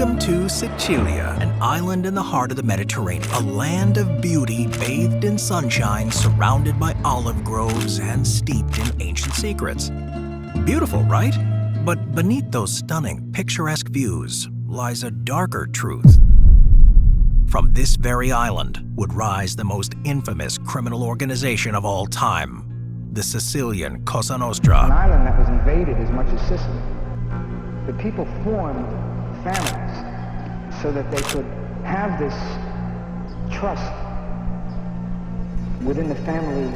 Welcome to Sicilia, an island in the heart of the Mediterranean, a land of beauty bathed in sunshine, surrounded by olive groves and steeped in ancient secrets. Beautiful, right? But beneath those stunning, picturesque views lies a darker truth. From this very island would rise the most infamous criminal organization of all time, the Sicilian Cosa Nostra. An island that was invaded as much as Sicily. The people formed families so that they could have this trust within the family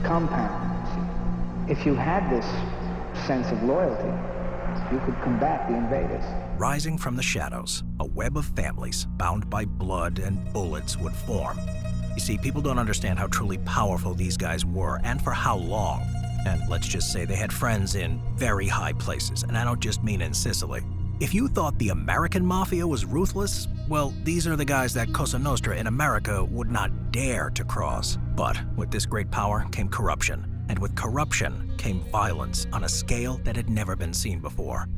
compound. If you had this sense of loyalty, you could combat the invaders. Rising from the shadows, a web of families bound by blood and bullets would form. You see, people don't understand how truly powerful these guys were and for how long. And let's just say they had friends in very high places, and I don't just mean in Sicily. If you thought the American Mafia was ruthless, well, these are the guys that Cosa Nostra in America would not dare to cross. But with this great power came corruption, and with corruption came violence on a scale that had never been seen before.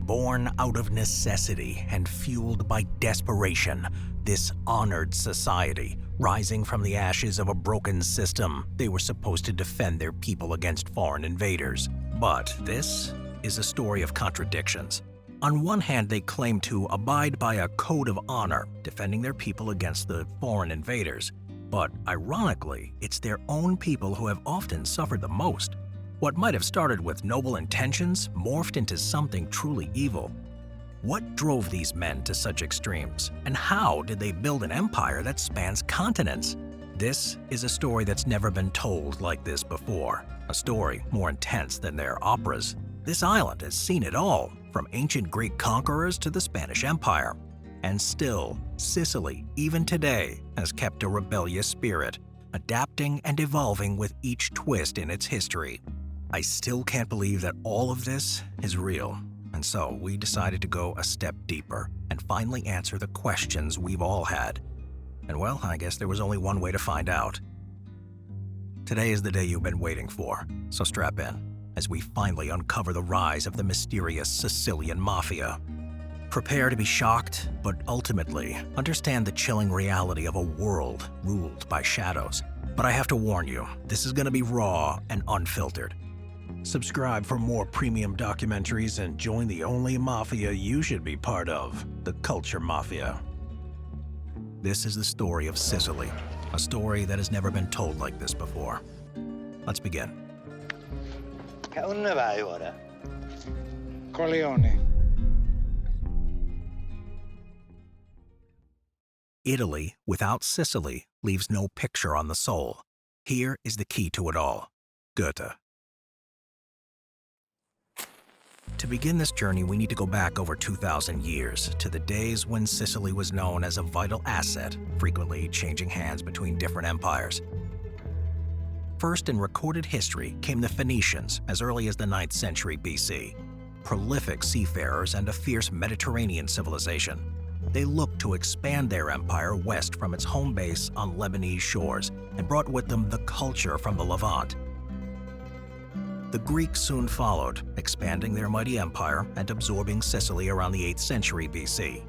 Born out of necessity and fueled by desperation, this honored society, rising from the ashes of a broken system, they were supposed to defend their people against foreign invaders. But this is a story of contradictions. On one hand, they claim to abide by a code of honor, defending their people against the foreign invaders. But ironically, it's their own people who have often suffered the most. What might have started with noble intentions morphed into something truly evil. What drove these men to such extremes, and how did they build an empire that spans continents? This is a story that's never been told like this before, a story more intense than their operas. This island has seen it all, from ancient Greek conquerors to the Spanish Empire. And still, Sicily, even today, has kept a rebellious spirit, adapting and evolving with each twist in its history. I still can't believe that all of this is real. And so we decided to go a step deeper and finally answer the questions we've all had. And well, I guess there was only one way to find out. Today is the day you've been waiting for, so strap in as we finally uncover the rise of the mysterious Sicilian Mafia. Prepare to be shocked, but ultimately understand the chilling reality of a world ruled by shadows. But I have to warn you, this is going to be raw and unfiltered. Subscribe for more premium documentaries and join the only mafia you should be part of, the Culture Mafia. This is the story of Sicily, a story that has never been told like this before. Let's begin. Dove vai ora? Corleone. Italy without Sicily leaves no picture on the soul. Here is the key to it all: Goethe. To begin this journey, we need to go back over 2,000 years to the days when Sicily was known as a vital asset, frequently changing hands between different empires. First in recorded history came the Phoenicians as early as the 9th century BC. Prolific seafarers and a fierce Mediterranean civilization, they looked to expand their empire west from its home base on Lebanese shores and brought with them the culture from the Levant. The Greeks soon followed, expanding their mighty empire and absorbing Sicily around the 8th century BC.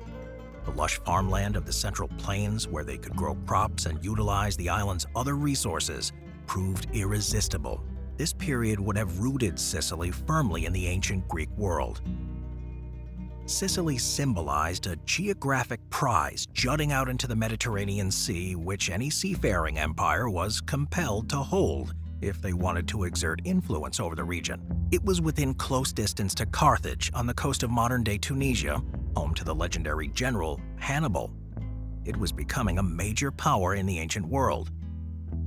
The lush farmland of the Central Plains, where they could grow crops and utilize the island's other resources, proved irresistible. This period would have rooted Sicily firmly in the ancient Greek world. Sicily symbolized a geographic prize jutting out into the Mediterranean Sea, which any seafaring empire was compelled to hold if they wanted to exert influence over the region. It was within close distance to Carthage on the coast of modern-day Tunisia, home to the legendary general Hannibal. It was becoming a major power in the ancient world.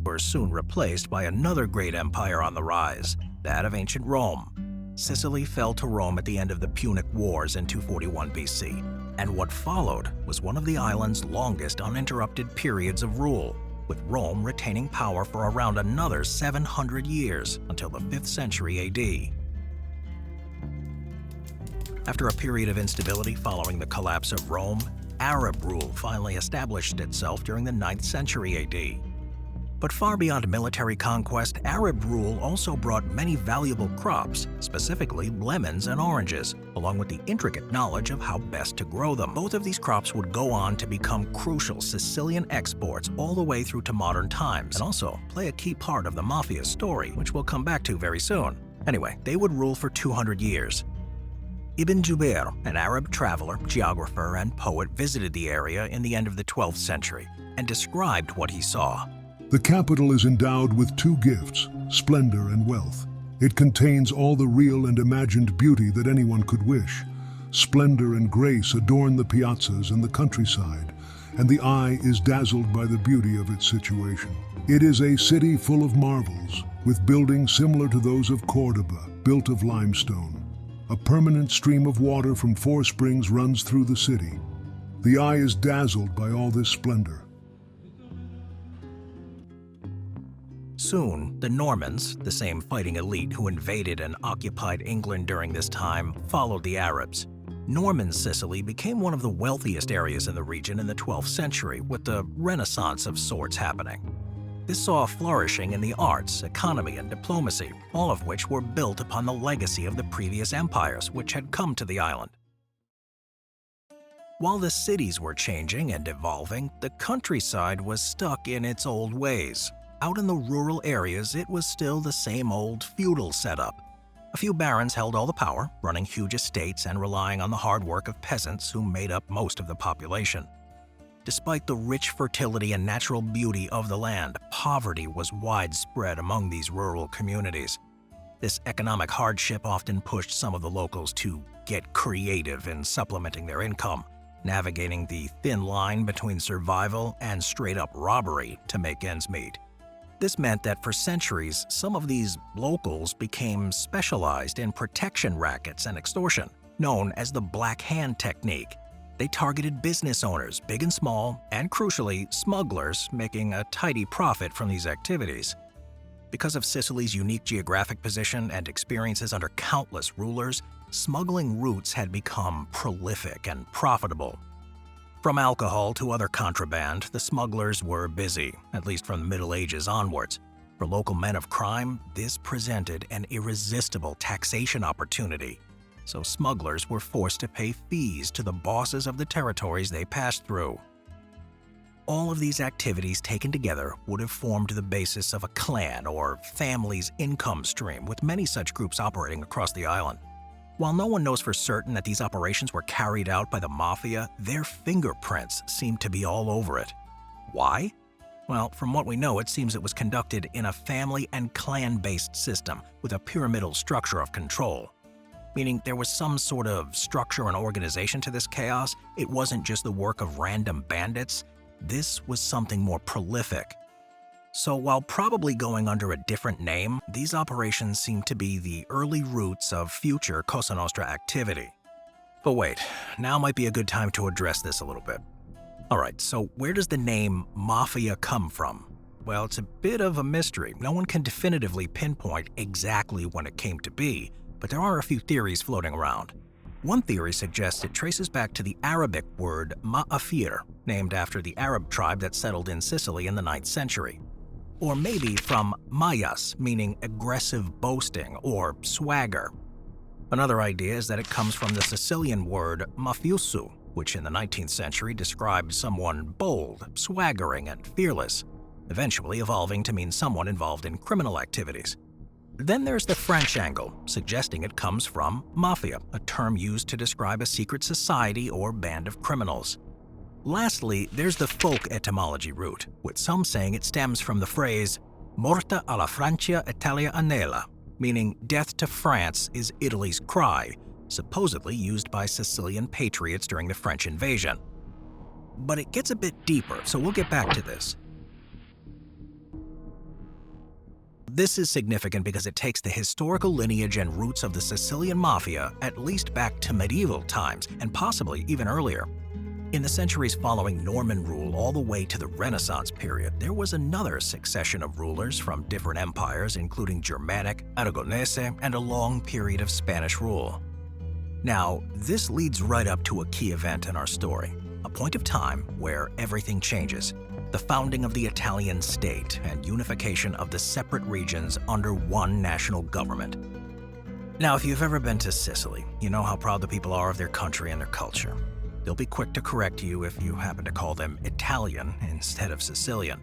Were soon replaced by another great empire on the rise, that of ancient Rome. Sicily fell to Rome at the end of the Punic Wars in 241 BC, and what followed was one of the island's longest uninterrupted periods of rule, with Rome retaining power for around another 700 years until the 5th century AD. After a period of instability following the collapse of Rome, Arab rule finally established itself during the 9th century AD. But far beyond military conquest, Arab rule also brought many valuable crops, specifically lemons and oranges, along with the intricate knowledge of how best to grow them. Both of these crops would go on to become crucial Sicilian exports all the way through to modern times, and also play a key part of the Mafia's story, which we'll come back to very soon. Anyway, they would rule for 200 years. Ibn Jubair, an Arab traveler, geographer, and poet, visited the area in the end of the 12th century and described what he saw. The capital is endowed with two gifts, splendor and wealth. It contains all the real and imagined beauty that anyone could wish. Splendor and grace adorn the piazzas and the countryside, and the eye is dazzled by the beauty of its situation. It is a city full of marvels, with buildings similar to those of Cordoba, built of limestone. A permanent stream of water from 4 springs runs through the city. The eye is dazzled by all this splendor. Soon, the Normans, the same fighting elite who invaded and occupied England during this time, followed the Arabs. Norman Sicily became one of the wealthiest areas in the region in the 12th century, with the Renaissance of sorts happening. This saw a flourishing in the arts, economy, and diplomacy, all of which were built upon the legacy of the previous empires which had come to the island. While the cities were changing and evolving, the countryside was stuck in its old ways. Out in the rural areas, it was still the same old feudal setup. A few barons held all the power, running huge estates and relying on the hard work of peasants who made up most of the population. Despite the rich fertility and natural beauty of the land, poverty was widespread among these rural communities. This economic hardship often pushed some of the locals to get creative in supplementing their income, navigating the thin line between survival and straight-up robbery to make ends meet. This meant that for centuries, some of these locals became specialized in protection rackets and extortion, known as the Black Hand technique. They targeted business owners, big and small, and crucially, smugglers, making a tidy profit from these activities. Because of Sicily's unique geographic position and experiences under countless rulers, smuggling routes had become prolific and profitable. From alcohol to other contraband, the smugglers were busy, at least from the Middle Ages onwards. For local men of crime, this presented an irresistible taxation opportunity. So smugglers were forced to pay fees to the bosses of the territories they passed through. All of these activities taken together would have formed the basis of a clan or family's income stream, with many such groups operating across the island. While no one knows for certain that these operations were carried out by the Mafia, their fingerprints seem to be all over it. Why? Well, from what we know, it seems it was conducted in a family and clan-based system with a pyramidal structure of control. Meaning there was some sort of structure and organization to this chaos. It wasn't just the work of random bandits. This was something more prolific. So while probably going under a different name, these operations seem to be the early roots of future Cosa Nostra activity. But wait, now might be a good time to address this a little bit. Alright, so where does the name Mafia come from? Well, it's a bit of a mystery. No one can definitively pinpoint exactly when it came to be, but there are a few theories floating around. One theory suggests it traces back to the Arabic word ma'afir, named after the Arab tribe that settled in Sicily in the 9th century. Or maybe from mayas, meaning aggressive boasting or swagger. Another idea is that it comes from the Sicilian word mafioso, which in the 19th century described someone bold, swaggering, and fearless, eventually evolving to mean someone involved in criminal activities. Then there's the French angle, suggesting it comes from mafia, a term used to describe a secret society or band of criminals. Lastly, there's the folk etymology root, with some saying it stems from the phrase "Morta alla Francia Italia anela," meaning death to France is Italy's cry, supposedly used by Sicilian patriots during the French invasion. But it gets a bit deeper, so we'll get back to this. This is significant because it takes the historical lineage and roots of the Sicilian Mafia at least back to medieval times, and possibly even earlier. In the centuries following Norman rule all the way to the Renaissance period, there was another succession of rulers from different empires, including Germanic, Aragonese, and a long period of Spanish rule. Now, this leads right up to a key event in our story, a point of time where everything changes. the founding of the Italian state and unification of the separate regions under one national government. Now, if you've ever been to Sicily, you know how proud the people are of their country and their culture. They'll be quick to correct you if you happen to call them Italian instead of Sicilian.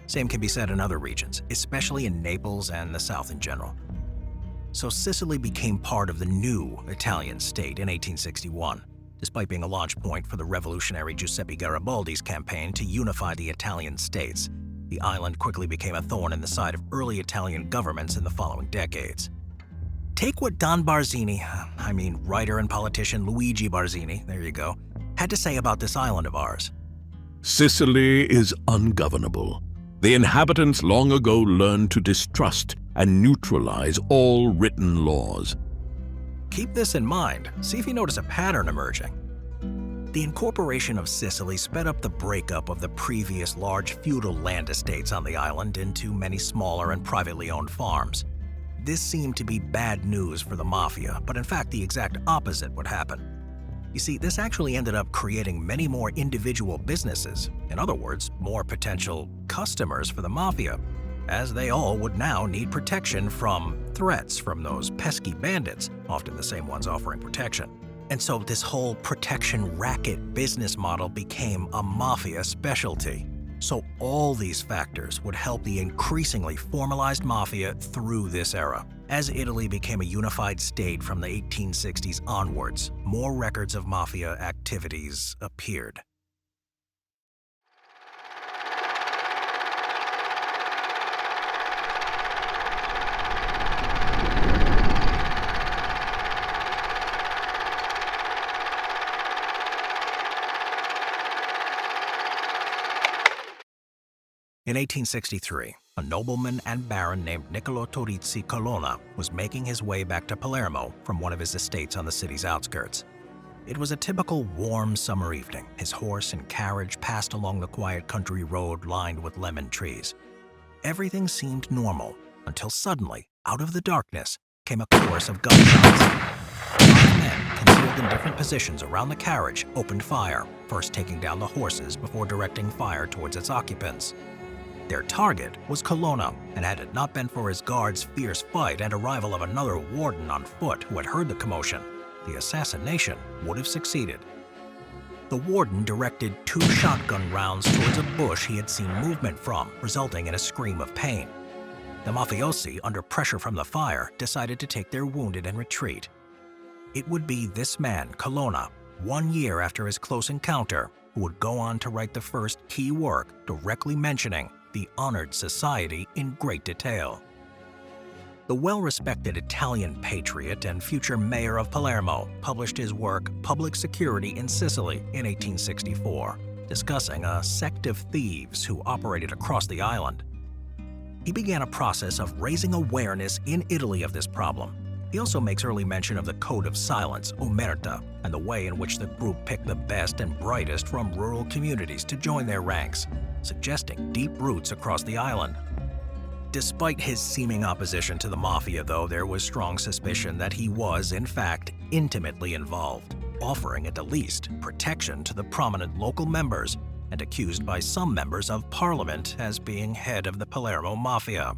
Same can be said in other regions, especially in Naples and the South in general. So Sicily became part of the new Italian state in 1861, despite being a launch point for the revolutionary Giuseppe Garibaldi's campaign to unify the Italian states. The island quickly became a thorn in the side of early Italian governments in the following decades. Take what writer and politician Luigi Barzini, there you go, had to say about this island of ours. Sicily is ungovernable. The inhabitants long ago learned to distrust and neutralize all written laws. Keep this in mind. See if you notice a pattern emerging. The incorporation of Sicily sped up the breakup of the previous large feudal land estates on the island into many smaller and privately owned farms. This seemed to be bad news for the mafia, but in fact the exact opposite would happen. You see, this actually ended up creating many more individual businesses, in other words, more potential customers for the mafia, as they all would now need protection from threats from those pesky bandits, often the same ones offering protection. And so this whole protection racket business model became a mafia specialty. So all these factors would help the increasingly formalized mafia through this era. As Italy became a unified state from the 1860s onwards, more records of mafia activities appeared. In 1863, a nobleman and baron named Niccolo Torizzi Colonna was making his way back to Palermo from one of his estates on the city's outskirts. It was a typical warm summer evening. His horse and carriage passed along the quiet country road lined with lemon trees. Everything seemed normal until suddenly, out of the darkness, came a chorus of gunshots. 5 men, concealed in different positions around the carriage, opened fire, first taking down the horses before directing fire towards its occupants. Their target was Colonna, and had it not been for his guards' fierce fight and arrival of another warden on foot who had heard the commotion, the assassination would have succeeded. The warden directed 2 shotgun rounds towards a bush he had seen movement from, resulting in a scream of pain. The mafiosi, under pressure from the fire, decided to take their wounded and retreat. It would be this man, Colonna, 1 year after his close encounter, who would go on to write the first key work directly mentioning the honored society in great detail. The well-respected Italian patriot and future mayor of Palermo published his work Public Security in Sicily in 1864, discussing a sect of thieves who operated across the island. He began a process of raising awareness in Italy of this problem. He also makes early mention of the Code of Silence, Omerta, and the way in which the group picked the best and brightest from rural communities to join their ranks, suggesting deep roots across the island. Despite his seeming opposition to the mafia, though, there was strong suspicion that he was, in fact, intimately involved, offering at the least protection to the prominent local members and accused by some members of parliament as being head of the Palermo Mafia.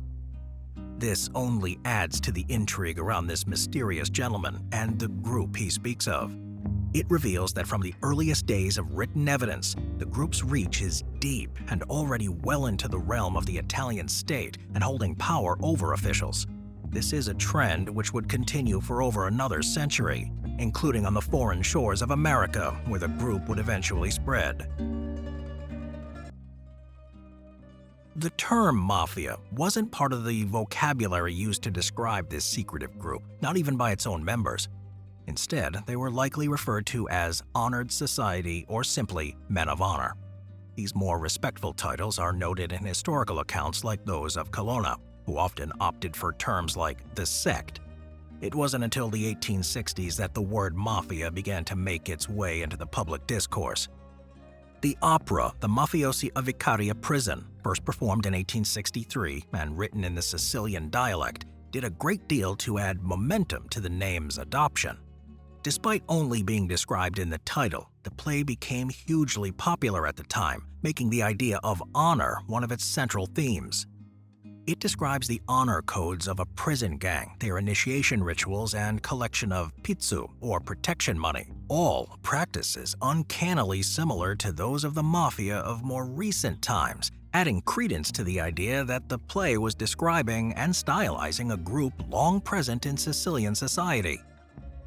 This only adds to the intrigue around this mysterious gentleman and the group he speaks of. It reveals that from the earliest days of written evidence, the group's reach is deep and already well into the realm of the Italian state and holding power over officials. This is a trend which would continue for over another century, including on the foreign shores of America, where the group would eventually spread. The term mafia wasn't part of the vocabulary used to describe this secretive group, not even by its own members. Instead, they were likely referred to as honored society or simply men of honor. These more respectful titles are noted in historical accounts like those of Colonna, who often opted for terms like the sect. It wasn't until the 1860s that the word mafia began to make its way into the public discourse. The opera, The Mafiosi of Vicaria Prison, first performed in 1863 and written in the Sicilian dialect, did a great deal to add momentum to the name's adoption. Despite only being described in the title, the play became hugely popular at the time, making the idea of honor one of its central themes. It describes the honor codes of a prison gang, their initiation rituals, and collection of pizzu, or protection money, all practices uncannily similar to those of the Mafia of more recent times, adding credence to the idea that the play was describing and stylizing a group long present in Sicilian society.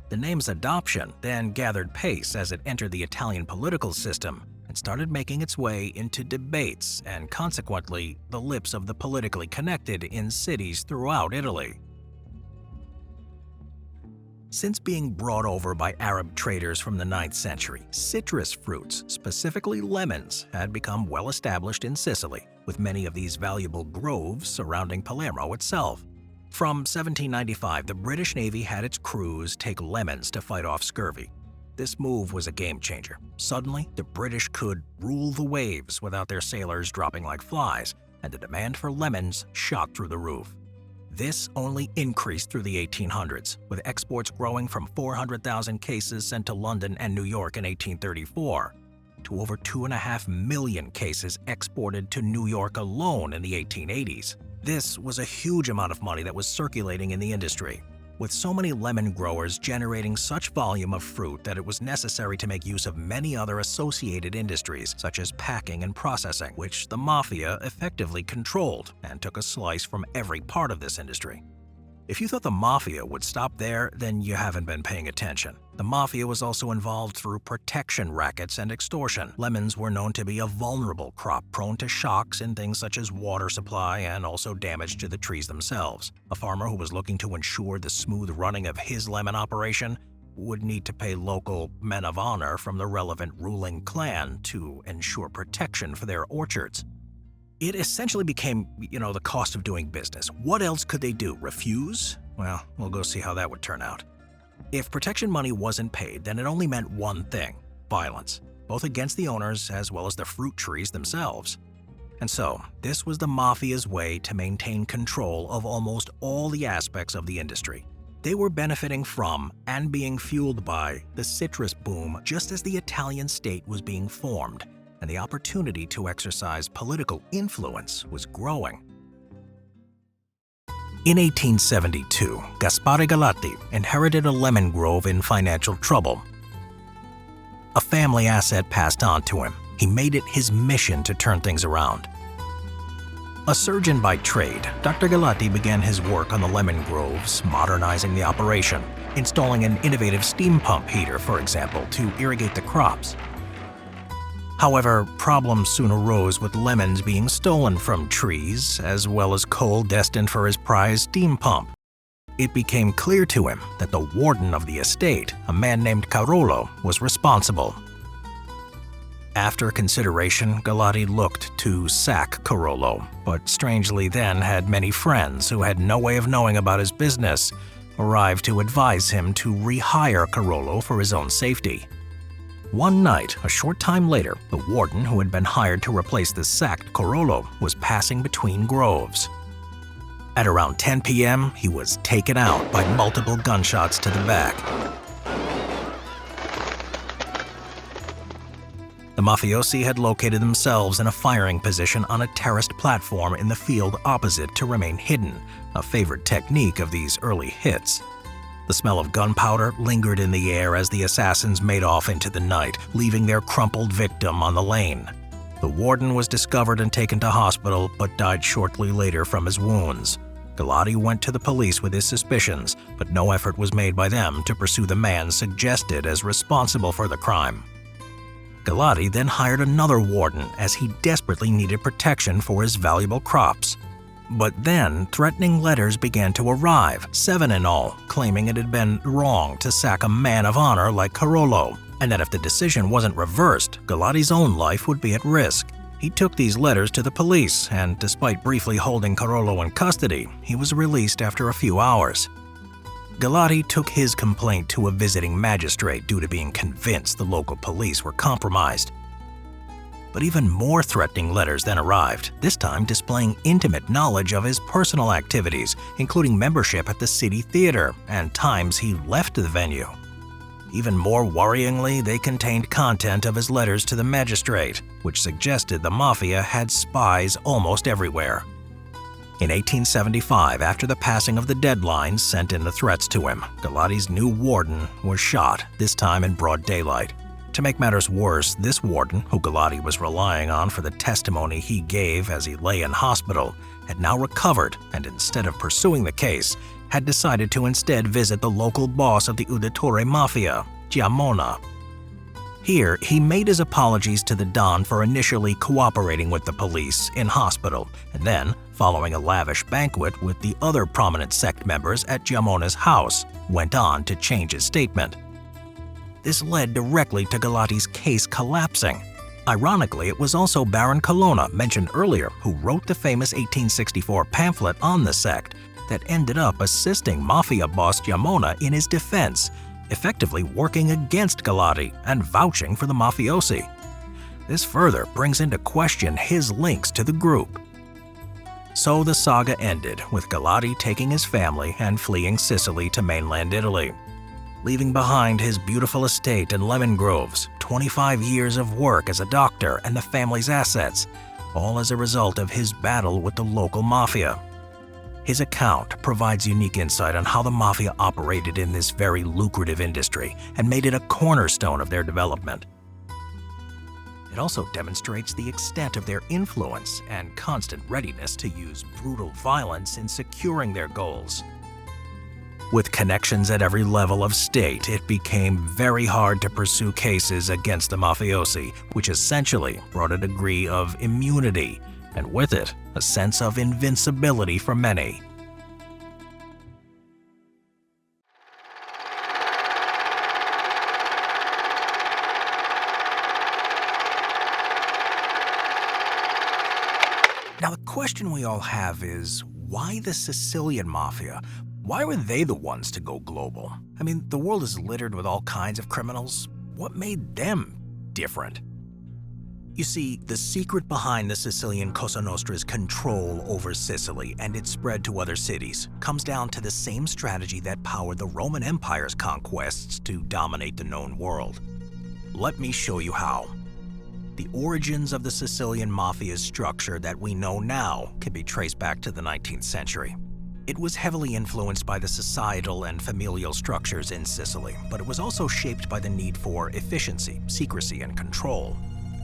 The name's adoption then gathered pace as it entered the Italian political system and started making its way into debates and consequently the lips of the politically connected in cities throughout Italy. Since being brought over by Arab traders from the 9th century, citrus fruits, specifically lemons, had become well established in Sicily, with many of these valuable groves surrounding Palermo itself. From 1795, the British Navy had its crews take lemons to fight off scurvy. This move was a game changer. Suddenly, the British could rule the waves without their sailors dropping like flies, and the demand for lemons shot through the roof. This only increased through the 1800s, with exports growing from 400,000 cases sent to London and New York in 1834 to over 2.5 million cases exported to New York alone in the 1880s. This was a huge amount of money that was circulating in the industry, with so many lemon growers generating such volume of fruit that it was necessary to make use of many other associated industries such as packing and processing, which the Mafia effectively controlled and took a slice from every part of this industry. If you thought the Mafia would stop there, then you haven't been paying attention. The Mafia was also involved through protection rackets and extortion. Lemons were known to be a vulnerable crop, prone to shocks in things such as water supply and also damage to the trees themselves. A farmer who was looking to ensure the smooth running of his lemon operation would need to pay local men of honor from the relevant ruling clan to ensure protection for their orchards. It essentially became, the cost of doing business. What else could they do? Refuse? Well, we'll go see how that would turn out. If protection money wasn't paid, then it only meant one thing: violence, both against the owners as well as the fruit trees themselves. And so, this was the Mafia's way to maintain control of almost all the aspects of the industry. They were benefiting from and being fueled by the citrus boom just as the Italian state was being formed, and the opportunity to exercise political influence was growing. In 1872, Gaspare Galati inherited a lemon grove in financial trouble. A family asset passed on to him. He made it his mission to turn things around. A surgeon by trade, Dr. Galati began his work on the lemon groves, modernizing the operation, installing an innovative steam pump heater, for example, to irrigate the crops. However, problems soon arose with lemons being stolen from trees, as well as coal destined for his prized steam pump. It became clear to him that the warden of the estate, a man named Carolo, was responsible. After consideration, Galati looked to sack Carolo, but strangely then had many friends who had no way of knowing about his business arrive to advise him to rehire Carolo for his own safety. One night, a short time later, the warden who had been hired to replace the sacked Carolo was passing between groves. At around 10 p.m., he was taken out by multiple gunshots to the back. The mafiosi had located themselves in a firing position on a terraced platform in the field opposite to remain hidden, a favorite technique of these early hits. The smell of gunpowder lingered in the air as the assassins made off into the night, leaving their crumpled victim on the lane. The warden was discovered and taken to hospital, but died shortly later from his wounds. Galati went to the police with his suspicions, but no effort was made by them to pursue the man suggested as responsible for the crime. Galati then hired another warden as he desperately needed protection for his valuable crops. But then, threatening letters began to arrive, 7 in all, claiming it had been wrong to sack a man of honor like Carolo, and that if the decision wasn't reversed, Galati's own life would be at risk. He took these letters to the police, and despite briefly holding Carolo in custody, he was released after a few hours. Galati took his complaint to a visiting magistrate due to being convinced the local police were compromised. But even more threatening letters then arrived, this time displaying intimate knowledge of his personal activities, including membership at the city theater and times he left the venue. Even more worryingly, they contained content of his letters to the magistrate, which suggested the Mafia had spies almost everywhere. In 1875, after the passing of the deadlines sent in the threats to him, Galati's new warden was shot, this time in broad daylight. To make matters worse, this warden, who Galati was relying on for the testimony he gave as he lay in hospital, had now recovered and instead of pursuing the case, had decided to instead visit the local boss of the Uditore Mafia, Giamona. Here, he made his apologies to the Don for initially cooperating with the police in hospital, and then, following a lavish banquet with the other prominent sect members at Giamona's house, went on to change his statement. This led directly to Galati's case collapsing. Ironically, it was also Baron Colonna, mentioned earlier, who wrote the famous 1864 pamphlet on the sect that ended up assisting Mafia boss Giamona in his defense, effectively working against Galati and vouching for the mafiosi. This further brings into question his links to the group. So the saga ended, with Galati taking his family and fleeing Sicily to mainland Italy, leaving behind his beautiful estate in lemon groves, 25 years of work as a doctor, and the family's assets, all as a result of his battle with the local mafia. His account provides unique insight on how the mafia operated in this very lucrative industry and made it a cornerstone of their development. It also demonstrates the extent of their influence and constant readiness to use brutal violence in securing their goals. With connections at every level of state, it became very hard to pursue cases against the mafiosi, which essentially brought a degree of immunity, and with it, a sense of invincibility for many. Now, the question we all have is, why the Sicilian Mafia? Why were they the ones to go global? I mean, the world is littered with all kinds of criminals. What made them different? You see, the secret behind the Sicilian Cosa Nostra's control over Sicily and its spread to other cities comes down to the same strategy that powered the Roman Empire's conquests to dominate the known world. Let me show you how. The origins of the Sicilian Mafia's structure that we know now can be traced back to the 19th century. It was heavily influenced by the societal and familial structures in Sicily, but it was also shaped by the need for efficiency, secrecy, and control.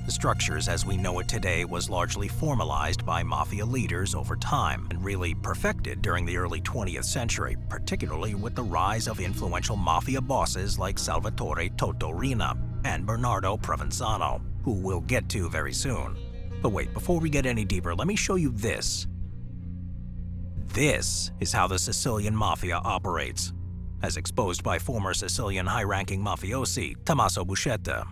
The structures as we know it today was largely formalized by mafia leaders over time and really perfected during the early 20th century, particularly with the rise of influential mafia bosses like Salvatore Toto Riina and Bernardo Provenzano, who we'll get to very soon. But wait, before we get any deeper, let me show you this. This is how the Sicilian Mafia operates, as exposed by former Sicilian high-ranking mafiosi Tommaso Buscetta.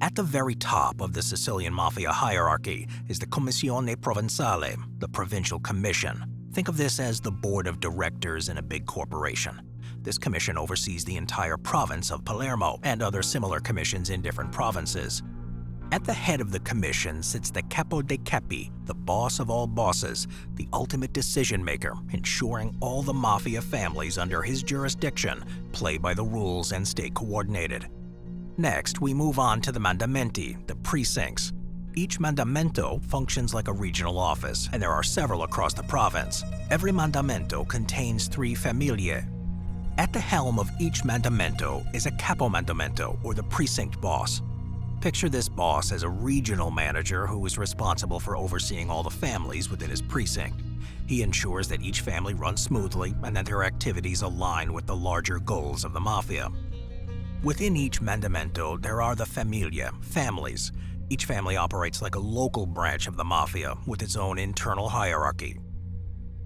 At the very top of the Sicilian Mafia hierarchy is the Commissione Provenzale, the provincial commission. Think of this as the board of directors in a big corporation. This commission oversees the entire province of Palermo and other similar commissions in different provinces. At the head of the commission sits the Capo dei Capi, the boss of all bosses, the ultimate decision-maker, ensuring all the mafia families under his jurisdiction play by the rules and stay coordinated. Next, we move on to the mandamenti, the precincts. Each mandamento functions like a regional office, and there are several across the province. Every mandamento contains 3 familiae. At the helm of each mandamento is a capomandamento, or the precinct boss. Picture this boss as a regional manager who is responsible for overseeing all the families within his precinct. He ensures that each family runs smoothly and that their activities align with the larger goals of the mafia. Within each mandamento, there are the familia, families. Each family operates like a local branch of the mafia with its own internal hierarchy.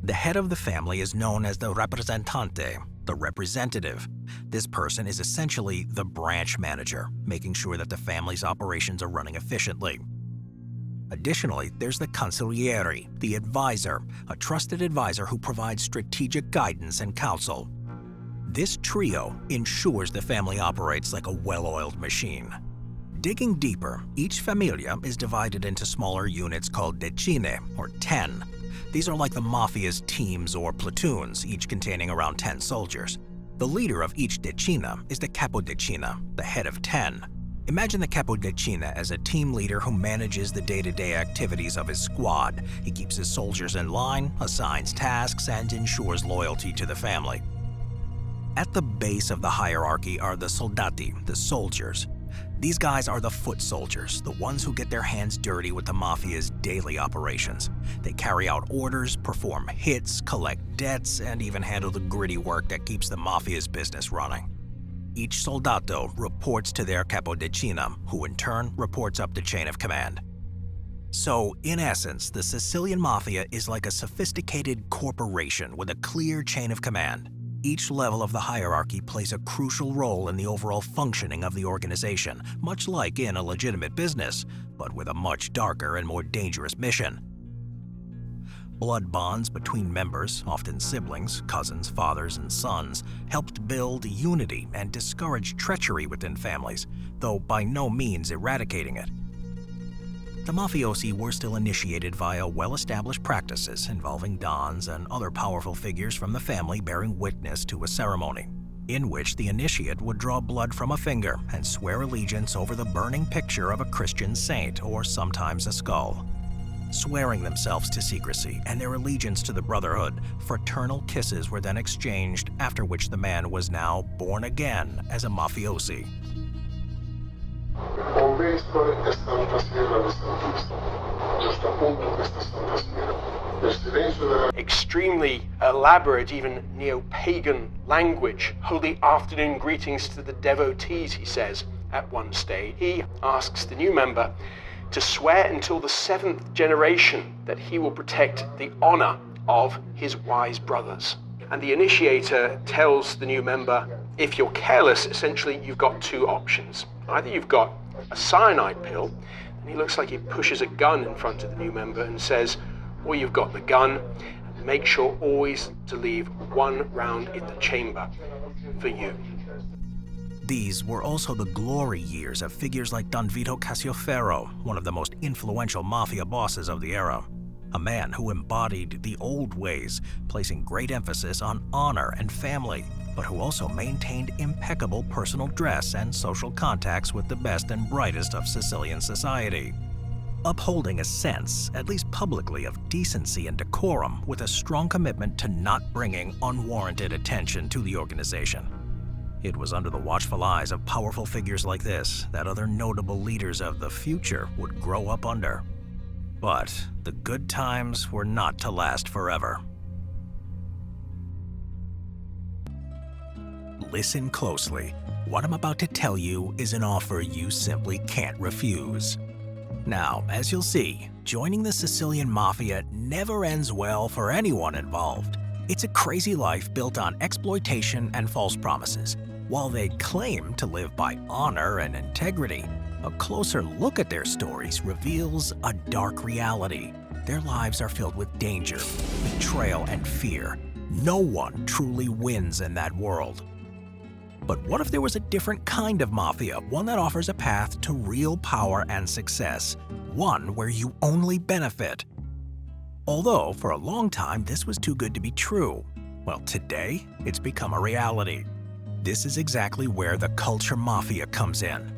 The head of the family is known as the rappresentante, the representative. This person is essentially the branch manager, making sure that the family's operations are running efficiently. Additionally, there's the consigliere, the advisor, a trusted advisor who provides strategic guidance and counsel. This trio ensures the family operates like a well-oiled machine. Digging deeper, each familia is divided into smaller units called decine, or 10. These are like the mafia's teams or platoons, each containing around 10 soldiers. The leader of each decina is the capodecina, the head of 10. Imagine the capodecina as a team leader who manages the day-to-day activities of his squad. He keeps his soldiers in line, assigns tasks, and ensures loyalty to the family. At the base of the hierarchy are the soldati, the soldiers. These guys are the foot soldiers, the ones who get their hands dirty with the mafia's daily operations. They carry out orders, perform hits, collect debts, and even handle the gritty work that keeps the mafia's business running. Each soldato reports to their capodecina, who in turn reports up the chain of command. So, in essence, the Sicilian Mafia is like a sophisticated corporation with a clear chain of command. Each level of the hierarchy plays a crucial role in the overall functioning of the organization, much like in a legitimate business, but with a much darker and more dangerous mission. Blood bonds between members, often siblings, cousins, fathers, and sons, helped build unity and discourage treachery within families, though by no means eradicating it. The mafiosi were still initiated via well-established practices involving dons and other powerful figures from the family bearing witness to a ceremony, in which the initiate would draw blood from a finger and swear allegiance over the burning picture of a Christian saint or sometimes a skull. Swearing themselves to secrecy and their allegiance to the Brotherhood, fraternal kisses were then exchanged, after which the man was now born again as a mafiosi. Extremely elaborate, even neo-pagan language. Holy afternoon greetings to the devotees, he says at one stage. He asks the new member to swear until the 7th generation that he will protect the honor of his wise brothers. And the initiator tells the new member, if you're careless, essentially you've got two options. Either you've got a cyanide pill, and he looks like he pushes a gun in front of the new member and says, or you've got the gun, and make sure always to leave one round in the chamber for you. These were also the glory years of figures like Don Vito Cassioferro, one of the most influential mafia bosses of the era. A man who embodied the old ways, placing great emphasis on honor and family, but who also maintained impeccable personal dress and social contacts with the best and brightest of Sicilian society. Upholding a sense, at least publicly, of decency and decorum with a strong commitment to not bringing unwarranted attention to the organization. It was under the watchful eyes of powerful figures like this that other notable leaders of the future would grow up under. But the good times were not to last forever. Listen closely. What I'm about to tell you is an offer you simply can't refuse. Now, as you'll see, joining the Sicilian Mafia never ends well for anyone involved. It's a crazy life built on exploitation and false promises. While they claim to live by honor and integrity, a closer look at their stories reveals a dark reality. Their lives are filled with danger, betrayal, and fear. No one truly wins in that world. But what if there was a different kind of mafia, one that offers a path to real power and success, one where you only benefit? Although, for a long time, this was too good to be true. Well, today, it's become a reality. This is exactly where the culture mafia comes in.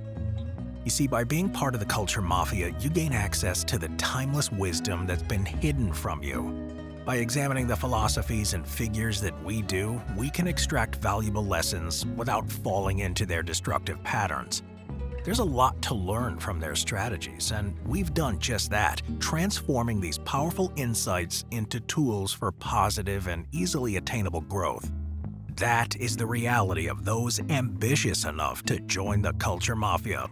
You see, by being part of the culture mafia, you gain access to the timeless wisdom that's been hidden from you. By examining the philosophies and figures that we do, we can extract valuable lessons without falling into their destructive patterns. There's a lot to learn from their strategies, and we've done just that, transforming these powerful insights into tools for positive and easily attainable growth. That is the reality of those ambitious enough to join the culture mafia.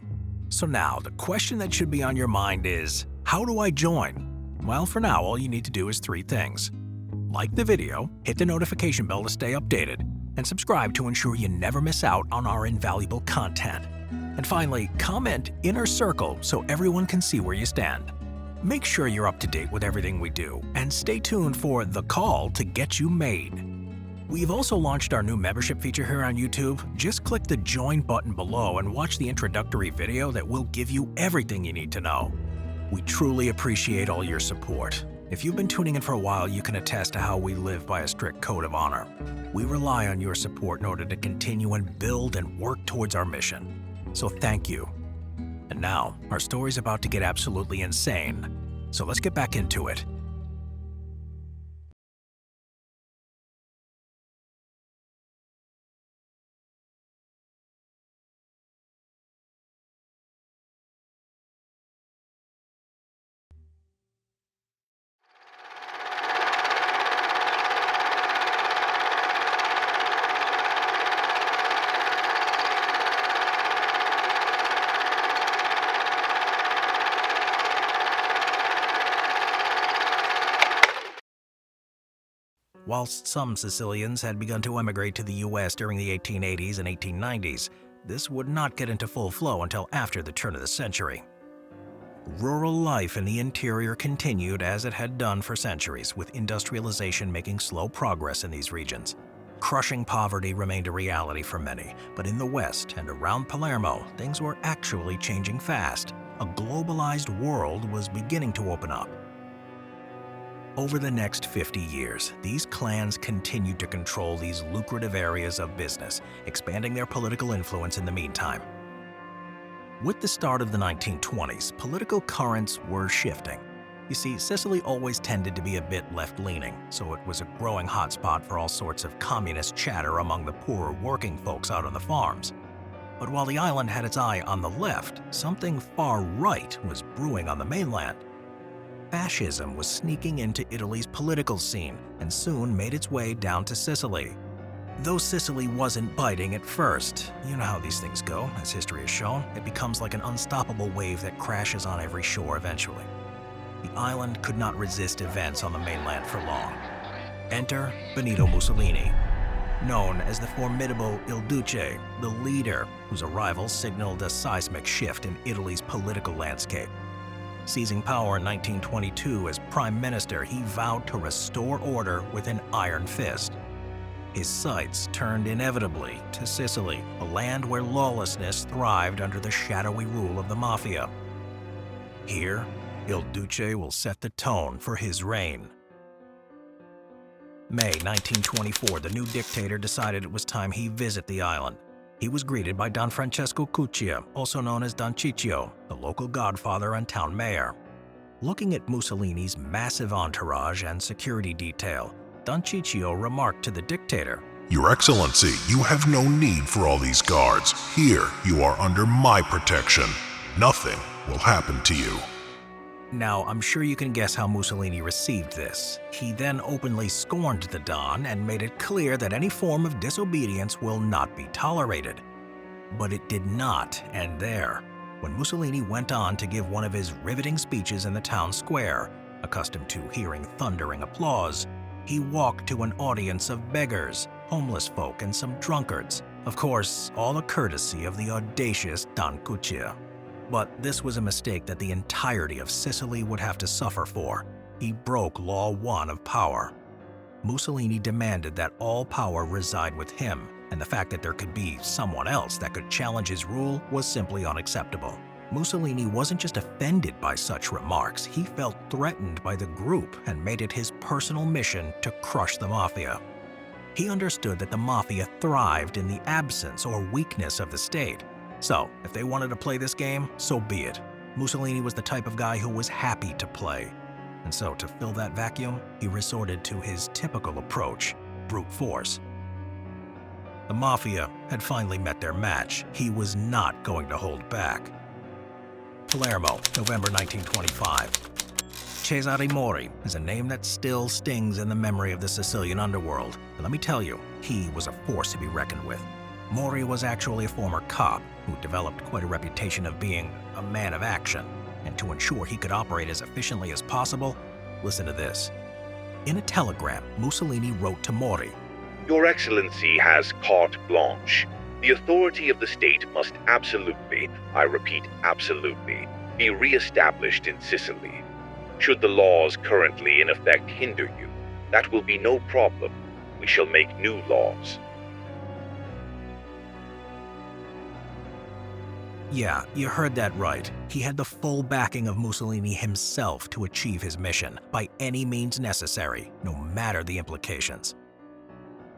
So now, the question that should be on your mind is, how do I join? Well, for now, all you need to do is 3 things. Like the video, hit the notification bell to stay updated, and subscribe to ensure you never miss out on our invaluable content. And finally, comment Inner Circle so everyone can see where you stand. Make sure you're up to date with everything we do, and stay tuned for The Call to Get You Made. We've also launched our new membership feature here on YouTube. Just click the join button below and watch the introductory video that will give you everything you need to know. We truly appreciate all your support. If you've been tuning in for a while, you can attest to how we live by a strict code of honor. We rely on your support in order to continue and build and work towards our mission. So thank you. And now, our story's about to get absolutely insane. So let's get back into it. Whilst some Sicilians had begun to emigrate to the US during the 1880s and 1890s, this would not get into full flow until after the turn of the century. Rural life in the interior continued as it had done for centuries, with industrialization making slow progress in these regions. Crushing poverty remained a reality for many, but in the West and around Palermo, things were actually changing fast. A globalized world was beginning to open up. Over the next 50 years, these clans continued to control these lucrative areas of business, expanding their political influence in the meantime. With the start of the 1920s, political currents were shifting. You see, Sicily always tended to be a bit left-leaning, so it was a growing hotspot for all sorts of communist chatter among the poorer working folks out on the farms. But while the island had its eye on the left, something far right was brewing on the mainland. Fascism was sneaking into Italy's political scene and soon made its way down to Sicily. Though Sicily wasn't biting at first, you know how these things go, as history has shown. It becomes like an unstoppable wave that crashes on every shore eventually. The island could not resist events on the mainland for long. Enter Benito Mussolini, known as the formidable Il Duce, the leader whose arrival signaled a seismic shift in Italy's political landscape. Seizing power in 1922 as prime minister, he vowed to restore order with an iron fist. His sights turned inevitably to Sicily, a land where lawlessness thrived under the shadowy rule of the Mafia. Here, Il Duce will set the tone for his reign. May 1924, the new dictator decided it was time he visit the island. He was greeted by Don Francesco Cuccia, also known as Don Ciccio, the local godfather and town mayor. Looking at Mussolini's massive entourage and security detail, Don Ciccio remarked to the dictator, "Your Excellency, you have no need for all these guards. Here, you are under my protection. Nothing will happen to you." Now, I'm sure you can guess how Mussolini received this. He then openly scorned the Don and made it clear that any form of disobedience will not be tolerated. But it did not end there. When Mussolini went on to give one of his riveting speeches in the town square, accustomed to hearing thundering applause, he walked to an audience of beggars, homeless folk, and some drunkards. Of course, all the courtesy of the audacious Don Cuccia. But this was a mistake that the entirety of Sicily would have to suffer for. He broke Law 1 of power. Mussolini demanded that all power reside with him, and the fact that there could be someone else that could challenge his rule was simply unacceptable. Mussolini wasn't just offended by such remarks, he felt threatened by the group and made it his personal mission to crush the Mafia. He understood that the Mafia thrived in the absence or weakness of the state. So, if they wanted to play this game, so be it. Mussolini was the type of guy who was happy to play. And so, to fill that vacuum, he resorted to his typical approach, brute force. The Mafia had finally met their match. He was not going to hold back. Palermo, November 1925. Cesare Mori is a name that still stings in the memory of the Sicilian underworld. And let me tell you, he was a force to be reckoned with. Mori was actually a former cop who developed quite a reputation of being a man of action. And to ensure he could operate as efficiently as possible, listen to this. In a telegram, Mussolini wrote to Mori, "Your Excellency has carte blanche. The authority of the state must absolutely, I repeat absolutely, be re-established in Sicily. Should the laws currently in effect hinder you, that will be no problem. We shall make new laws." Yeah, you heard that right. He had the full backing of Mussolini himself to achieve his mission, by any means necessary, no matter the implications.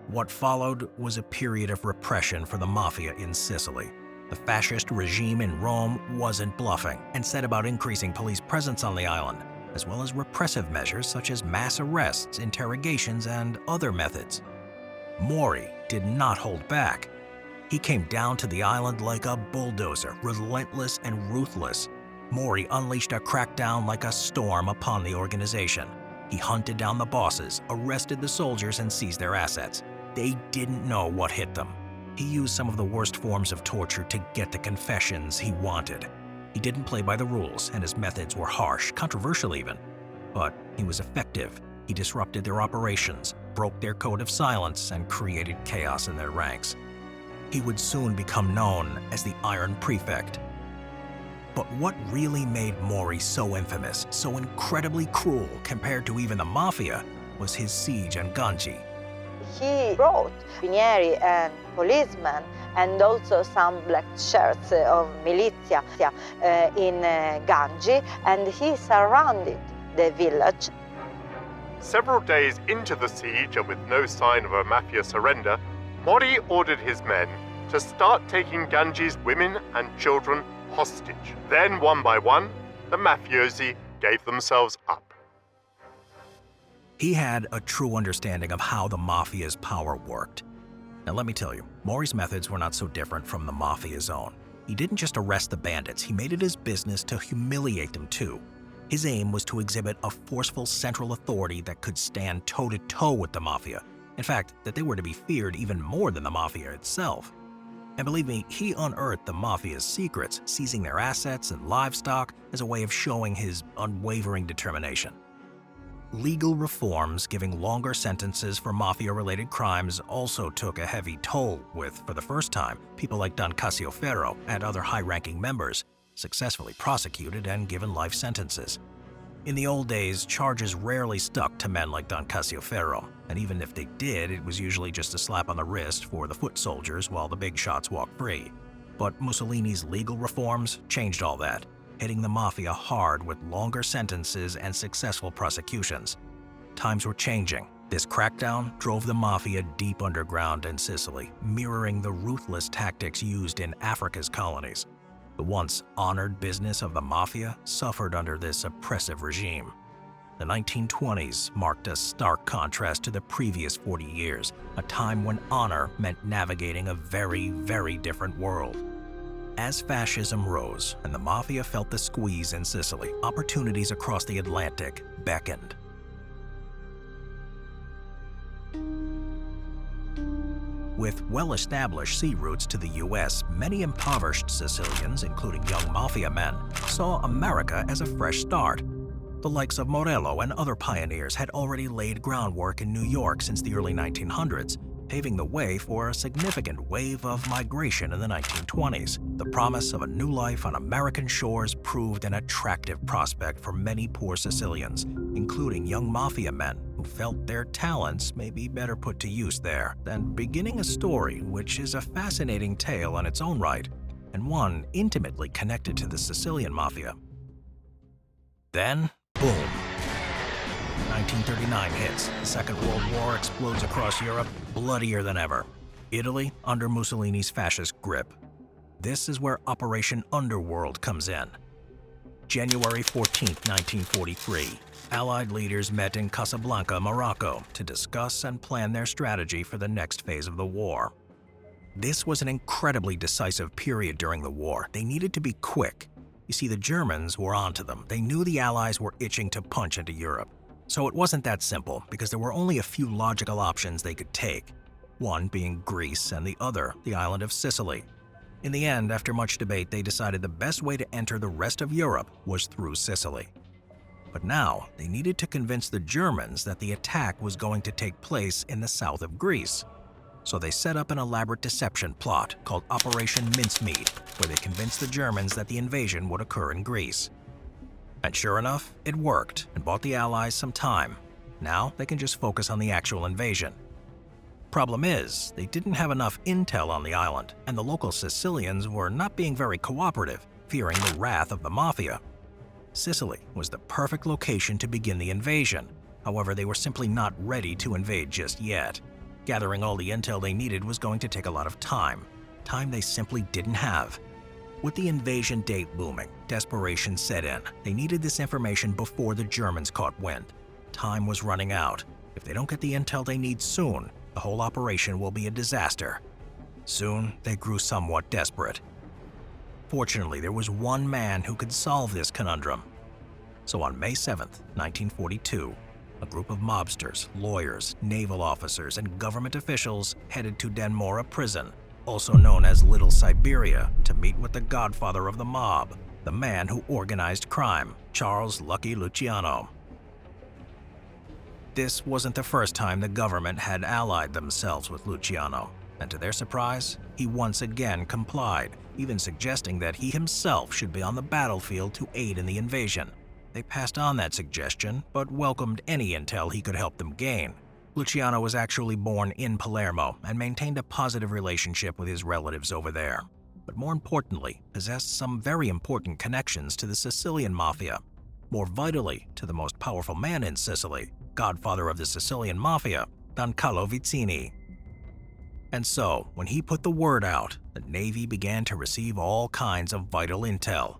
What followed was a period of repression for the Mafia in Sicily. The fascist regime in Rome wasn't bluffing and set about increasing police presence on the island, as well as repressive measures such as mass arrests, interrogations, and other methods. Mori did not hold back. He came down to the island like a bulldozer, relentless and ruthless. Mori unleashed a crackdown like a storm upon the organization. He hunted down the bosses, arrested the soldiers, and seized their assets. They didn't know what hit them. He used some of the worst forms of torture to get the confessions he wanted. He didn't play by the rules, and his methods were harsh, controversial even. But he was effective. He disrupted their operations, broke their code of silence, and created chaos in their ranks. He would soon become known as the Iron Prefect. But what really made Mori so infamous, so incredibly cruel compared to even the Mafia, was his siege on Ganji. He brought carabinieri and policemen and also some black shirts of militia in Ganji, and he surrounded the village. Several days into the siege and with no sign of a Mafia surrender, Mori ordered his men to start taking Ganji's women and children hostage. Then, one by one, the mafiosi gave themselves up. He had a true understanding of how the Mafia's power worked. Now let me tell you, Mori's methods were not so different from the Mafia's own. He didn't just arrest the bandits, he made it his business to humiliate them too. His aim was to exhibit a forceful central authority that could stand toe-to-toe with the Mafia. In fact, that they were to be feared even more than the Mafia itself. And believe me, he unearthed the Mafia's secrets, seizing their assets and livestock as a way of showing his unwavering determination. Legal reforms giving longer sentences for Mafia-related crimes also took a heavy toll with, for the first time, people like Don Cassiopero and other high-ranking members successfully prosecuted and given life sentences. In the old days, charges rarely stuck to men like Don Cassiopero, and even if they did, it was usually just a slap on the wrist for the foot soldiers while the big shots walked free. But Mussolini's legal reforms changed all that, hitting the Mafia hard with longer sentences and successful prosecutions. Times were changing. This crackdown drove the Mafia deep underground in Sicily, mirroring the ruthless tactics used in Africa's colonies. The once honored business of the Mafia suffered under this oppressive regime. The 1920s marked a stark contrast to the previous 40 years, a time when honor meant navigating a very, very different world. As fascism rose and the Mafia felt the squeeze in Sicily, opportunities across the Atlantic beckoned. With well-established sea routes to the US, many impoverished Sicilians, including young Mafia men, saw America as a fresh start. The likes of Morello and other pioneers had already laid groundwork in New York since the early 1900s, paving the way for a significant wave of migration in the 1920s. The promise of a new life on American shores proved an attractive prospect for many poor Sicilians, including young Mafia men who felt their talents may be better put to use there than beginning a story which is a fascinating tale in its own right, and one intimately connected to the Sicilian Mafia. Then, boom. 1939 hits. The Second World War explodes across Europe, bloodier than ever. Italy under Mussolini's fascist grip. This is where Operation Underworld comes in. January 14, 1943. Allied leaders met in Casablanca, Morocco, to discuss and plan their strategy for the next phase of the war. This was an incredibly decisive period during the war. They needed to be quick. You see, the Germans were onto them. They knew the Allies were itching to punch into Europe. So it wasn't that simple, because there were only a few logical options they could take, one being Greece and the other the island of Sicily. In the end, after much debate, they decided the best way to enter the rest of Europe was through Sicily. But now, they needed to convince the Germans that the attack was going to take place in the south of Greece. So they set up an elaborate deception plot called Operation Mincemeat, where they convinced the Germans that the invasion would occur in Greece. And sure enough, it worked and bought the Allies some time. Now they can just focus on the actual invasion. problem is, they didn't have enough intel on the island, and the local Sicilians were not being very cooperative, fearing the wrath of the Mafia. Sicily was the perfect location to begin the invasion. However, they were simply not ready to invade just yet. Gathering all the intel they needed was going to take a lot of time they simply didn't have. With the invasion date looming, desperation set in. They needed this information before the Germans caught wind. Time was running out. If they don't get the intel they need soon, the whole operation will be a disaster. Soon, they grew somewhat desperate. Fortunately, there was one man who could solve this conundrum. So on May 7th, 1942, a group of mobsters, lawyers, naval officers, and government officials headed to Danmora prison, also known as Little Siberia, to meet with the godfather of the mob, the man who organized crime, Charles Lucky Luciano. This wasn't the first time the government had allied themselves with Luciano, and to their surprise, he once again complied, even suggesting that he himself should be on the battlefield to aid in the invasion. They passed on that suggestion, but welcomed any intel he could help them gain. Luciano was actually born in Palermo and maintained a positive relationship with his relatives over there, but more importantly, possessed some very important connections to the Sicilian Mafia, more vitally to the most powerful man in Sicily, Godfather of the Sicilian Mafia, Don Carlo Vizzini. And so, when he put the word out, the Navy began to receive all kinds of vital intel.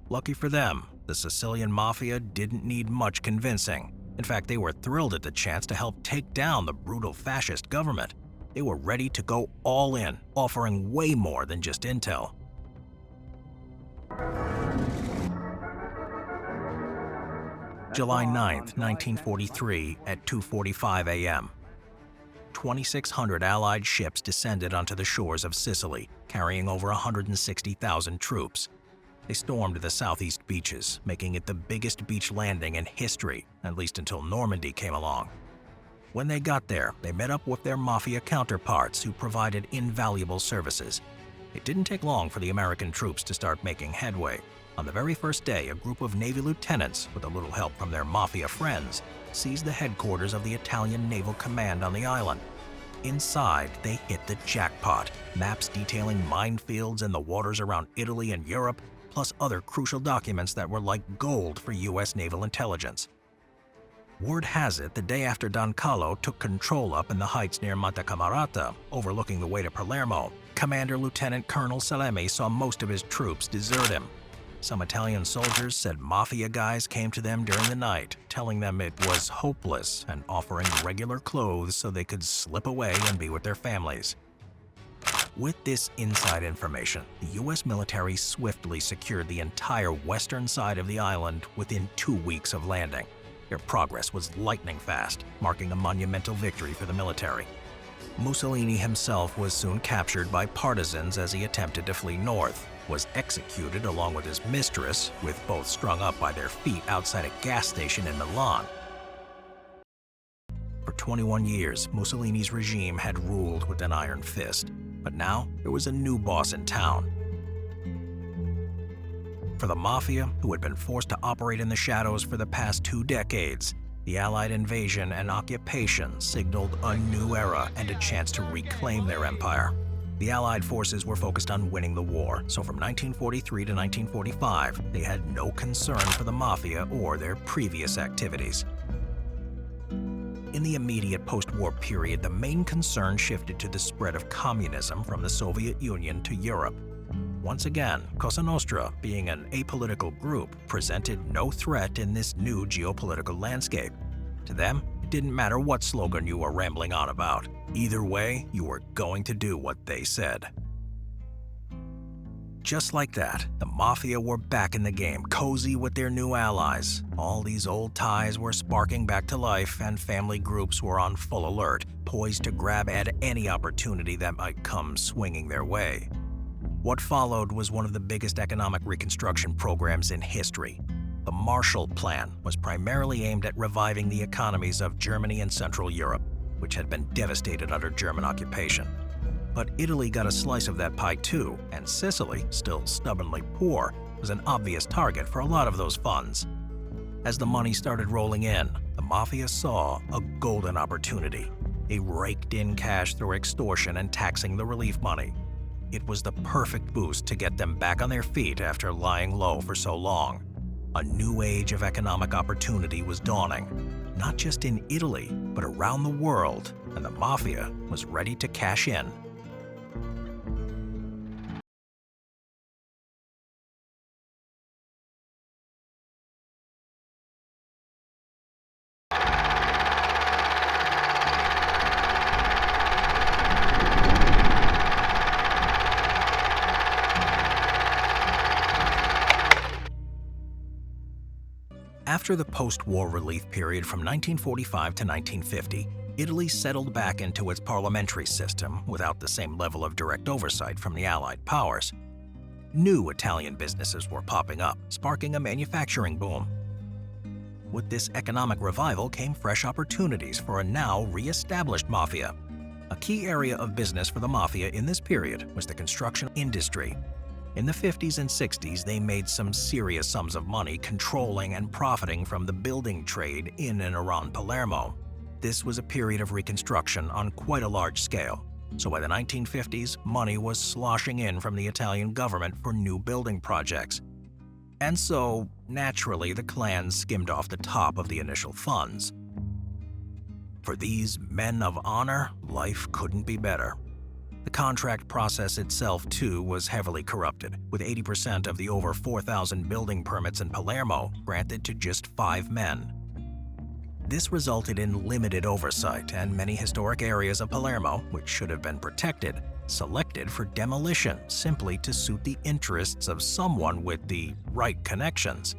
Lucky for them, the Sicilian Mafia didn't need much convincing. In fact, they were thrilled at the chance to help take down the brutal fascist government. They were ready to go all in, offering way more than just intel. July 9th, 1943, at 2:45 a.m. 2,600 Allied ships descended onto the shores of Sicily, carrying over 160,000 troops. They stormed the southeast beaches, making it the biggest beach landing in history, at least until Normandy came along. When they got there, they met up with their Mafia counterparts who provided invaluable services. It didn't take long for the American troops to start making headway. On the very first day, a group of Navy lieutenants, with a little help from their Mafia friends, seized the headquarters of the Italian Naval Command on the island. Inside, they hit the jackpot, maps detailing minefields in the waters around Italy and Europe, plus other crucial documents that were like gold for U.S. naval intelligence. Word has it the day after Don Carlo took control up in the heights near Monte Camerata, overlooking the way to Palermo, Commander Lieutenant Colonel Salemi saw most of his troops desert him. Some Italian soldiers said Mafia guys came to them during the night, telling them it was hopeless and offering regular clothes so they could slip away and be with their families. With this inside information, the U.S. military swiftly secured the entire western side of the island within 2 weeks of landing. Their progress was lightning fast, marking a monumental victory for the military. Mussolini himself was soon captured by partisans as he attempted to flee north, was executed along with his mistress, with both strung up by their feet outside a gas station in Milan. For 21 years, Mussolini's regime had ruled with an iron fist, but now there was a new boss in town. For the Mafia, who had been forced to operate in the shadows for the past 2 decades, the Allied invasion and occupation signaled a new era and a chance to reclaim their empire. The Allied forces were focused on winning the war, so from 1943 to 1945, they had no concern for the Mafia or their previous activities. In the immediate post-war period, the main concern shifted to the spread of communism from the Soviet Union to Europe. Once again, Cosa Nostra, being an apolitical group, presented no threat in this new geopolitical landscape. To them, it didn't matter what slogan you were rambling on about. Either way, you were going to do what they said. Just like that, the Mafia were back in the game, cozy with their new allies. All these old ties were sparking back to life, and family groups were on full alert, poised to grab at any opportunity that might come swinging their way. What followed was one of the biggest economic reconstruction programs in history. The Marshall Plan was primarily aimed at reviving the economies of Germany and Central Europe, which had been devastated under German occupation. But Italy got a slice of that pie too, and Sicily, still stubbornly poor, was an obvious target for a lot of those funds. As the money started rolling in, the Mafia saw a golden opportunity. They raked in cash through extortion and taxing the relief money. It was the perfect boost to get them back on their feet after lying low for so long. A new age of economic opportunity was dawning, not just in Italy, but around the world, and the Mafia was ready to cash in. After the post-war relief period from 1945 to 1950, Italy settled back into its parliamentary system without the same level of direct oversight from the Allied powers. New Italian businesses were popping up, sparking a manufacturing boom. With this economic revival came fresh opportunities for a now re-established mafia. A key area of business for the mafia in this period was the construction industry. In the 50s and 60s, they made some serious sums of money controlling and profiting from the building trade in and around Palermo. This was a period of reconstruction on quite a large scale, so by the 1950s, money was sloshing in from the Italian government for new building projects. And so, naturally, the clans skimmed off the top of the initial funds. For these men of honor, life couldn't be better. The contract process itself, too, was heavily corrupted, with 80% of the over 4,000 building permits in Palermo granted to just 5 men. This resulted in limited oversight, and many historic areas of Palermo, which should have been protected, selected for demolition simply to suit the interests of someone with the right connections.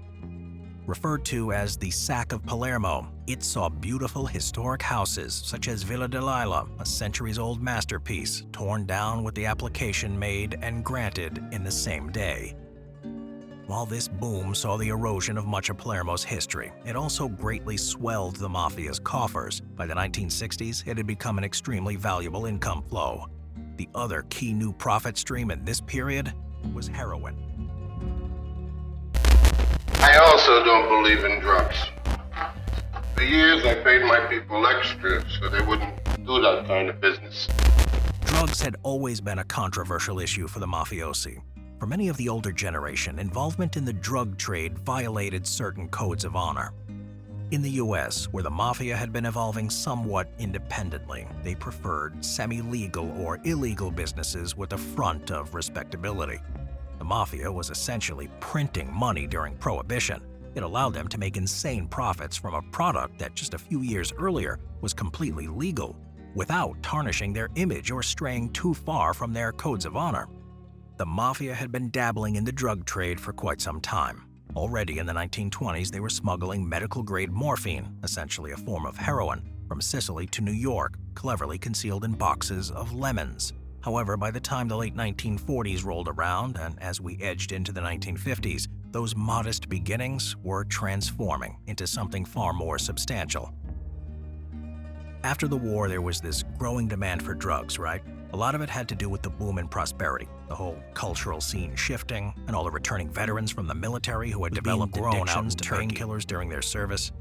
Referred to as the Sack of Palermo, it saw beautiful historic houses such as Villa dell'Isla, a centuries-old masterpiece, torn down with the application made and granted in the same day. While this boom saw the erosion of much of Palermo's history, it also greatly swelled the Mafia's coffers. By the 1960s, it had become an extremely valuable income flow. The other key new profit stream in this period was heroin. I also don't believe in drugs. For years, I paid my people extra so they wouldn't do that kind of business. Drugs had always been a controversial issue for the mafiosi. For many of the older generation, involvement in the drug trade violated certain codes of honor. In the US, where the mafia had been evolving somewhat independently, they preferred semi-legal or illegal businesses with a front of respectability. The mafia was essentially printing money during Prohibition. It allowed them to make insane profits from a product that just a few years earlier was completely legal, without tarnishing their image or straying too far from their codes of honor. The mafia had been dabbling in the drug trade for quite some time. Already in the 1920s, they were smuggling medical-grade morphine, essentially a form of heroin, from Sicily to New York, cleverly concealed in boxes of lemons. However, by the time the late 1940s rolled around, and as we edged into the 1950s, those modest beginnings were transforming into something far more substantial. After the war, there was this growing demand for drugs, right? A lot of it had to do with the boom in prosperity, the whole cultural scene shifting, and all the returning veterans from the military who had developed addictions to painkillers during their service.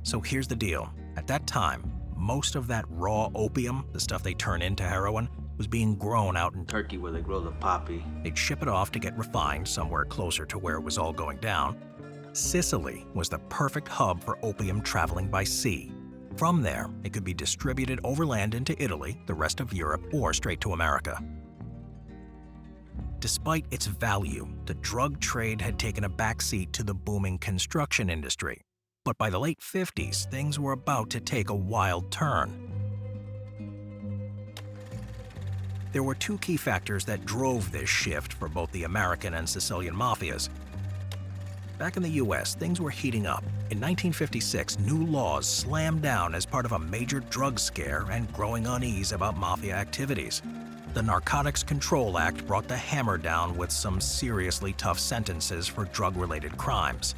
So here's the deal. At that time, most of that raw opium, the stuff they turn into heroin, was being grown out in Turkey where they grow the poppy. They'd ship it off to get refined somewhere closer to where it was all going down. Sicily was the perfect hub for opium traveling by sea. From there, it could be distributed overland into Italy, the rest of Europe, or straight to America. Despite its value, the drug trade had taken a backseat to the booming construction industry. But by the late 50s, things were about to take a wild turn. There were 2 key factors that drove this shift for both the American and Sicilian mafias. Back in the US, things were heating up. In 1956, new laws slammed down as part of a major drug scare and growing unease about mafia activities. The Narcotics Control Act brought the hammer down with some seriously tough sentences for drug-related crimes.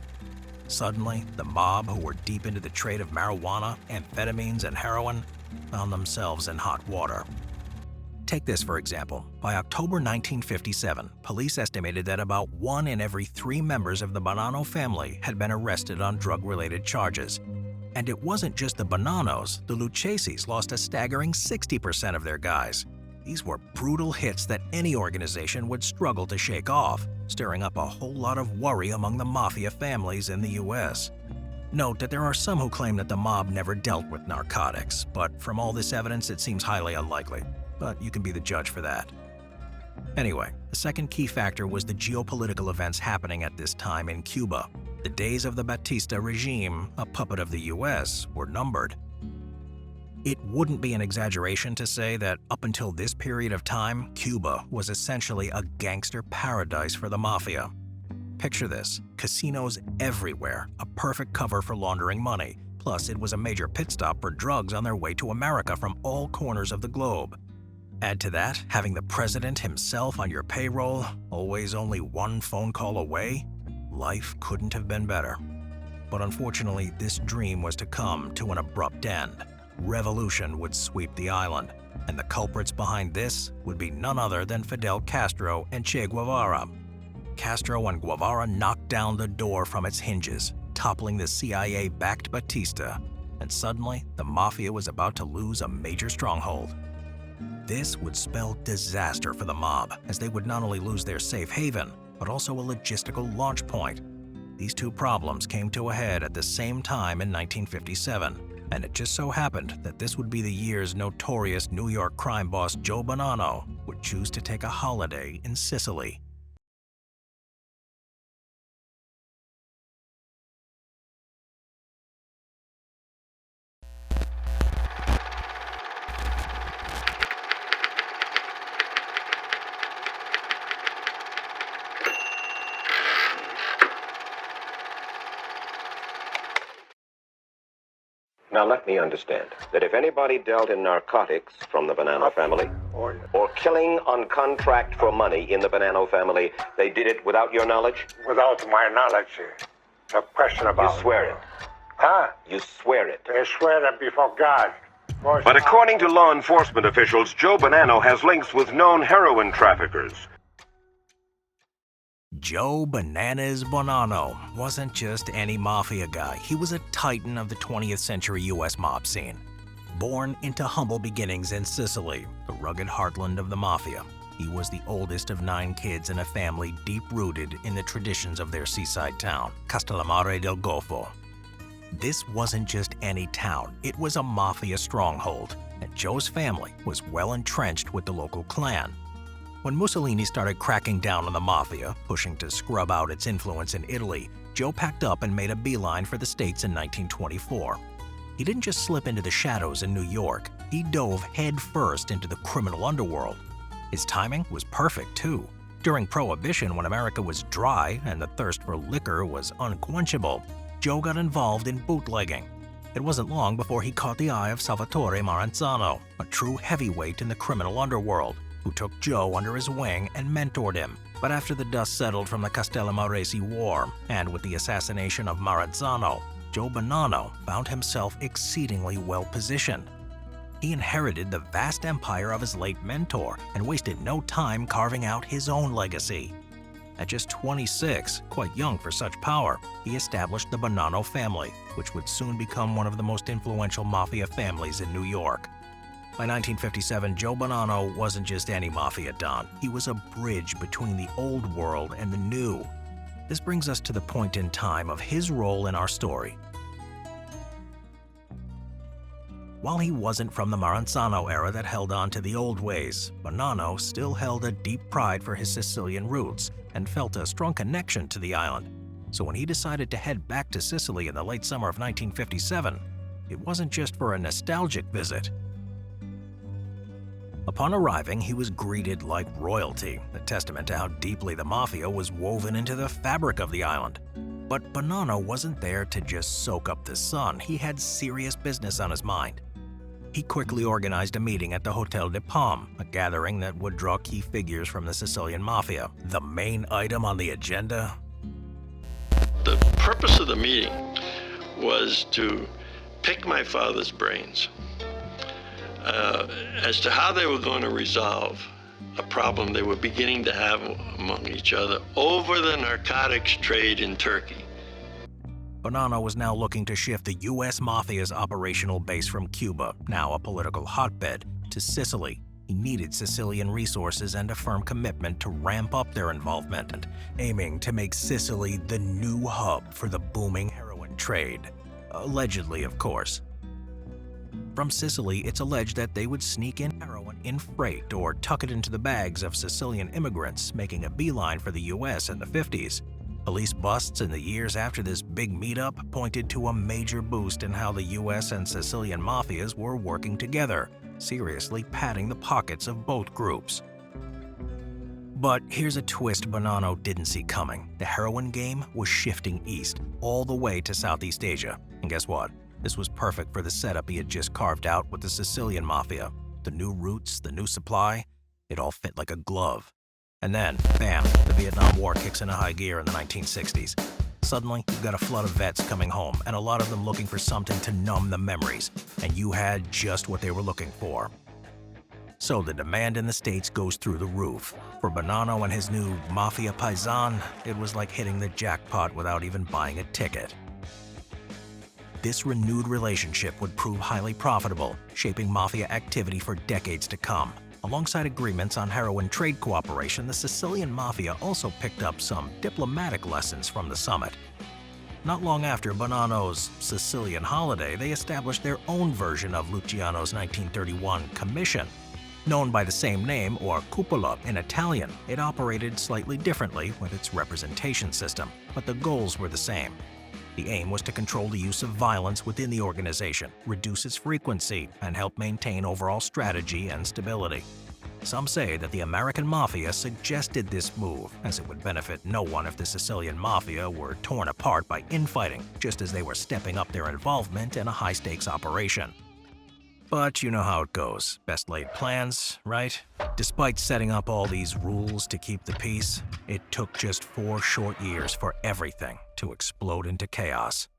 Suddenly, the mob, who were deep into the trade of marijuana, amphetamines, and heroin, found themselves in hot water. Take this, for example. By October 1957, police estimated that about 1 in every 3 members of the Bonanno family had been arrested on drug-related charges. And it wasn't just the Bonanos. The Lucchese's lost a staggering 60% of their guys. These were brutal hits that any organization would struggle to shake off, stirring up a whole lot of worry among the mafia families in the US. Note that there are some who claim that the mob never dealt with narcotics, but from all this evidence it seems highly unlikely. But you can be the judge for that. Anyway, the second key factor was the geopolitical events happening at this time in Cuba. The days of the Batista regime, a puppet of the US, were numbered. It wouldn't be an exaggeration to say that up until this period of time, Cuba was essentially a gangster paradise for the mafia. Picture this: casinos everywhere, a perfect cover for laundering money. Plus, it was a major pit stop for drugs on their way to America from all corners of the globe. Add to that, having the president himself on your payroll, always only one phone call away, life couldn't have been better. But unfortunately, this dream was to come to an abrupt end. Revolution would sweep the island, and the culprits behind this would be none other than Fidel Castro and Che Guevara. Castro and Guevara knocked down the door from its hinges, toppling the CIA-backed Batista, and suddenly the mafia was about to lose a major stronghold. This would spell disaster for the mob, as they would not only lose their safe haven, but also a logistical launch point. These two problems came to a head at the same time in 1957, and it just so happened that this would be the year's notorious New York crime boss Joe Bonanno would choose to take a holiday in Sicily. Now let me understand that if anybody dealt in narcotics from the Bonanno family, or killing on contract for money in the Bonanno family, they did it without your knowledge? Without my knowledge, no question about it. You swear it? Huh? You swear it? I swear it before God. But according to law enforcement officials, Joe Bonanno has links with known heroin traffickers. Joe Bananas Bonanno wasn't just any mafia guy. He was a titan of the 20th century US mob scene. Born into humble beginnings in Sicily, the rugged heartland of the mafia, he was the oldest of 9 kids in a family deep-rooted in the traditions of their seaside town, Castellammare del Golfo. This wasn't just any town, it was a mafia stronghold, and Joe's family was well entrenched with the local clan. When Mussolini started cracking down on the mafia, pushing to scrub out its influence in Italy, Joe packed up and made a beeline for the States in 1924. He didn't just slip into the shadows in New York, he dove headfirst into the criminal underworld. His timing was perfect, too. During Prohibition, when America was dry and the thirst for liquor was unquenchable, Joe got involved in bootlegging. It wasn't long before he caught the eye of Salvatore Maranzano, a true heavyweight in the criminal underworld, who took Joe under his wing and mentored him. But after the dust settled from the Castellamarese War, and with the assassination of Maranzano, Joe Bonanno found himself exceedingly well-positioned. He inherited the vast empire of his late mentor and wasted no time carving out his own legacy. At just 26, quite young for such power, he established the Bonanno family, which would soon become one of the most influential mafia families in New York. By 1957, Joe Bonanno wasn't just any mafia don. He was a bridge between the old world and the new. This brings us to the point in time of his role in our story. While he wasn't from the Maranzano era that held on to the old ways, Bonanno still held a deep pride for his Sicilian roots and felt a strong connection to the island. So when he decided to head back to Sicily in the late summer of 1957, it wasn't just for a nostalgic visit. Upon arriving, he was greeted like royalty, a testament to how deeply the mafia was woven into the fabric of the island. But Bonanno wasn't there to just soak up the sun. He had serious business on his mind. He quickly organized a meeting at the Hotel de Palm, a gathering that would draw key figures from the Sicilian Mafia. The main item on the agenda? The purpose of the meeting was to pick my father's brains as to how they were going to resolve a problem they were beginning to have among each other over the narcotics trade in Turkey. Bonanno was now looking to shift the U.S. Mafia's operational base from Cuba, now a political hotbed, to Sicily. He needed Sicilian resources and a firm commitment to ramp up their involvement, aiming to make Sicily the new hub for the booming heroin trade. Allegedly, of course. From Sicily, it's alleged that they would sneak in heroin in freight or tuck it into the bags of Sicilian immigrants, making a beeline for the U.S. in the 50s. Police busts in the years after this big meetup pointed to a major boost in how the U.S. and Sicilian mafias were working together, seriously padding the pockets of both groups. But here's a twist Bonanno didn't see coming. The heroin game was shifting east, all the way to Southeast Asia. And guess what? This was perfect for the setup he had just carved out with the Sicilian Mafia. The new routes, the new supply, it all fit like a glove. And then, bam, the Vietnam War kicks into high gear in the 1960s. Suddenly, you've got a flood of vets coming home, and a lot of them looking for something to numb the memories, and you had just what they were looking for. So the demand in the States goes through the roof. For Bonanno and his new Mafia Paisan, it was like hitting the jackpot without even buying a ticket. This renewed relationship would prove highly profitable, shaping Mafia activity for decades to come. Alongside agreements on heroin trade cooperation, the Sicilian Mafia also picked up some diplomatic lessons from the summit. Not long after Bonanno's Sicilian holiday, they established their own version of Luciano's 1931 commission. Known by the same name, or cupola in Italian, it operated slightly differently with its representation system, but the goals were the same. The aim was to control the use of violence within the organization, reduce its frequency, and help maintain overall strategy and stability. Some say that the American Mafia suggested this move, as it would benefit no one if the Sicilian Mafia were torn apart by infighting, just as they were stepping up their involvement in a high-stakes operation. But you know how it goes. Best laid plans, right? Despite setting up all these rules to keep the peace, it took just 4 short years for everything to explode into chaos.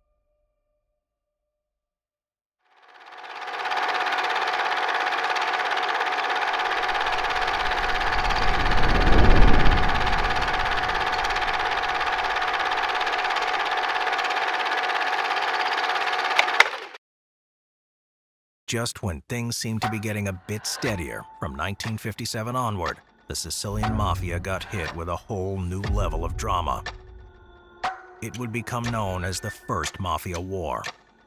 Just when things seemed to be getting a bit steadier, from 1957 onward, the Sicilian Mafia got hit with a whole new level of drama. It would become known as the First Mafia War.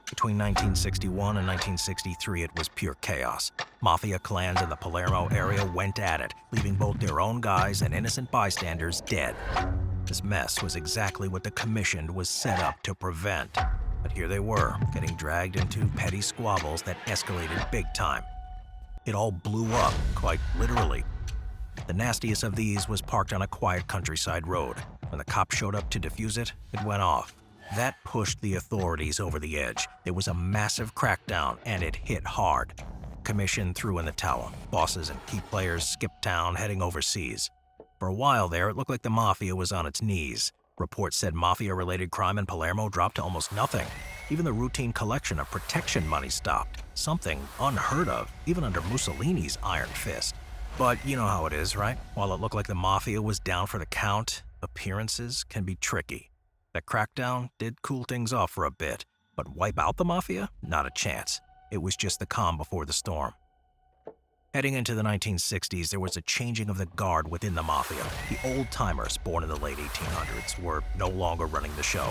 Between 1961 and 1963, it was pure chaos. Mafia clans in the Palermo area went at it, leaving both their own guys and innocent bystanders dead. This mess was exactly what the Commission was set up to prevent. But here they were, getting dragged into petty squabbles that escalated big time. It all blew up, quite literally. The nastiest of these was parked on a quiet countryside road. When the cops showed up to defuse it, it went off. That pushed the authorities over the edge. There was a massive crackdown, and it hit hard. Commission threw in the towel. Bosses and key players skipped town, heading overseas. For a while there, it looked like the Mafia was on its knees. Reports said Mafia-related crime in Palermo dropped to almost nothing. Even the routine collection of protection money stopped. Something unheard of, even under Mussolini's iron fist. But you know how it is, right? While it looked like the Mafia was down for the count, appearances can be tricky. That crackdown did cool things off for a bit, but wipe out the Mafia? Not a chance. It was just the calm before the storm. Heading into the 1960s, there was a changing of the guard within the Mafia. The old-timers born in the late 1800s were no longer running the show.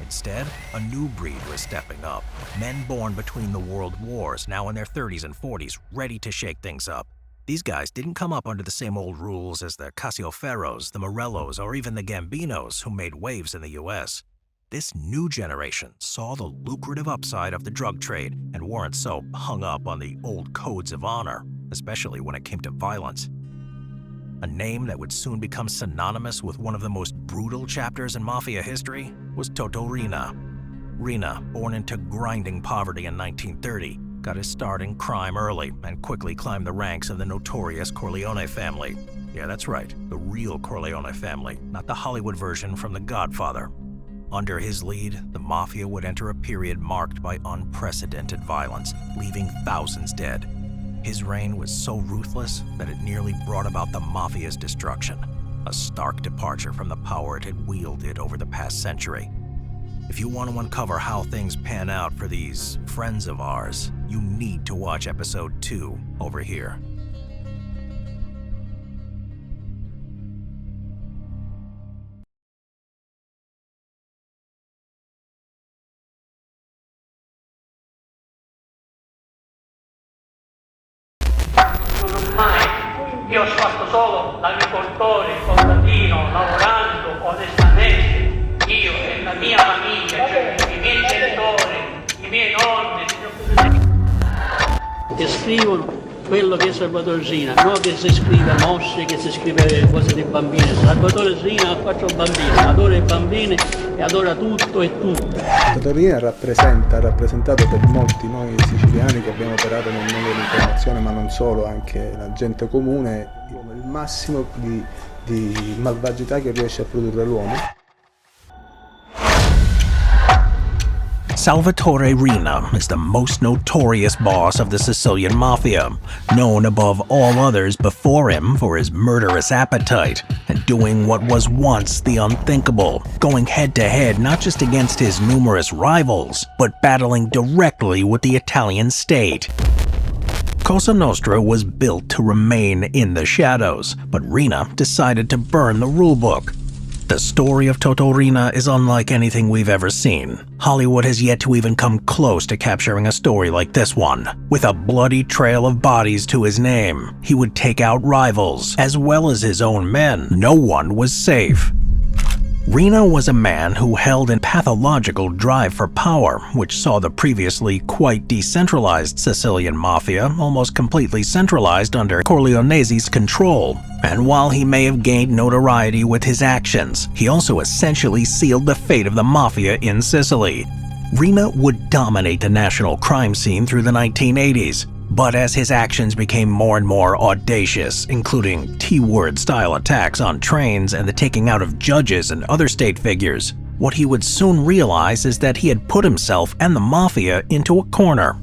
Instead, a new breed was stepping up. Men born between the world wars, now in their 30s and 40s, ready to shake things up. These guys didn't come up under the same old rules as the Casioferros, the Morellos, or even the Gambinos who made waves in the US. This new generation saw the lucrative upside of the drug trade and weren't so hung up on the old codes of honor, especially when it came to violence. A name that would soon become synonymous with one of the most brutal chapters in Mafia history was Toto Riina. Riina, born into grinding poverty in 1930, got his start in crime early and quickly climbed the ranks of the notorious Corleone family. Yeah, that's right, the real Corleone family, not the Hollywood version from The Godfather. Under his lead, the Mafia would enter a period marked by unprecedented violence, leaving thousands dead. His reign was so ruthless that it nearly brought about the Mafia's destruction, a stark departure from the power it had wielded over the past century. If you want to uncover how things pan out for these friends of ours, you need to watch episode 2 over here. Io ho fatto solo l'agricoltore, contadino, lavorando onestamente, io e la mia famiglia, cioè i miei genitori, i miei nonni. Che scrivono quello che è Salvatore Sina, non che si scrive mosse, che si scrive cose di bambini. Salvatore Sina ha 4 bambini, adora i bambini e adora tutto e tutti. Salvatore ha rappresentato per molti noi siciliani che abbiamo operato nel mondo dell'informazione, ma non solo, anche la gente comune, il massimo di malvagità che riesce a produrre l'uomo. Salvatore Riina is the most notorious boss of the Sicilian Mafia, known above all others before him for his murderous appetite and doing what was once the unthinkable, going head-to-head not just against his numerous rivals, but battling directly with the Italian state. Cosa Nostra was built to remain in the shadows, but Riina decided to burn the rulebook. The story of Toto Riina is unlike anything we've ever seen. Hollywood has yet to even come close to capturing a story like this one. With a bloody trail of bodies to his name, he would take out rivals, as well as his own men. No one was safe. Riina was a man who held a pathological drive for power, which saw the previously quite decentralized Sicilian Mafia almost completely centralized under Corleone's control. And while he may have gained notoriety with his actions, he also essentially sealed the fate of the Mafia in Sicily. Riina would dominate the national crime scene through the 1980s. But as his actions became more and more audacious, including T-word style attacks on trains and the taking out of judges and other state figures, what he would soon realize is that he had put himself and the Mafia into a corner.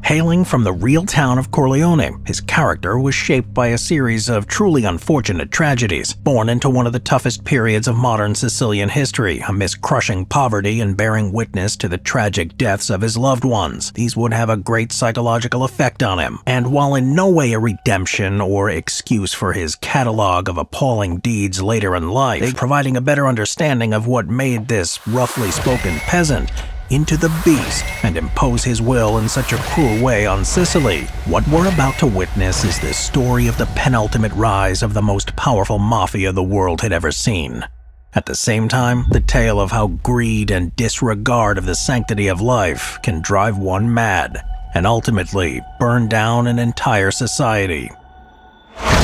Hailing from the real town of Corleone, his character was shaped by a series of truly unfortunate tragedies. Born into one of the toughest periods of modern Sicilian history, amidst crushing poverty and bearing witness to the tragic deaths of his loved ones, these would have a great psychological effect on him. And while in no way a redemption or excuse for his catalog of appalling deeds later in life, providing a better understanding of what made this roughly spoken peasant into the beast and impose his will in such a cruel way on Sicily. What we're about to witness is the story of the penultimate rise of the most powerful mafia the world had ever seen. At the same time, the tale of how greed and disregard of the sanctity of life can drive one mad and ultimately burn down an entire society.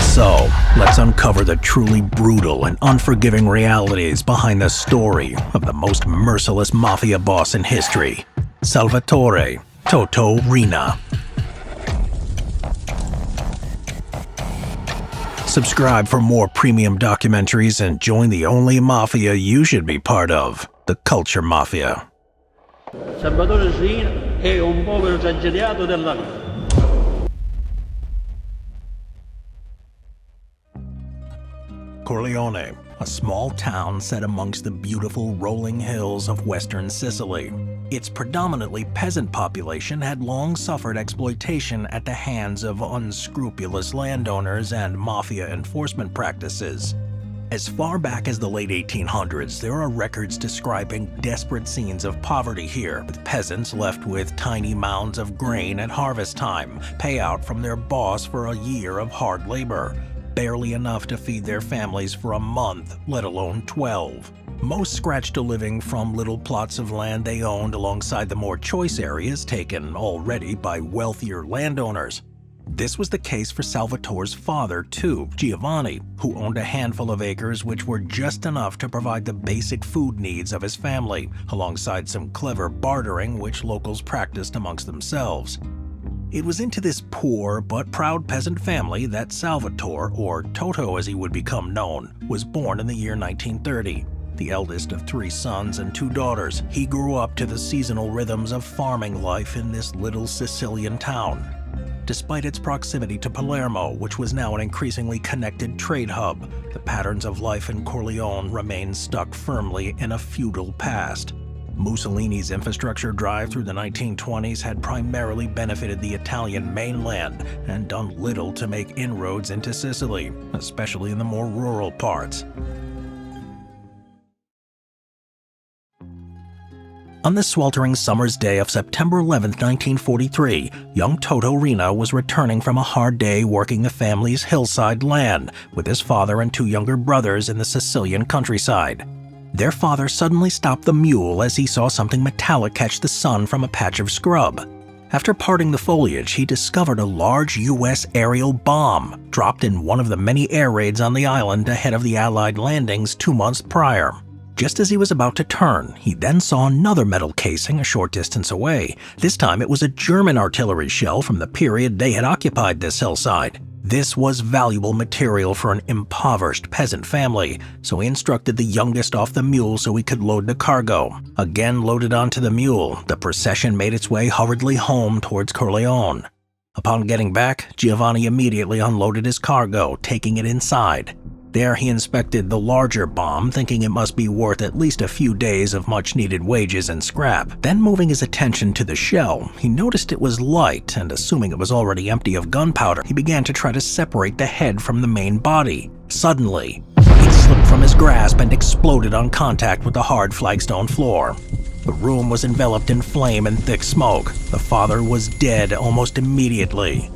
So, let's uncover the truly brutal and unforgiving realities behind the story of the most merciless mafia boss in history, Salvatore Toto Riina. Subscribe for more premium documentaries and join the only mafia you should be part of, the Culture Mafia. Salvatore Riina è un povero esagerato della vita. Corleone, a small town set amongst the beautiful rolling hills of western Sicily. Its predominantly peasant population had long suffered exploitation at the hands of unscrupulous landowners and mafia enforcement practices. As far back as the late 1800s, there are records describing desperate scenes of poverty here, with peasants left with tiny mounds of grain at harvest time, payout from their boss for a year of hard labor. Barely enough to feed their families for a month, let alone 12. Most scratched a living from little plots of land they owned alongside the more choice areas taken already by wealthier landowners. This was the case for Salvatore's father too, Giovanni, who owned a handful of acres which were just enough to provide the basic food needs of his family, alongside some clever bartering which locals practiced amongst themselves. It was into this poor but proud peasant family that Salvatore, or Toto as he would become known, was born in the year 1930. The eldest of 3 sons and 2 daughters, he grew up to the seasonal rhythms of farming life in this little Sicilian town. Despite its proximity to Palermo, which was now an increasingly connected trade hub, the patterns of life in Corleone remained stuck firmly in a feudal past. Mussolini's infrastructure drive through the 1920s had primarily benefited the Italian mainland and done little to make inroads into Sicily, especially in the more rural parts. On this sweltering summer's day of September 11, 1943, young Toto Riina was returning from a hard day working the family's hillside land with his father and two younger brothers in the Sicilian countryside. Their father suddenly stopped the mule as he saw something metallic catch the sun from a patch of scrub. After parting the foliage, he discovered a large U.S. aerial bomb dropped in one of the many air raids on the island ahead of the Allied landings 2 months prior. Just as he was about to turn, he then saw another metal casing a short distance away. This time it was a German artillery shell from the period they had occupied this hillside. This was valuable material for an impoverished peasant family, so he instructed the youngest off the mule so he could load the cargo. Again loaded onto the mule, the procession made its way hurriedly home towards Corleone. Upon getting back, Giovanni immediately unloaded his cargo, taking it inside. There he inspected the larger bomb, thinking it must be worth at least a few days of much-needed wages and scrap. Then moving his attention to the shell, he noticed it was light, and assuming it was already empty of gunpowder, he began to try to separate the head from the main body. Suddenly, it slipped from his grasp and exploded on contact with the hard flagstone floor. The room was enveloped in flame and thick smoke. The father was dead almost immediately.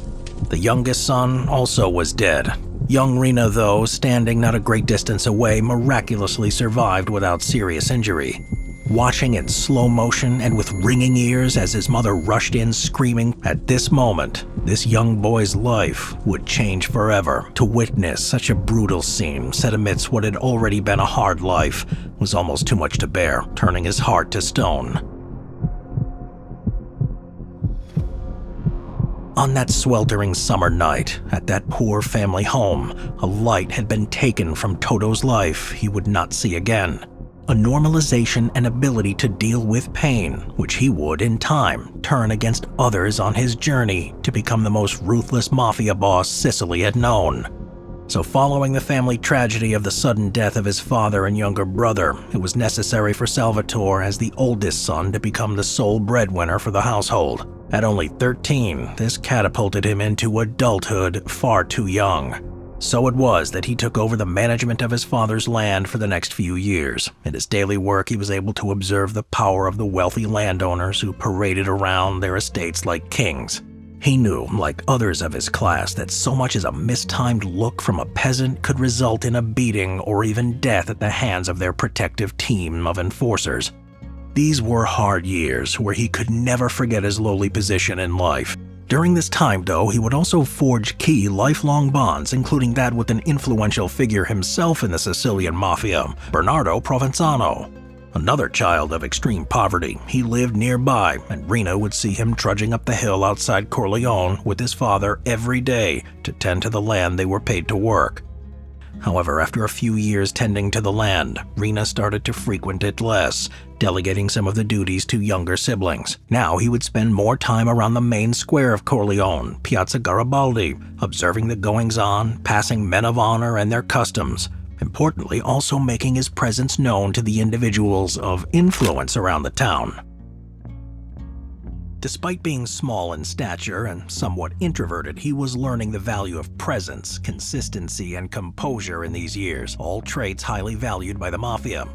The youngest son also was dead. Young Riina, though, standing not a great distance away, miraculously survived without serious injury. Watching in slow motion and with ringing ears as his mother rushed in screaming, at this moment, this young boy's life would change forever. To witness such a brutal scene set amidst what had already been a hard life was almost too much to bear, turning his heart to stone. On that sweltering summer night, at that poor family home, a light had been taken from Toto's life he would not see again. A normalization and ability to deal with pain, which he would, in time, turn against others on his journey to become the most ruthless mafia boss Sicily had known. So following the family tragedy of the sudden death of his father and younger brother, it was necessary for Salvatore as the oldest son to become the sole breadwinner for the household. At only 13, this catapulted him into adulthood far too young. So it was that he took over the management of his father's land for the next few years. In his daily work, he was able to observe the power of the wealthy landowners who paraded around their estates like kings. He knew, like others of his class, that so much as a mistimed look from a peasant could result in a beating or even death at the hands of their protective team of enforcers. These were hard years where he could never forget his lowly position in life. During this time, though, he would also forge key lifelong bonds, including that with an influential figure himself in the Sicilian Mafia, Bernardo Provenzano. Another child of extreme poverty, he lived nearby, and Riina would see him trudging up the hill outside Corleone with his father every day to tend to the land they were paid to work. However, after a few years tending to the land, Riina started to frequent it less, delegating some of the duties to younger siblings. Now he would spend more time around the main square of Corleone, Piazza Garibaldi, observing the goings-on, passing men of honor and their customs. Importantly, also making his presence known to the individuals of influence around the town. Despite being small in stature and somewhat introverted, he was learning the value of presence, consistency, and composure in these years, all traits highly valued by the Mafia.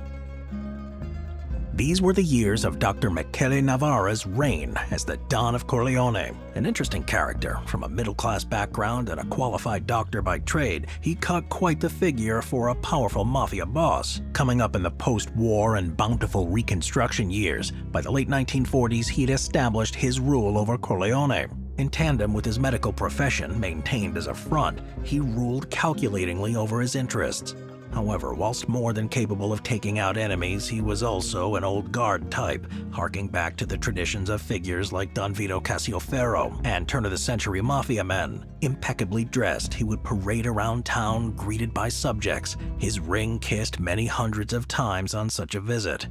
These were the years of Dr. Michele Navarra's reign as the Don of Corleone. An interesting character, from a middle-class background and a qualified doctor by trade, he cut quite the figure for a powerful mafia boss. Coming up in the post-war and bountiful Reconstruction years, by the late 1940s he'd established his rule over Corleone. In tandem with his medical profession maintained as a front, he ruled calculatingly over his interests. However, whilst more than capable of taking out enemies, he was also an old guard type, harking back to the traditions of figures like Don Vito Cascioferro and turn-of-the-century mafia men. Impeccably dressed, he would parade around town greeted by subjects, his ring kissed many hundreds of times on such a visit.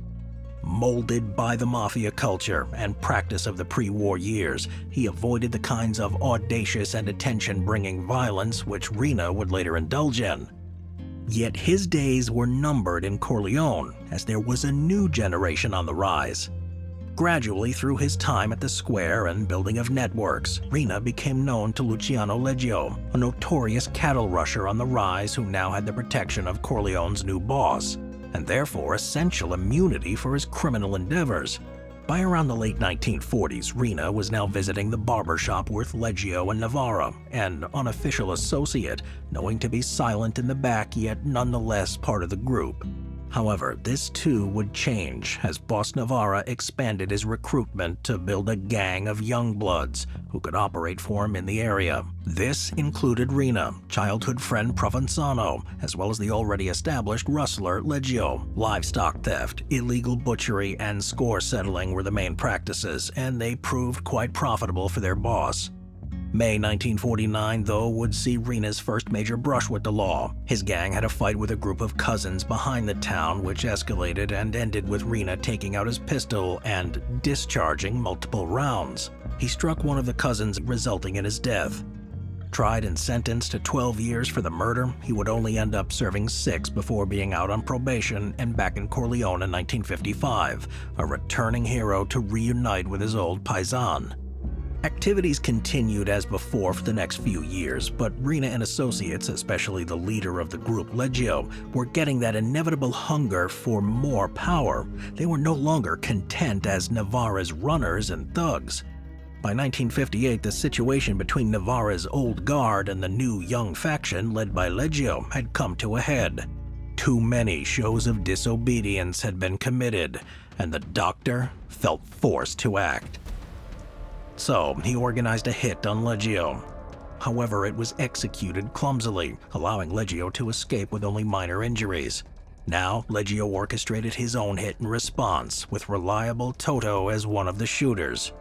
Molded by the mafia culture and practice of the pre-war years, he avoided the kinds of audacious and attention-bringing violence which Riina would later indulge in. Yet his days were numbered in Corleone, as there was a new generation on the rise. Gradually, through his time at the Square and building of networks, Rina became known to Luciano Leggio, a notorious cattle rusher on the rise who now had the protection of Corleone's new boss, and therefore essential immunity for his criminal endeavors. By around the late 1940s, Rina was now visiting the barbershop with Leggio and Navarra, an unofficial associate, knowing to be silent in the back yet nonetheless part of the group. However, this too would change as Boss Navarra expanded his recruitment to build a gang of young bloods who could operate for him in the area. This included Rina, childhood friend Provenzano, as well as the already established rustler Leggio. Livestock theft, illegal butchery, and score settling were the main practices, and they proved quite profitable for their boss. May 1949, though, would see Rina's first major brush with the law. His gang had a fight with a group of cousins behind the town, which escalated and ended with Rina taking out his pistol and discharging multiple rounds. He struck one of the cousins, resulting in his death. Tried and sentenced to 12 years for the murder, he would only end up serving 6 before being out on probation and back in Corleone in 1955, a returning hero to reunite with his old paisan. Activities continued as before for the next few years, but Rina and associates, especially the leader of the group, Leggio, were getting that inevitable hunger for more power. They were no longer content as Navarra's runners and thugs. By 1958, the situation between Navarra's old guard and the new young faction led by Leggio had come to a head. Too many shows of disobedience had been committed, and the doctor felt forced to act. So, he organized a hit on Leggio. However, it was executed clumsily, allowing Leggio to escape with only minor injuries. Now, Leggio orchestrated his own hit in response, with reliable Toto as one of the shooters.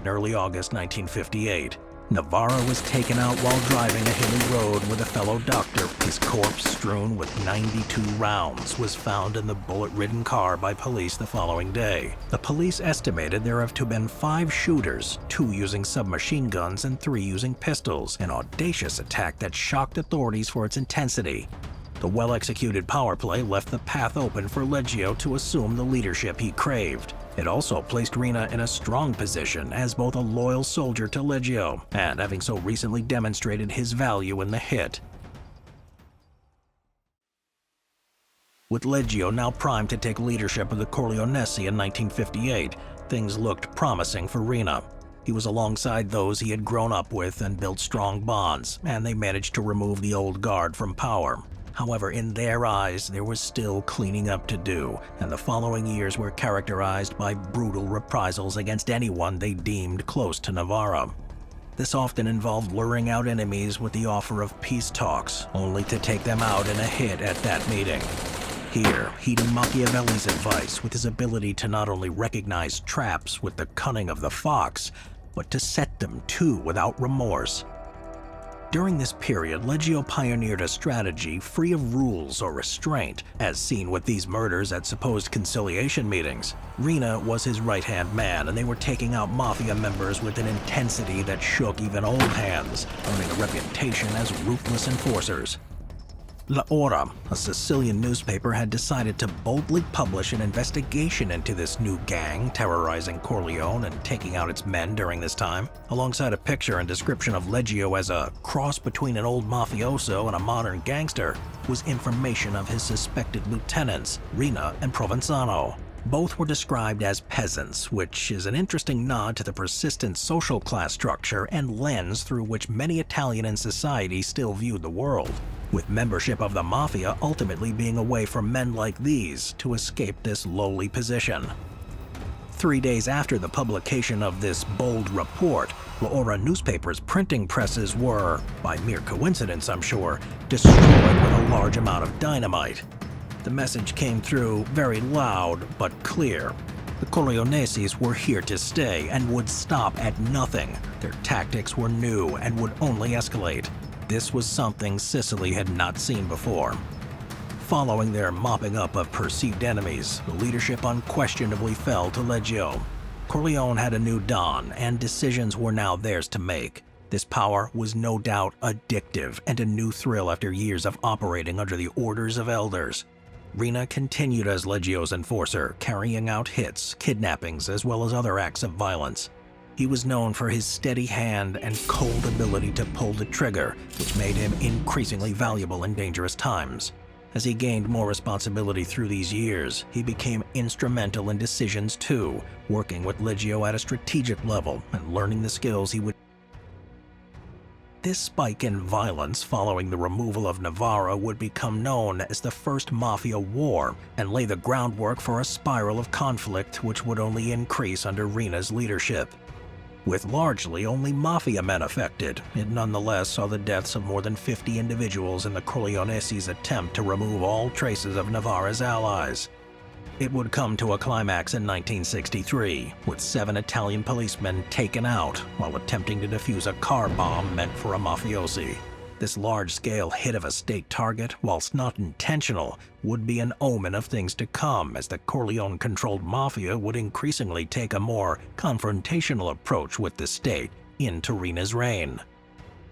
In early August 1958, Navarra was taken out while driving a hilly road with a fellow doctor. His corpse, strewn with 92 rounds, was found in the bullet-ridden car by police the following day. The police estimated there have to have been 5 shooters, 2 using submachine guns and 3 using pistols, an audacious attack that shocked authorities for its intensity. The well-executed power play left the path open for Leggio to assume the leadership he craved. It also placed Rina in a strong position as both a loyal soldier to Leggio and having so recently demonstrated his value in the hit. With Leggio now primed to take leadership of the Corleonesi in 1958, things looked promising for Rina. He was alongside those he had grown up with and built strong bonds, and they managed to remove the old guard from power. However, in their eyes, there was still cleaning up to do, and the following years were characterized by brutal reprisals against anyone they deemed close to Navarra. This often involved luring out enemies with the offer of peace talks, only to take them out in a hit at that meeting. Here, heeding Machiavelli's advice with his ability to not only recognize traps with the cunning of the fox, but to set them too without remorse. During this period, Leggio pioneered a strategy free of rules or restraint, as seen with these murders at supposed conciliation meetings. Rina was his right-hand man, and they were taking out mafia members with an intensity that shook even old hands, earning a reputation as ruthless enforcers. La Ora, a Sicilian newspaper, had decided to boldly publish an investigation into this new gang terrorizing Corleone and taking out its men during this time. Alongside a picture and description of Leggio as a cross between an old mafioso and a modern gangster was information of his suspected lieutenants, Rina and Provenzano. Both were described as peasants, which is an interesting nod to the persistent social class structure and lens through which many Italian in society still viewed the world, with membership of the mafia ultimately being a way for men like these to escape this lowly position. 3 days after the publication of this bold report, La Ora newspaper's printing presses were, by mere coincidence I'm sure, destroyed with a large amount of dynamite. The message came through very loud but clear. The Corleoneses were here to stay and would stop at nothing. Their tactics were new and would only escalate. This was something Sicily had not seen before. Following their mopping up of perceived enemies, the leadership unquestionably fell to Leggio. Corleone had a new Don, and decisions were now theirs to make. This power was no doubt addictive and a new thrill after years of operating under the orders of elders. Rina continued as Leggio's enforcer, carrying out hits, kidnappings, as well as other acts of violence. He was known for his steady hand and cold ability to pull the trigger, which made him increasingly valuable in dangerous times. As he gained more responsibility through these years, he became instrumental in decisions too, working with Leggio at a strategic level and learning the skills he would. This spike in violence following the removal of Novara would become known as the First Mafia War and lay the groundwork for a spiral of conflict which would only increase under Rina's leadership. With largely only Mafia men affected, it nonetheless saw the deaths of more than 50 individuals in the Corleonese's attempt to remove all traces of Novara's allies. It would come to a climax in 1963, with 7 Italian policemen taken out while attempting to defuse a car bomb meant for a mafiosi. This large-scale hit of a state target, whilst not intentional, would be an omen of things to come as the Corleone-controlled mafia would increasingly take a more confrontational approach with the state into Rina's reign.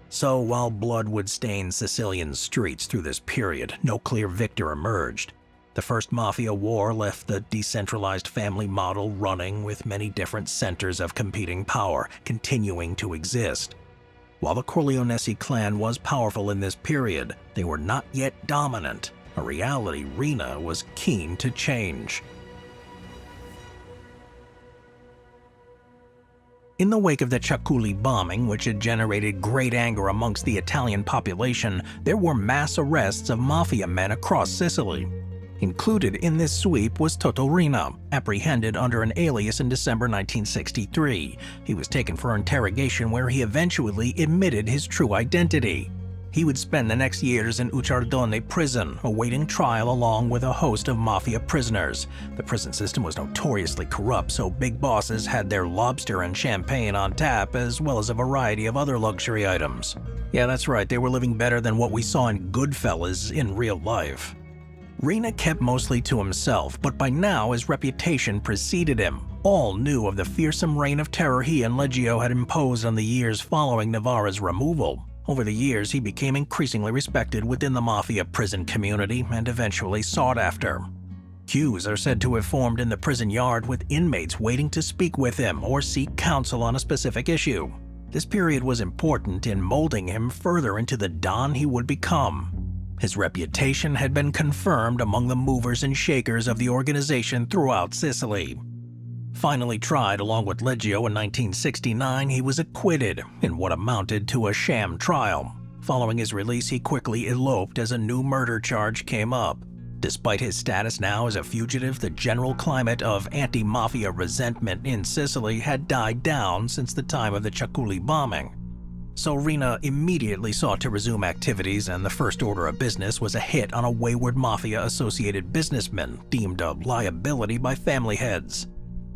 So while blood would stain Sicilian streets through this period, no clear victor emerged. The First Mafia War left the decentralized family model running with many different centers of competing power continuing to exist. While the Corleonese clan was powerful in this period, they were not yet dominant, a reality Rina was keen to change. In the wake of the Ciaculli bombing, which had generated great anger amongst the Italian population, there were mass arrests of mafia men across Sicily. Included in this sweep was Toto Riina, apprehended under an alias in December 1963. He was taken for interrogation where he eventually admitted his true identity. He would spend the next years in Ucciardone prison, awaiting trial along with a host of mafia prisoners. The prison system was notoriously corrupt, so big bosses had their lobster and champagne on tap, as well as a variety of other luxury items. Yeah, that's right, they were living better than what we saw in Goodfellas in real life. Riina kept mostly to himself, but by now his reputation preceded him. All knew of the fearsome reign of terror he and Leggio had imposed on the years following Novara's removal. Over the years, he became increasingly respected within the mafia prison community and eventually sought after. Queues are said to have formed in the prison yard with inmates waiting to speak with him or seek counsel on a specific issue. This period was important in molding him further into the Don he would become. His reputation had been confirmed among the movers and shakers of the organization throughout Sicily. Finally tried along with Leggio in 1969, he was acquitted in what amounted to a sham trial. Following his release, he quickly eloped as a new murder charge came up. Despite his status now as a fugitive, the general climate of anti-mafia resentment in Sicily had died down since the time of the Ciaculli bombing. So Riina immediately sought to resume activities, and the first order of business was a hit on a wayward mafia-associated businessman deemed a liability by family heads.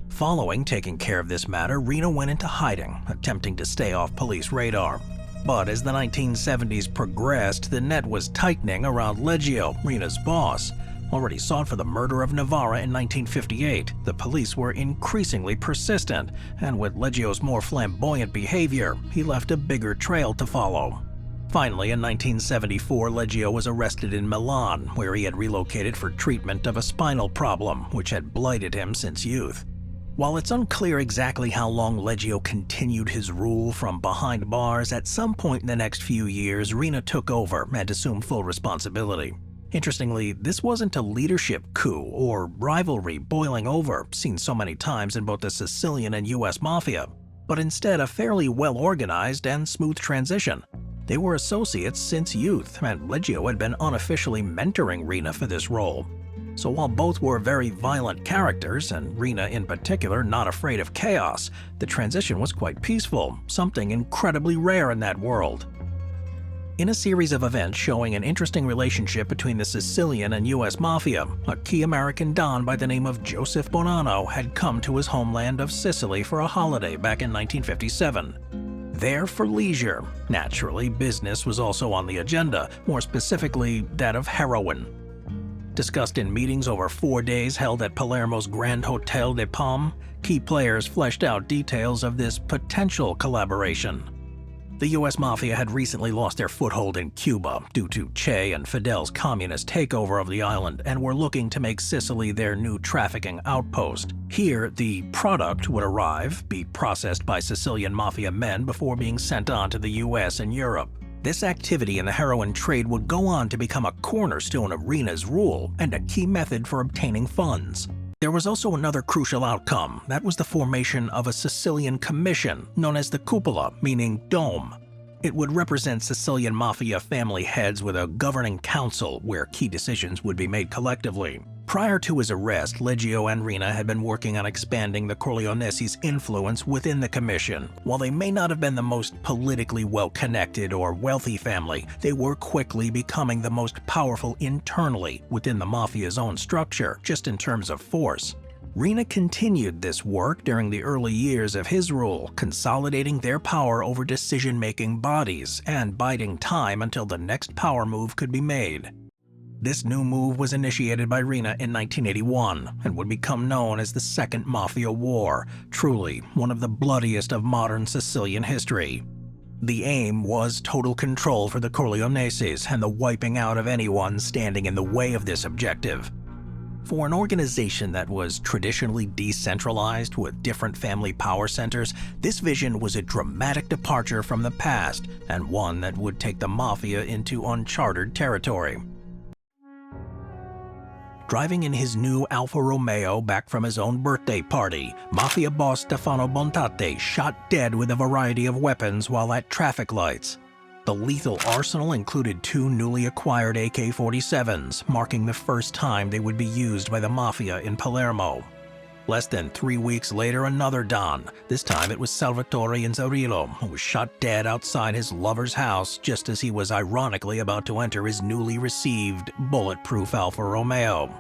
Following taking care of this matter, Riina went into hiding, attempting to stay off police radar. But as the 1970s progressed, the net was tightening around Leggio, Riina's boss. Already sought for the murder of Novara in 1958, the police were increasingly persistent, and with Leggio's more flamboyant behavior, he left a bigger trail to follow. Finally, in 1974, Leggio was arrested in Milan, where he had relocated for treatment of a spinal problem, which had blighted him since youth. While it's unclear exactly how long Leggio continued his rule from behind bars, at some point in the next few years, Riina took over and assumed full responsibility. Interestingly, this wasn't a leadership coup or rivalry boiling over, seen so many times in both the Sicilian and US mafia, but instead a fairly well-organized and smooth transition. They were associates since youth, and Leggio had been unofficially mentoring Riina for this role. So while both were very violent characters, and Riina in particular not afraid of chaos, the transition was quite peaceful, something incredibly rare in that world. In a series of events showing an interesting relationship between the Sicilian and US mafia, a key American don by the name of Joseph Bonanno had come to his homeland of Sicily for a holiday back in 1957. There for leisure. Naturally, business was also on the agenda, more specifically that of heroin. Discussed in meetings over 4 days held at Palermo's Grand Hotel de Palm, key players fleshed out details of this potential collaboration. The US Mafia had recently lost their foothold in Cuba due to Che and Fidel's communist takeover of the island and were looking to make Sicily their new trafficking outpost. Here, the product would arrive, be processed by Sicilian Mafia men before being sent on to the US and Europe. This activity in the heroin trade would go on to become a cornerstone of Rina's rule and a key method for obtaining funds. There was also another crucial outcome. That was the formation of a Sicilian commission, known as the cupola, meaning dome. It would represent Sicilian Mafia family heads with a governing council where key decisions would be made collectively. Prior to his arrest, Leggio and Rina had been working on expanding the Corleonese's influence within the commission. While they may not have been the most politically well-connected or wealthy family, they were quickly becoming the most powerful internally within the Mafia's own structure, just in terms of force. Rina continued this work during the early years of his rule, consolidating their power over decision-making bodies and biding time until the next power move could be made. This new move was initiated by Rina in 1981 and would become known as the Second Mafia War, truly one of the bloodiest of modern Sicilian history. The aim was total control for the Corleoneses and the wiping out of anyone standing in the way of this objective. For an organization that was traditionally decentralized with different family power centers, this vision was a dramatic departure from the past and one that would take the Mafia into uncharted territory. Driving in his new Alfa Romeo back from his own birthday party, Mafia boss Stefano Bontate shot dead with a variety of weapons while at traffic lights. The lethal arsenal included 2 newly acquired AK-47s, marking the first time they would be used by the Mafia in Palermo. Less than 3 weeks later, another Don. This time it was Salvatore Inzerillo, who was shot dead outside his lover's house just as he was ironically about to enter his newly received bulletproof Alfa Romeo.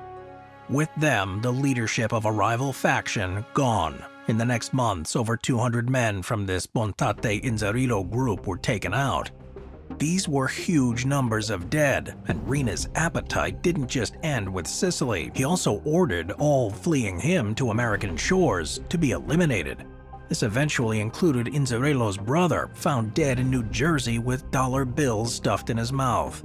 With them, the leadership of a rival faction gone. In the next months, over 200 men from this Bontate-Inzerillo group were taken out. These were huge numbers of dead, and Rina's appetite didn't just end with Sicily. He also ordered all fleeing him to American shores to be eliminated. This eventually included Inzerillo's brother, found dead in New Jersey with dollar bills stuffed in his mouth.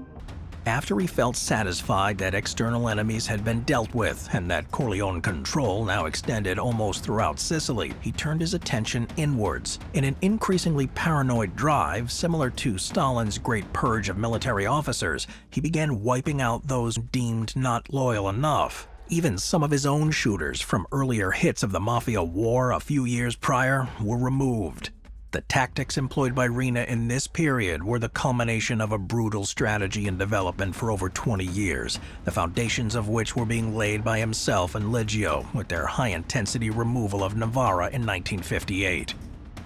After he felt satisfied that external enemies had been dealt with and that Corleone control now extended almost throughout Sicily, he turned his attention inwards. In an increasingly paranoid drive, similar to Stalin's Great Purge of military officers, he began wiping out those deemed not loyal enough. Even some of his own shooters from earlier hits of the Mafia War a few years prior were removed. The tactics employed by Rina in this period were the culmination of a brutal strategy in development for over 20 years, the foundations of which were being laid by himself and Leggio with their high-intensity removal of Novara in 1958.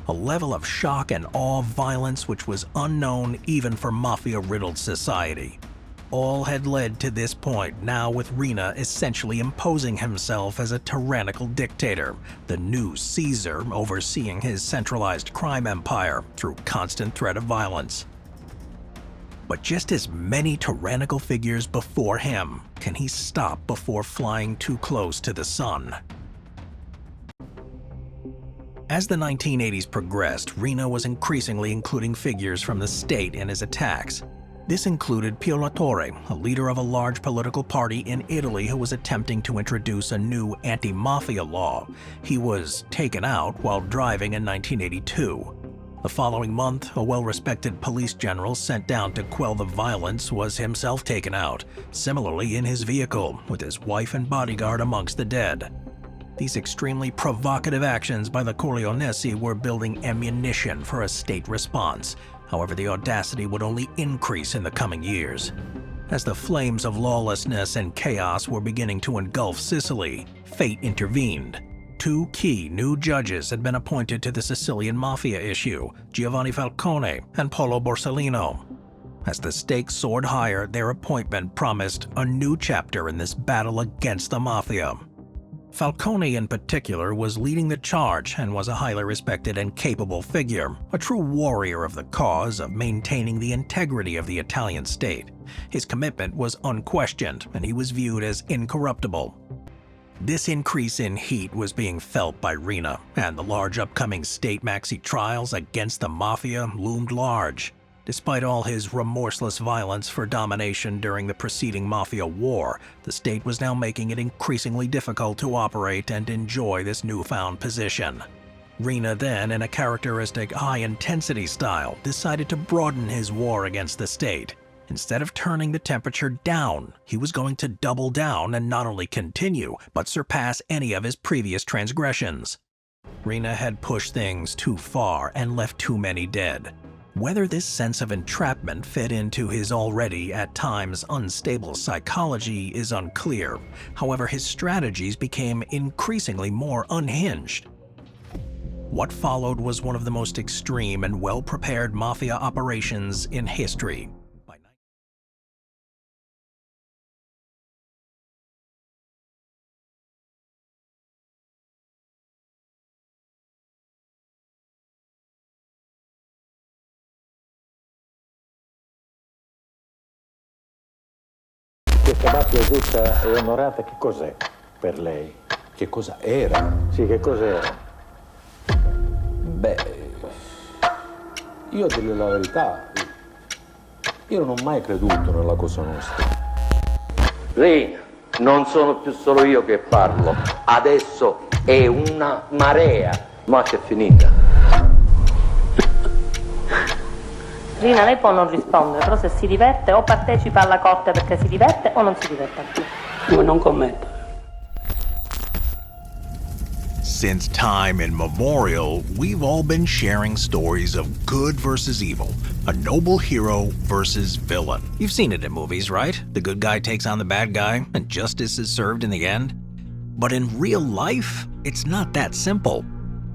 A level of shock and awe violence which was unknown even for Mafia-riddled society. All had led to this point, now with Rina essentially imposing himself as a tyrannical dictator, the new Caesar overseeing his centralized crime empire through constant threat of violence. But just as many tyrannical figures before him, can he stop before flying too close to the sun? As the 1980s progressed, Rina was increasingly including figures from the state in his attacks. This included Pio La Torre, a leader of a large political party in Italy who was attempting to introduce a new anti-mafia law. He was taken out while driving in 1982. The following month, a well-respected police general sent down to quell the violence was himself taken out, similarly in his vehicle, with his wife and bodyguard amongst the dead. These extremely provocative actions by the Corleonesi were building ammunition for a state response. However, the audacity would only increase in the coming years. As the flames of lawlessness and chaos were beginning to engulf Sicily, fate intervened. 2 key new judges had been appointed to the Sicilian Mafia issue, Giovanni Falcone and Paolo Borsellino. As the stakes soared higher, their appointment promised a new chapter in this battle against the Mafia. Falcone in particular was leading the charge and was a highly respected and capable figure, a true warrior of the cause of maintaining the integrity of the Italian state. His commitment was unquestioned, and he was viewed as incorruptible. This increase in heat was being felt by Rina, and the large upcoming state maxi trials against the Mafia loomed large. Despite all his remorseless violence for domination during the preceding Mafia war, the state was now making it increasingly difficult to operate and enjoy this newfound position. Rina then, in a characteristic high-intensity style, decided to broaden his war against the state. Instead of turning the temperature down, he was going to double down and not only continue, but surpass any of his previous transgressions. Rina had pushed things too far and left too many dead. Whether this sense of entrapment fit into his already, at times, unstable psychology is unclear. However, his strategies became increasingly more unhinged. What followed was one of the most extreme and well-prepared Mafia operations in history. Questa mafia giusta e onorata che cos'è per lei? Che cosa era? Sì, che cos'era? Beh, io a dire la verità, io non ho mai creduto nella Cosa Nostra. Lì non sono più solo io che parlo, adesso è una marea, ma che è finita. Rina, lei può non rispondere, però se si diverte o partecipa alla corte perché si diverte o non si diverte più. Non commento. Since time immemorial, we've all been sharing stories of good versus evil, a noble hero versus villain. You've seen it in movies, right? The good guy takes on the bad guy, and justice is served in the end. But in real life, it's not that simple.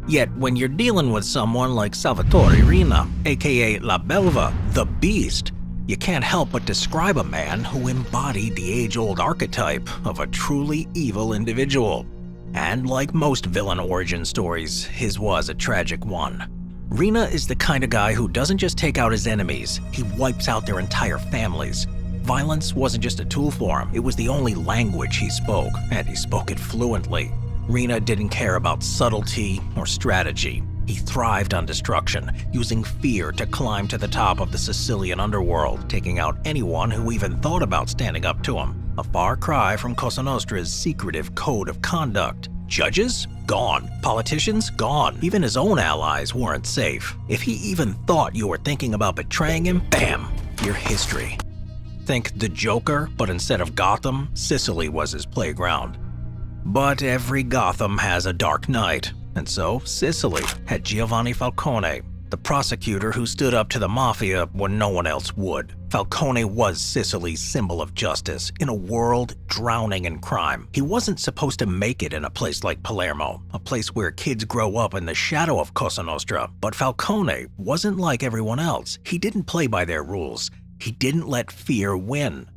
Yet, when you're dealing with someone like Salvatore Rina, aka La Belva, the Beast, you can't help but describe a man who embodied the age-old archetype of a truly evil individual. And like most villain origin stories, his was a tragic one. Rina is the kind of guy who doesn't just take out his enemies, he wipes out their entire families. Violence wasn't just a tool for him, it was the only language he spoke, and he spoke it fluently. Rina didn't care about subtlety or strategy. He thrived on destruction, using fear to climb to the top of the Sicilian underworld, taking out anyone who even thought about standing up to him. A far cry from Cosa Nostra's secretive code of conduct. Judges? Gone. Politicians? Gone. Even his own allies weren't safe. If he even thought you were thinking about betraying him, bam, you're history. Think the Joker, but instead of Gotham, Sicily was his playground. But every Gotham has a dark night, and so Sicily had Giovanni Falcone, the prosecutor who stood up to the Mafia when no one else would. Falcone was Sicily's symbol of justice in a world drowning in crime. He wasn't supposed to make it in a place like Palermo, a place where kids grow up in the shadow of Cosa Nostra. But Falcone wasn't like everyone else. He didn't play by their rules. He didn't let fear win.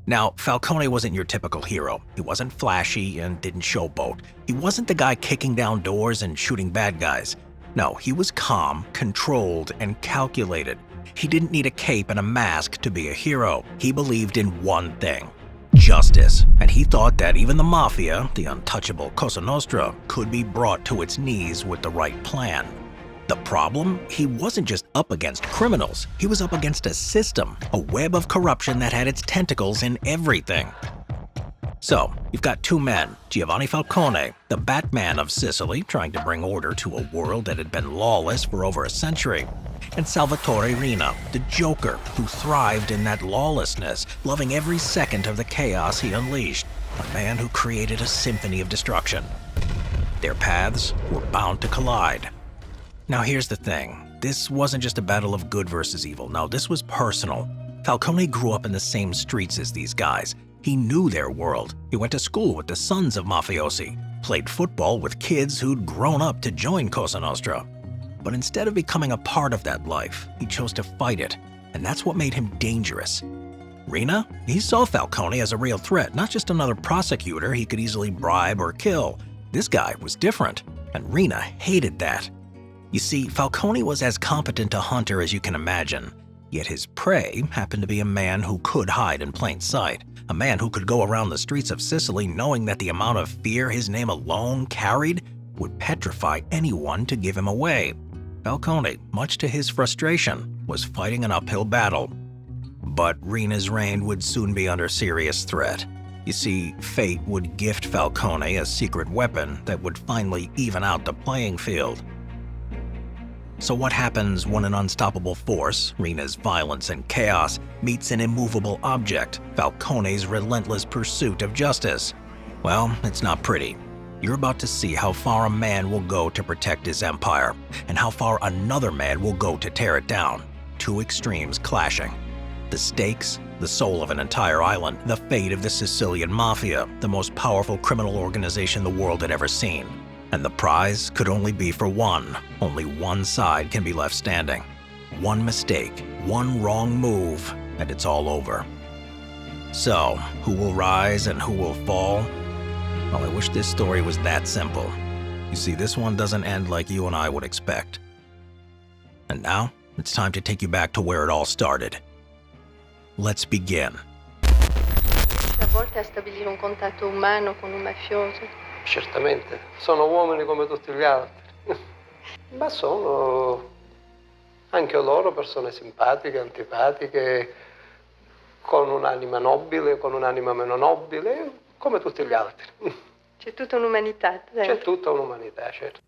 Now, Falcone wasn't your typical hero. He wasn't flashy and didn't showboat. He wasn't the guy kicking down doors and shooting bad guys. No, he was calm, controlled, and calculated. He didn't need a cape and a mask to be a hero. He believed in one thing: justice. And he thought that even the Mafia, the untouchable Cosa Nostra, could be brought to its knees with the right plan. The problem? He wasn't just up against criminals. He was up against a system, a web of corruption that had its tentacles in everything. So, you've got two men, Giovanni Falcone, the Batman of Sicily, trying to bring order to a world that had been lawless for over a century, and Salvatore Rina, the Joker, who thrived in that lawlessness, loving every second of the chaos he unleashed, a man who created a symphony of destruction. Their paths were bound to collide. Now here's the thing, this wasn't just a battle of good versus evil, no, this was personal. Falcone grew up in the same streets as these guys. He knew their world. He went to school with the sons of mafiosi, played football with kids who'd grown up to join Cosa Nostra. But instead of becoming a part of that life, he chose to fight it, and that's what made him dangerous. Rina? He saw Falcone as a real threat, not just another prosecutor he could easily bribe or kill. This guy was different, and Rina hated that. You see, Falcone was as competent a hunter as you can imagine. Yet his prey happened to be a man who could hide in plain sight, a man who could go around the streets of Sicily knowing that the amount of fear his name alone carried would petrify anyone to give him away. Falcone, much to his frustration, was fighting an uphill battle. But Rina's reign would soon be under serious threat. You see, fate would gift Falcone a secret weapon that would finally even out the playing field. So what happens when an unstoppable force, Rina's violence and chaos, meets an immovable object, Falcone's relentless pursuit of justice? Well, it's not pretty. You're about to see how far a man will go to protect his empire, and how far another man will go to tear it down. Two extremes clashing. The stakes, the soul of an entire island, the fate of the Sicilian Mafia, the most powerful criminal organization the world had ever seen. And the prize could only be for one. Only one side can be left standing. One mistake, one wrong move, and it's all over. So, who will rise and who will fall? Well, I wish this story was that simple. You see, this one doesn't end like you and I would expect. And now, it's time to take you back to where it all started. Let's begin. A volte a stabilire un contatto umano con un mafioso? Certamente, sono uomini come tutti gli altri, ma sono anche loro persone simpatiche, antipatiche, con un'anima nobile, con un'anima meno nobile, come tutti gli altri. C'è tutta un'umanità dentro. C'è tutta un'umanità, certo.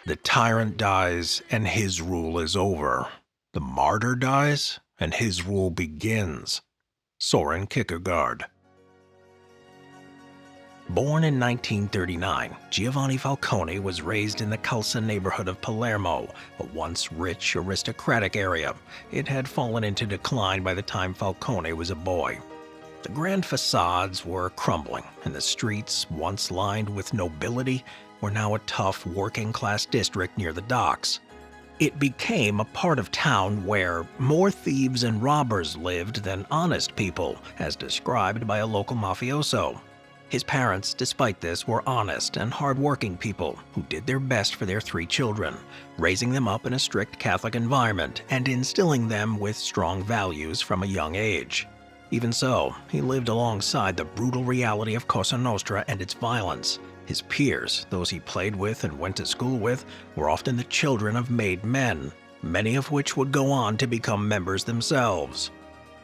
The tyrant dies and his rule is over. The martyr dies and his rule begins. Soren Kierkegaard. Born in 1939, Giovanni Falcone was raised in the Casa neighborhood of Palermo, a once rich aristocratic area. It had fallen into decline by the time Falcone was a boy. The grand facades were crumbling, and the streets, once lined with nobility, were now a tough working-class district near the docks. It became a part of town where more thieves and robbers lived than honest people, as described by a local mafioso. His parents, despite this, were honest and hard-working people who did their best for their 3 children, raising them up in a strict Catholic environment and instilling them with strong values from a young age. Even so, he lived alongside the brutal reality of Cosa Nostra and its violence. His peers, those he played with and went to school with, were often the children of made men, many of which would go on to become members themselves.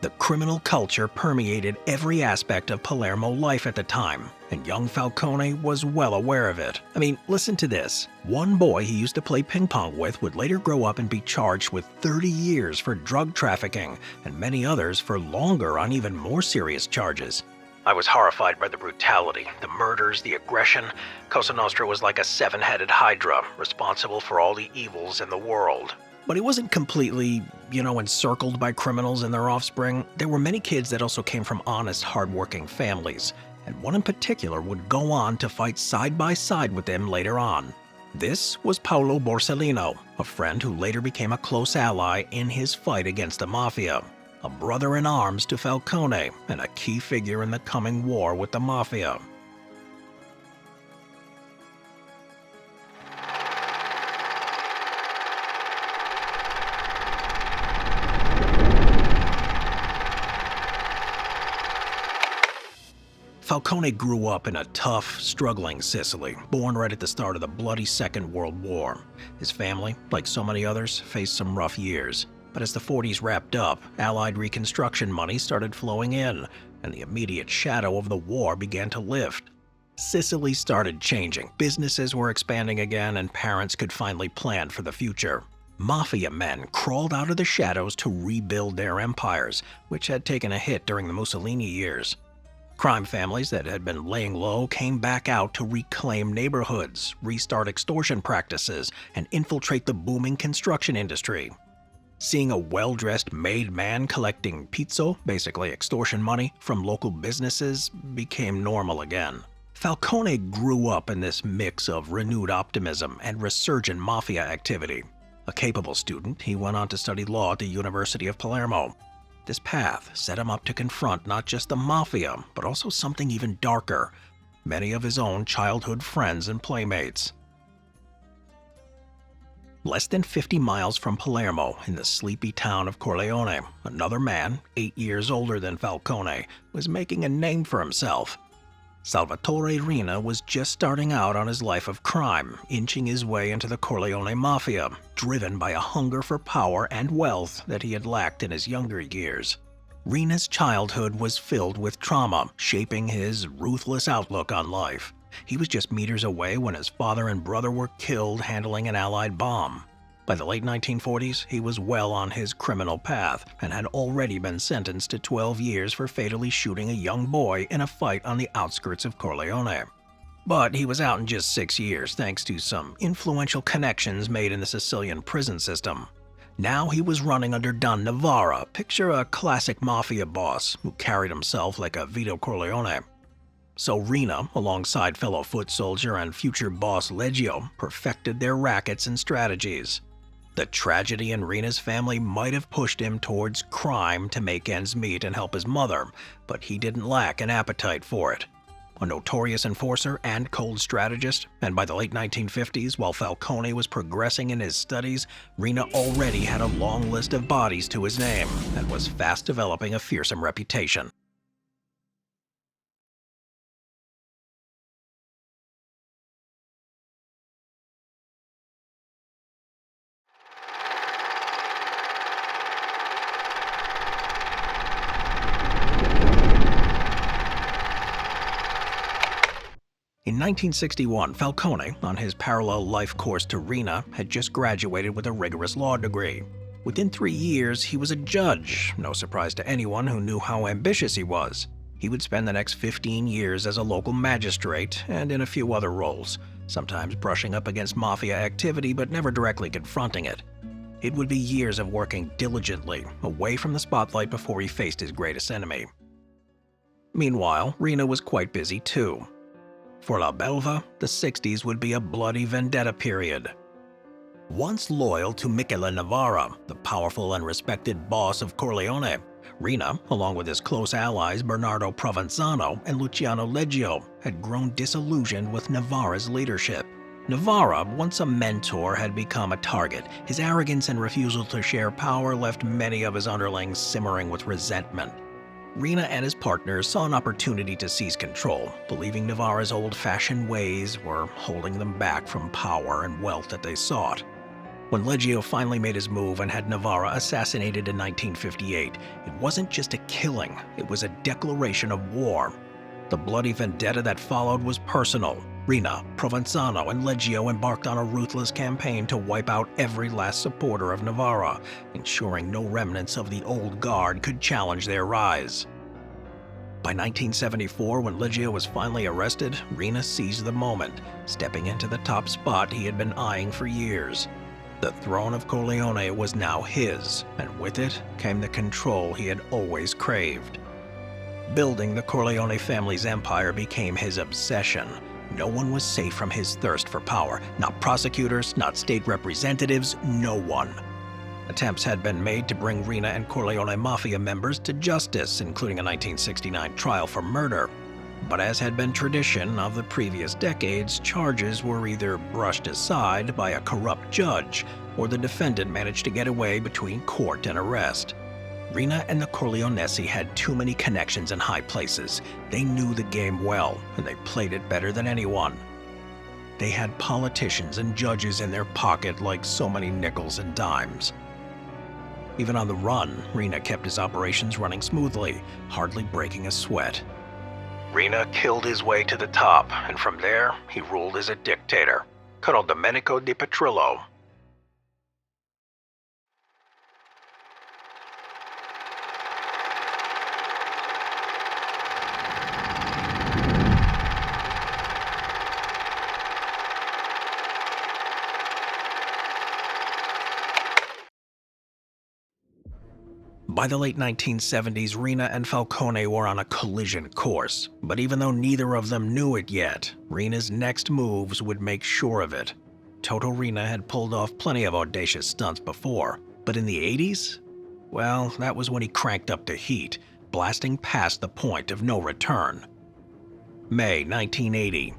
The criminal culture permeated every aspect of Palermo life at the time, and young Falcone was well aware of it. I mean, listen to this. One boy he used to play ping pong with would later grow up and be charged with 30 years for drug trafficking, and many others for longer on even more serious charges. I was horrified by the brutality, the murders, the aggression. Cosa Nostra was like a 7-headed hydra, responsible for all the evils in the world. But he wasn't completely, encircled by criminals and their offspring. There were many kids that also came from honest, hard-working families, and one in particular would go on to fight side by side with him later on. This was Paolo Borsellino, a friend who later became a close ally in his fight against the Mafia. A brother in arms to Falcone, and a key figure in the coming war with the Mafia. Falcone grew up in a tough, struggling Sicily, born right at the start of the bloody Second World War. His family, like so many others, faced some rough years. But as the 40s wrapped up, Allied reconstruction money started flowing in, and the immediate shadow of the war began to lift. Sicily started changing, businesses were expanding again, and parents could finally plan for the future. Mafia men crawled out of the shadows to rebuild their empires, which had taken a hit during the Mussolini years. Crime families that had been laying low came back out to reclaim neighborhoods, restart extortion practices, and infiltrate the booming construction industry. Seeing a well-dressed made man collecting pizzo, basically extortion money, from local businesses became normal again. Falcone grew up in this mix of renewed optimism and resurgent mafia activity. A capable student, he went on to study law at the University of Palermo. This path set him up to confront not just the mafia, but also something even darker, many of his own childhood friends and playmates. Less than 50 miles from Palermo, in the sleepy town of Corleone, another man, 8 years older than Falcone, was making a name for himself. Salvatore Riina was just starting out on his life of crime, inching his way into the Corleone Mafia, driven by a hunger for power and wealth that he had lacked in his younger years. Riina's childhood was filled with trauma, shaping his ruthless outlook on life. He was just meters away when his father and brother were killed handling an Allied bomb. By the late 1940s, he was well on his criminal path and had already been sentenced to 12 years for fatally shooting a young boy in a fight on the outskirts of Corleone. But he was out in just 6 years thanks to some influential connections made in the Sicilian prison system. Now he was running under Don Navarra, picture a classic mafia boss who carried himself like a Vito Corleone. So Riina, alongside fellow foot soldier and future boss Leggio, perfected their rackets and strategies. The tragedy in Riina's family might have pushed him towards crime to make ends meet and help his mother, but he didn't lack an appetite for it. A notorious enforcer and cold strategist, and by the late 1950s, while Falcone was progressing in his studies, Riina already had a long list of bodies to his name and was fast developing a fearsome reputation. In 1961, Falcone, on his parallel life course to Riina, had just graduated with a rigorous law degree. Within 3 years, he was a judge, no surprise to anyone who knew how ambitious he was. He would spend the next 15 years as a local magistrate and in a few other roles, sometimes brushing up against mafia activity but never directly confronting it. It would be years of working diligently, away from the spotlight before he faced his greatest enemy. Meanwhile, Riina was quite busy too. For La Belva, the 60s would be a bloody vendetta period. Once loyal to Michele Navarra, the powerful and respected boss of Corleone, Riina, along with his close allies Bernardo Provenzano and Luciano Leggio, had grown disillusioned with Navarra's leadership. Navarra, once a mentor, had become a target. His arrogance and refusal to share power left many of his underlings simmering with resentment. Riina and his partners saw an opportunity to seize control, believing Navarra's old-fashioned ways were holding them back from power and wealth that they sought. When Leggio finally made his move and had Navarra assassinated in 1958, it wasn't just a killing, it was a declaration of war. The bloody vendetta that followed was personal. Riina, Provenzano, and Leggio embarked on a ruthless campaign to wipe out every last supporter of Navarra, ensuring no remnants of the old guard could challenge their rise. By 1974, when Leggio was finally arrested, Riina seized the moment, stepping into the top spot he had been eyeing for years. The throne of Corleone was now his, and with it came the control he had always craved. Building the Corleone family's empire became his obsession. No one was safe from his thirst for power. Not prosecutors, not state representatives, no one. Attempts had been made to bring Riina and Corleone Mafia members to justice, including a 1969 trial for murder. But as had been tradition of the previous decades, charges were either brushed aside by a corrupt judge, or the defendant managed to get away between court and arrest. Riina and the Corleonesi had too many connections in high places. They knew the game well, and they played it better than anyone. They had politicians and judges in their pocket like so many nickels and dimes. Even on the run, Riina kept his operations running smoothly, hardly breaking a sweat. Riina killed his way to the top, and from there, he ruled as a dictator. Colonel Domenico di Petrillo. By the late 1970s, Rina and Falcone were on a collision course, but even though neither of them knew it yet, Rina's next moves would make sure of it. Toto Rina had pulled off plenty of audacious stunts before, but in the 80s? Well, that was when he cranked up the heat, blasting past the point of no return. May 1980.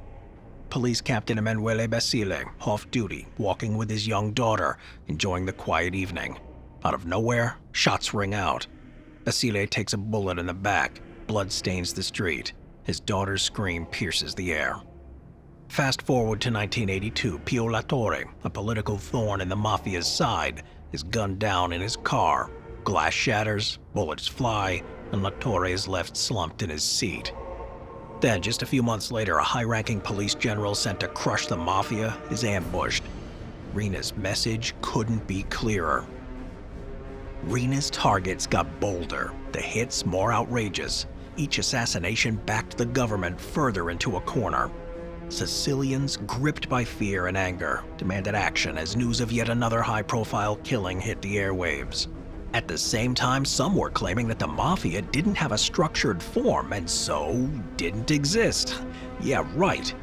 Police Captain Emanuele Basile, off duty, walking with his young daughter, enjoying the quiet evening. Out of nowhere, shots ring out. Basile takes a bullet in the back. Blood stains the street. His daughter's scream pierces the air. Fast forward to 1982, Pio La Torre, a political thorn in the Mafia's side, is gunned down in his car. Glass shatters, bullets fly, and La Torre is left slumped in his seat. Then, just a few months later, a high-ranking police general sent to crush the Mafia is ambushed. Rina's message couldn't be clearer. Rina's targets got bolder, the hits more outrageous. Each assassination backed the government further into a corner. Sicilians, gripped by fear and anger, demanded action as news of yet another high-profile killing hit the airwaves. At the same time, some were claiming that the Mafia didn't have a structured form and so didn't exist. Yeah, right.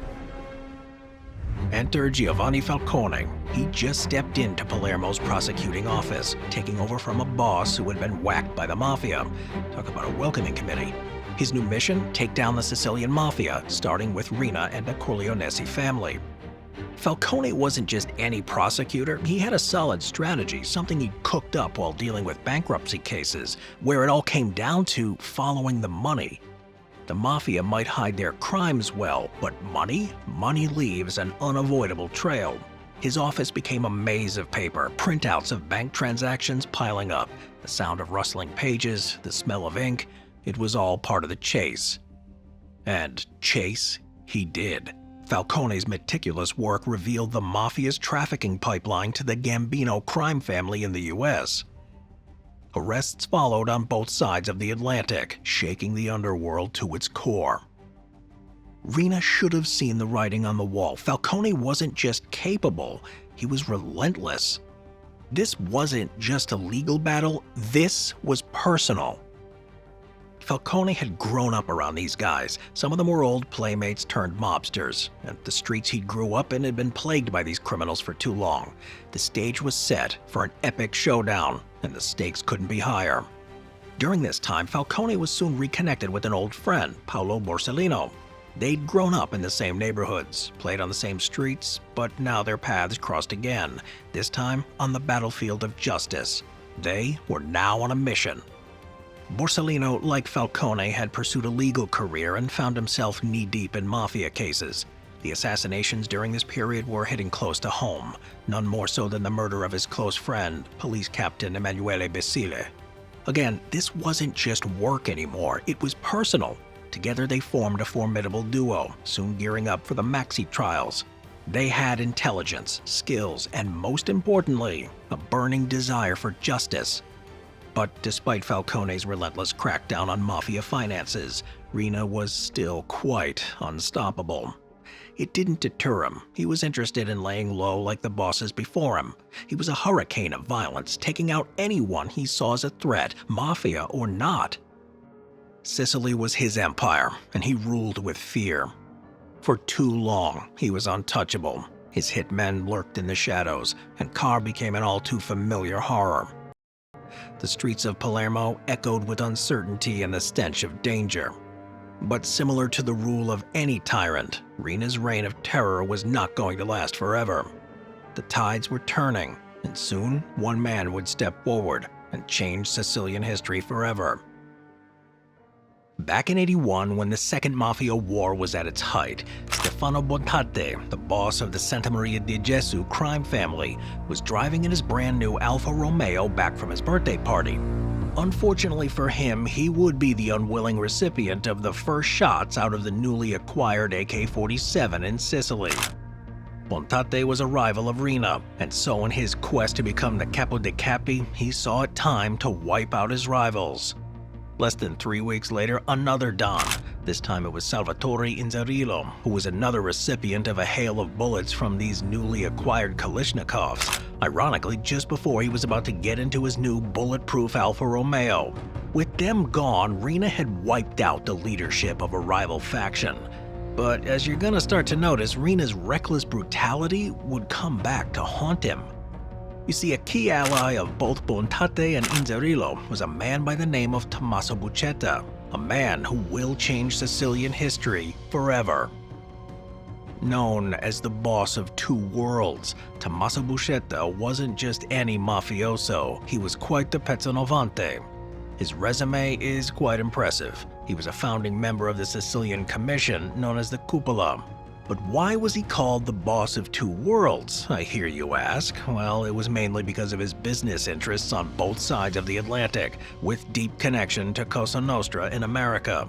Enter Giovanni Falcone. He just stepped into Palermo's prosecuting office, taking over from a boss who had been whacked by the Mafia. Talk about a welcoming committee. His new mission? Take down the Sicilian Mafia, starting with Rina and the Corleonesi family. Falcone wasn't just any prosecutor, he had a solid strategy, something he'd cooked up while dealing with bankruptcy cases, where it all came down to following the money. The Mafia might hide their crimes well, but money leaves an unavoidable trail. His office became a maze of paper, printouts of bank transactions piling up, the sound of rustling pages, the smell of ink. It was all part of the chase. And chase he did. Falcone's meticulous work revealed the Mafia's trafficking pipeline to the Gambino crime family in the US. Arrests followed on both sides of the Atlantic, shaking the underworld to its core. Rina should have seen the writing on the wall. Falcone wasn't just capable, he was relentless. This wasn't just a legal battle, this was personal. Falcone had grown up around these guys. Some of them were old playmates turned mobsters, and the streets he grew up in had been plagued by these criminals for too long. The stage was set for an epic showdown, and the stakes couldn't be higher. During this time, Falcone was soon reconnected with an old friend, Paolo Borsellino. They'd grown up in the same neighborhoods, played on the same streets, but now their paths crossed again, this time on the battlefield of justice. They were now on a mission. Borsellino, like Falcone, had pursued a legal career and found himself knee-deep in Mafia cases. The assassinations during this period were hitting close to home, none more so than the murder of his close friend, Police Captain Emanuele Basile. Again, this wasn't just work anymore, it was personal. Together they formed a formidable duo, soon gearing up for the Maxi trials. They had intelligence, skills, and most importantly, a burning desire for justice. But despite Falcone's relentless crackdown on Mafia finances, Rina was still quite unstoppable. It didn't deter him. He was interested in laying low like the bosses before him. He was a hurricane of violence, taking out anyone he saw as a threat, Mafia or not. Sicily was his empire, and he ruled with fear. For too long, he was untouchable. His hitmen lurked in the shadows, and Car became an all-too-familiar horror. The streets of Palermo echoed with uncertainty and the stench of danger. But similar to the rule of any tyrant, Rina's reign of terror was not going to last forever. The tides were turning, and soon one man would step forward and change Sicilian history forever. Back in '81, when the Second Mafia War was at its height, Stefano Bontate, the boss of the Santa Maria di Gesù crime family, was driving in his brand new Alfa Romeo back from his birthday party. Unfortunately for him, he would be the unwilling recipient of the first shots out of the newly acquired AK-47 in Sicily. Bontate was a rival of Rina, and so in his quest to become the capo dei capi, he saw it time to wipe out his rivals. Less than 3 weeks later, another Don. This time it was Salvatore Inzerillo, who was another recipient of a hail of bullets from these newly acquired Kalashnikovs. ironically just before he was about to get into his new bulletproof Alfa Romeo. With them gone, Rina had wiped out the leadership of a rival faction. But as you're gonna start to notice, Rina's reckless brutality would come back to haunt him. You see, a key ally of both Bontate and Inzerillo was a man by the name of Tommaso Buscetta, a man who will change Sicilian history forever. Known as the boss of two worlds, Tommaso Buscetta wasn't just any mafioso, he was quite the pezzonovante. His resume is quite impressive. He was a founding member of the Sicilian Commission known as the Cupola. But why was he called the boss of two worlds, I hear you ask? Well, it was mainly because of his business interests on both sides of the Atlantic, with deep connection to Cosa Nostra in America.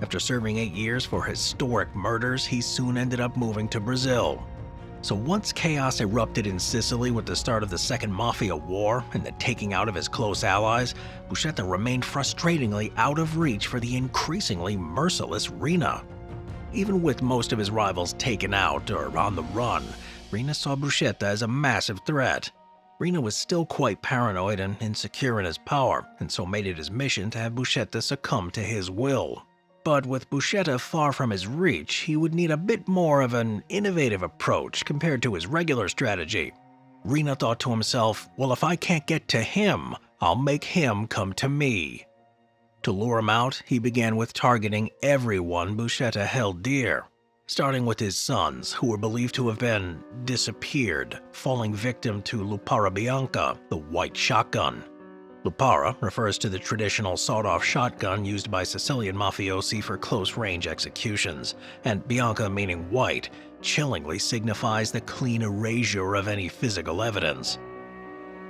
After serving 8 years for historic murders, he soon ended up moving to Brazil. So once chaos erupted in Sicily with the start of the Second Mafia War and the taking out of his close allies, Buscetta remained frustratingly out of reach for the increasingly merciless Rina. Even with most of his rivals taken out or on the run, Rina saw Buscetta as a massive threat. Rina was still quite paranoid and insecure in his power, and so made it his mission to have Buscetta succumb to his will. But with Buscetta far from his reach, he would need a bit more of an innovative approach compared to his regular strategy. Rina thought to himself, well, if I can't get to him, I'll make him come to me. To lure him out, he began with targeting everyone Buscetta held dear, starting with his sons, who were believed to have been disappeared, falling victim to Lupara Bianca, the white shotgun. Lupara refers to the traditional sawed-off shotgun used by Sicilian mafiosi for close-range executions, and Bianca, meaning white, chillingly signifies the clean erasure of any physical evidence.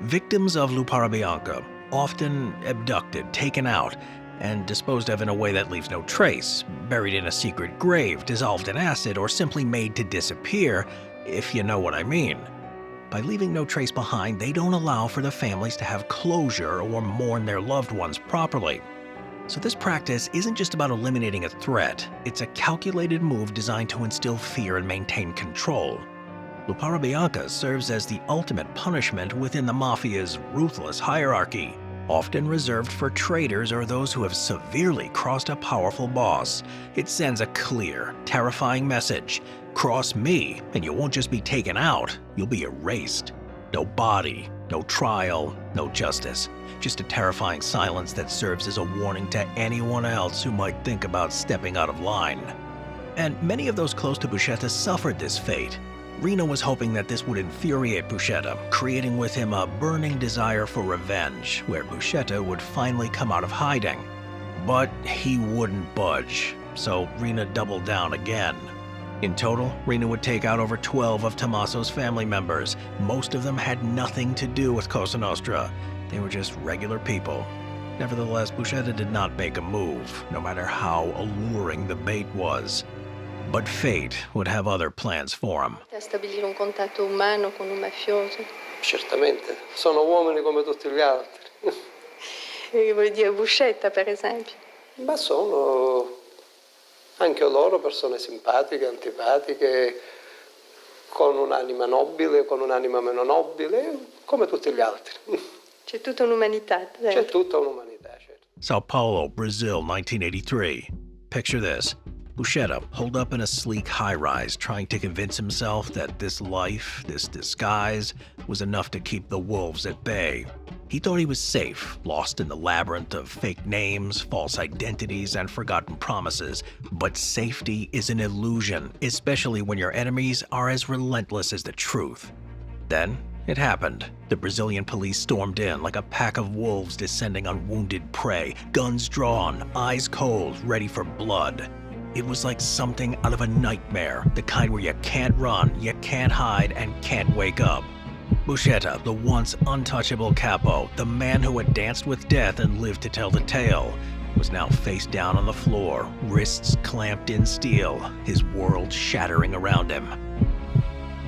Victims of Lupara Bianca, often abducted, taken out, and disposed of in a way that leaves no trace, buried in a secret grave, dissolved in acid, or simply made to disappear, if you know what I mean. By leaving no trace behind, they don't allow for the families to have closure or mourn their loved ones properly. So this practice isn't just about eliminating a threat, it's a calculated move designed to instill fear and maintain control. Lupara Bianca serves as the ultimate punishment within the mafia's ruthless hierarchy, often reserved for traitors or those who have severely crossed a powerful boss. It sends a clear, terrifying message. Cross me, and you won't just be taken out, you'll be erased. No body, no trial, no justice. Just a terrifying silence that serves as a warning to anyone else who might think about stepping out of line. And many of those close to Buscetta suffered this fate. Rina was hoping that this would infuriate Buscetta, creating with him a burning desire for revenge, where Buscetta would finally come out of hiding. But he wouldn't budge, so Rina doubled down again. In total, Rina would take out over 12 of Tommaso's family members. Most of them had nothing to do with Cosa Nostra. They were just regular people. Nevertheless, Buscetta did not make a move, no matter how alluring the bait was. But fate would have other plans for him. Stabilire un contatto umano con un mafioso. Certamente, sono uomini come tutti gli altri. Che vuol dire Buscetta, per esempio? Ma sono anche loro persone simpatiche, antipatiche, con un'anima nobile, con un'anima meno nobile, come tutti gli altri. C'è tutta un'umanità. C'è tutta un'umanità, certo. Sao Paulo, Brazil, 1983. Picture this. Buscetta, holed up in a sleek high-rise, trying to convince himself that this life, this disguise, was enough to keep the wolves at bay. He thought he was safe, lost in the labyrinth of fake names, false identities, and forgotten promises. But safety is an illusion, especially when your enemies are as relentless as the truth. Then, it happened. The Brazilian police stormed in like a pack of wolves descending on wounded prey, guns drawn, eyes cold, ready for blood. It was like something out of a nightmare, the kind where you can't run, you can't hide, and can't wake up. Buscetta, the once untouchable capo, the man who had danced with death and lived to tell the tale, was now face down on the floor, wrists clamped in steel, his world shattering around him.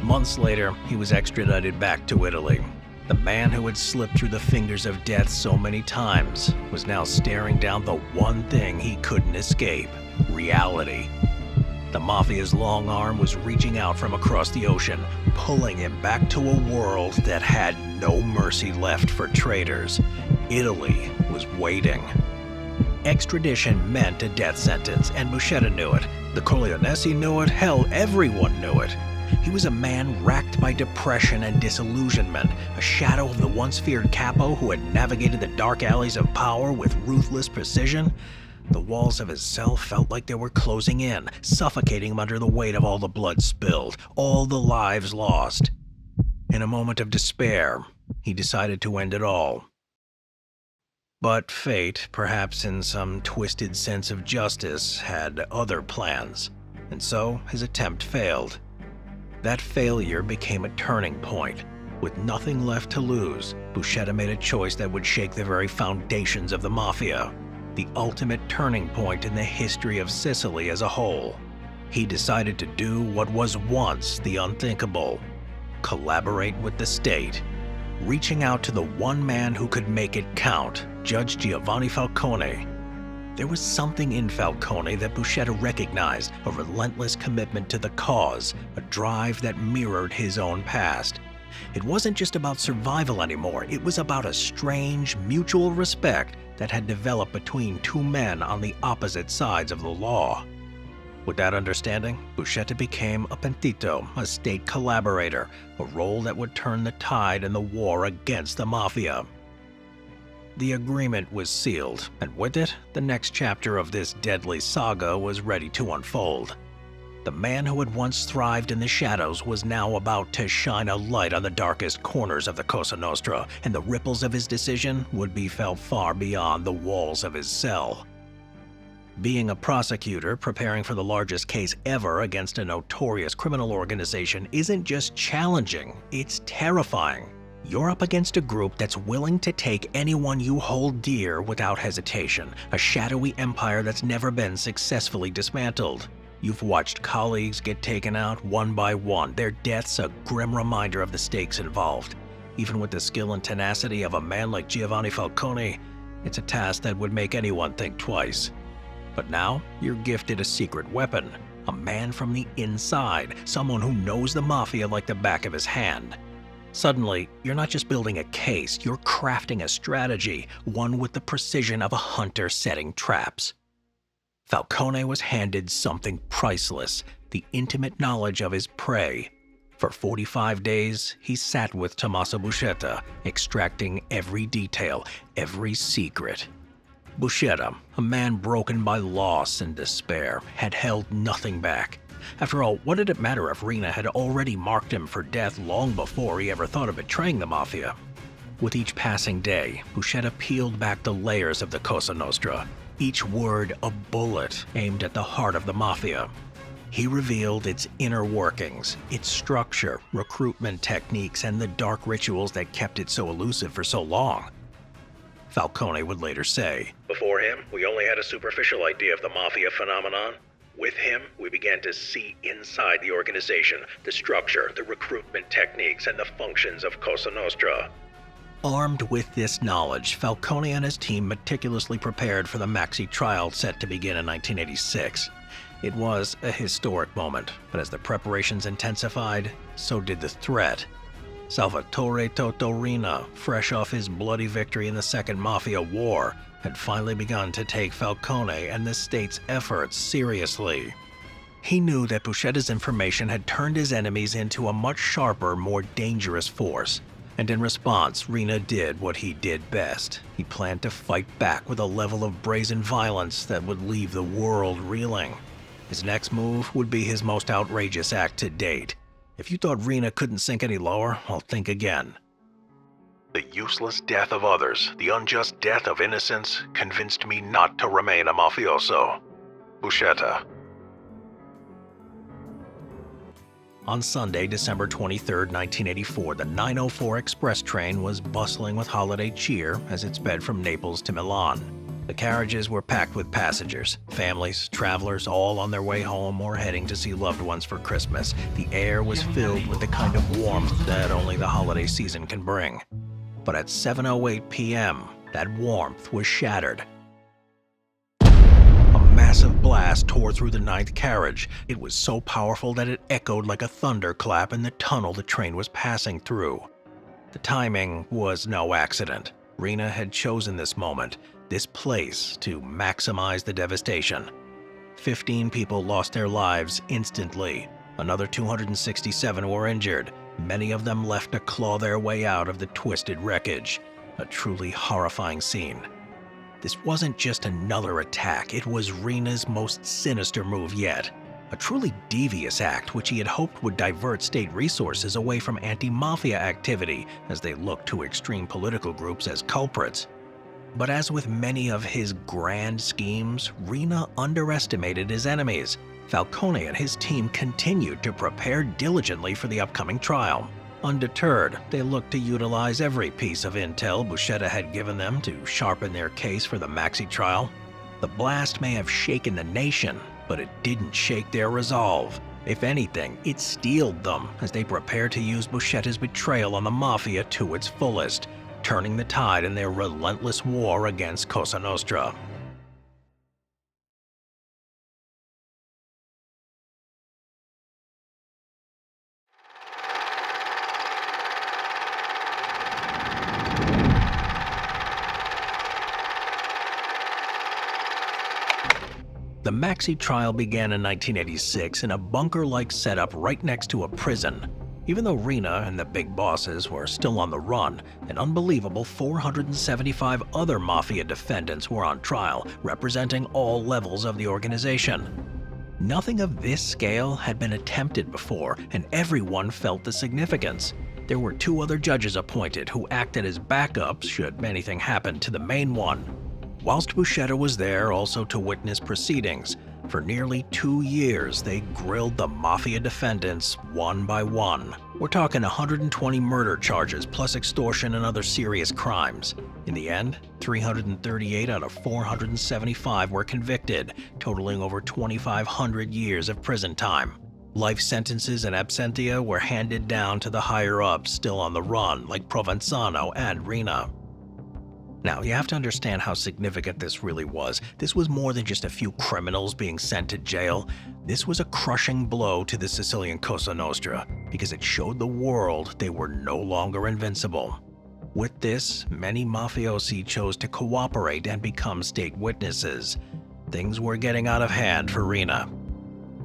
Months later, he was extradited back to Italy. The man who had slipped through the fingers of death so many times was now staring down the one thing he couldn't escape: reality. The Mafia's long arm was reaching out from across the ocean, pulling him back to a world that had no mercy left for traitors. Italy was waiting. Extradition meant a death sentence, and Buscetta knew it. The Corleonesi knew it. Hell, everyone knew it. He was a man racked by depression and disillusionment, a shadow of the once feared capo who had navigated the dark alleys of power with ruthless precision. The walls of his cell felt like they were closing in, suffocating him under the weight of all the blood spilled, all the lives lost. In a moment of despair, he decided to end it all. But fate, perhaps in some twisted sense of justice, had other plans, and so his attempt failed. That failure became a turning point. With nothing left to lose, Buscetta made a choice that would shake the very foundations of the Mafia. The ultimate turning point in the history of Sicily as a whole. He decided to do what was once the unthinkable: collaborate with the state, reaching out to the one man who could make it count, Judge Giovanni Falcone. There was something in Falcone that Buscetta recognized, a relentless commitment to the cause, a drive that mirrored his own past. It wasn't just about survival anymore, it was about a strange, mutual respect that had developed between two men on the opposite sides of the law. With that understanding, Buscetta became a pentito, a state collaborator, a role that would turn the tide in the war against the Mafia. The agreement was sealed, and with it, the next chapter of this deadly saga was ready to unfold. The man who had once thrived in the shadows was now about to shine a light on the darkest corners of the Cosa Nostra, and the ripples of his decision would be felt far beyond the walls of his cell. Being a prosecutor preparing for the largest case ever against a notorious criminal organization isn't just challenging, it's terrifying. You're up against a group that's willing to take anyone you hold dear without hesitation, a shadowy empire that's never been successfully dismantled. You've watched colleagues get taken out one by one, their deaths a grim reminder of the stakes involved. Even with the skill and tenacity of a man like Giovanni Falcone, it's a task that would make anyone think twice. But now, you're gifted a secret weapon, a man from the inside, someone who knows the Mafia like the back of his hand. Suddenly, you're not just building a case, you're crafting a strategy, one with the precision of a hunter setting traps. Falcone was handed something priceless, the intimate knowledge of his prey. For 45 days, he sat with Tommaso Buscetta, extracting every detail, every secret. Buscetta, a man broken by loss and despair, had held nothing back. After all, what did it matter if Rina had already marked him for death long before he ever thought of betraying the Mafia? With each passing day, Buscetta peeled back the layers of the Cosa Nostra, each word a bullet aimed at the heart of the Mafia. He revealed its inner workings, its structure, recruitment techniques, and the dark rituals that kept it so elusive for so long. Falcone would later say, "Before him, we only had a superficial idea of the Mafia phenomenon. With him, we began to see inside the organization, the structure, the recruitment techniques, and the functions of Cosa Nostra." Armed with this knowledge, Falcone and his team meticulously prepared for the Maxi trial set to begin in 1986. It was a historic moment, but as the preparations intensified, so did the threat. Salvatore Toto Rina, fresh off his bloody victory in the Second Mafia War, had finally begun to take Falcone and the state's efforts seriously. He knew that Buscetta's information had turned his enemies into a much sharper, more dangerous force. And in response, Rina did what he did best. He planned to fight back with a level of brazen violence that would leave the world reeling. His next move would be his most outrageous act to date. If you thought Rina couldn't sink any lower, well, think again. The useless death of others, the unjust death of innocents, convinced me not to remain a mafioso. Buscetta. On Sunday, December 23, 1984, the 904 express train was bustling with holiday cheer as it sped from Naples to Milan. The carriages were packed with passengers, families, travelers, all on their way home or heading to see loved ones for Christmas. The air was filled with the kind of warmth that only the holiday season can bring. But at 7:08 p.m., that warmth was shattered. A massive blast tore through the ninth carriage. It was so powerful that it echoed like a thunderclap in the tunnel the train was passing through. The timing was no accident. Rena had chosen this moment, this place, to maximize the devastation. 15 people lost their lives instantly. Another 267 were injured. Many of them left to claw their way out of the twisted wreckage. A truly horrifying scene. This wasn't just another attack, it was Rena's most sinister move yet. A truly devious act which he had hoped would divert state resources away from anti-mafia activity as they looked to extreme political groups as culprits. But as with many of his grand schemes, Rena underestimated his enemies. Falcone and his team continued to prepare diligently for the upcoming trial. Undeterred, they looked to utilize every piece of intel Buscetta had given them to sharpen their case for the Maxi trial. The blast may have shaken the nation, but it didn't shake their resolve. If anything, it steeled them as they prepared to use Buscetta's betrayal on the Mafia to its fullest, turning the tide in their relentless war against Cosa Nostra. The Maxi trial began in 1986 in a bunker-like setup right next to a prison. Even though Rena and the big bosses were still on the run, an unbelievable 475 other Mafia defendants were on trial, representing all levels of the organization. Nothing of this scale had been attempted before, and everyone felt the significance. There were 2 other judges appointed who acted as backups should anything happen to the main one. Whilst Buscetta was there also to witness proceedings, for nearly 2 years they grilled the Mafia defendants one by one. We're talking 120 murder charges plus extortion and other serious crimes. In the end, 338 out of 475 were convicted, totaling over 2,500 years of prison time. Life sentences in absentia were handed down to the higher-ups still on the run, like Provenzano and Rena. Now, you have to understand how significant this really was. This was more than just a few criminals being sent to jail. This was a crushing blow to the Sicilian Cosa Nostra, because it showed the world they were no longer invincible. With this, many mafiosi chose to cooperate and become state witnesses. Things were getting out of hand for Rena.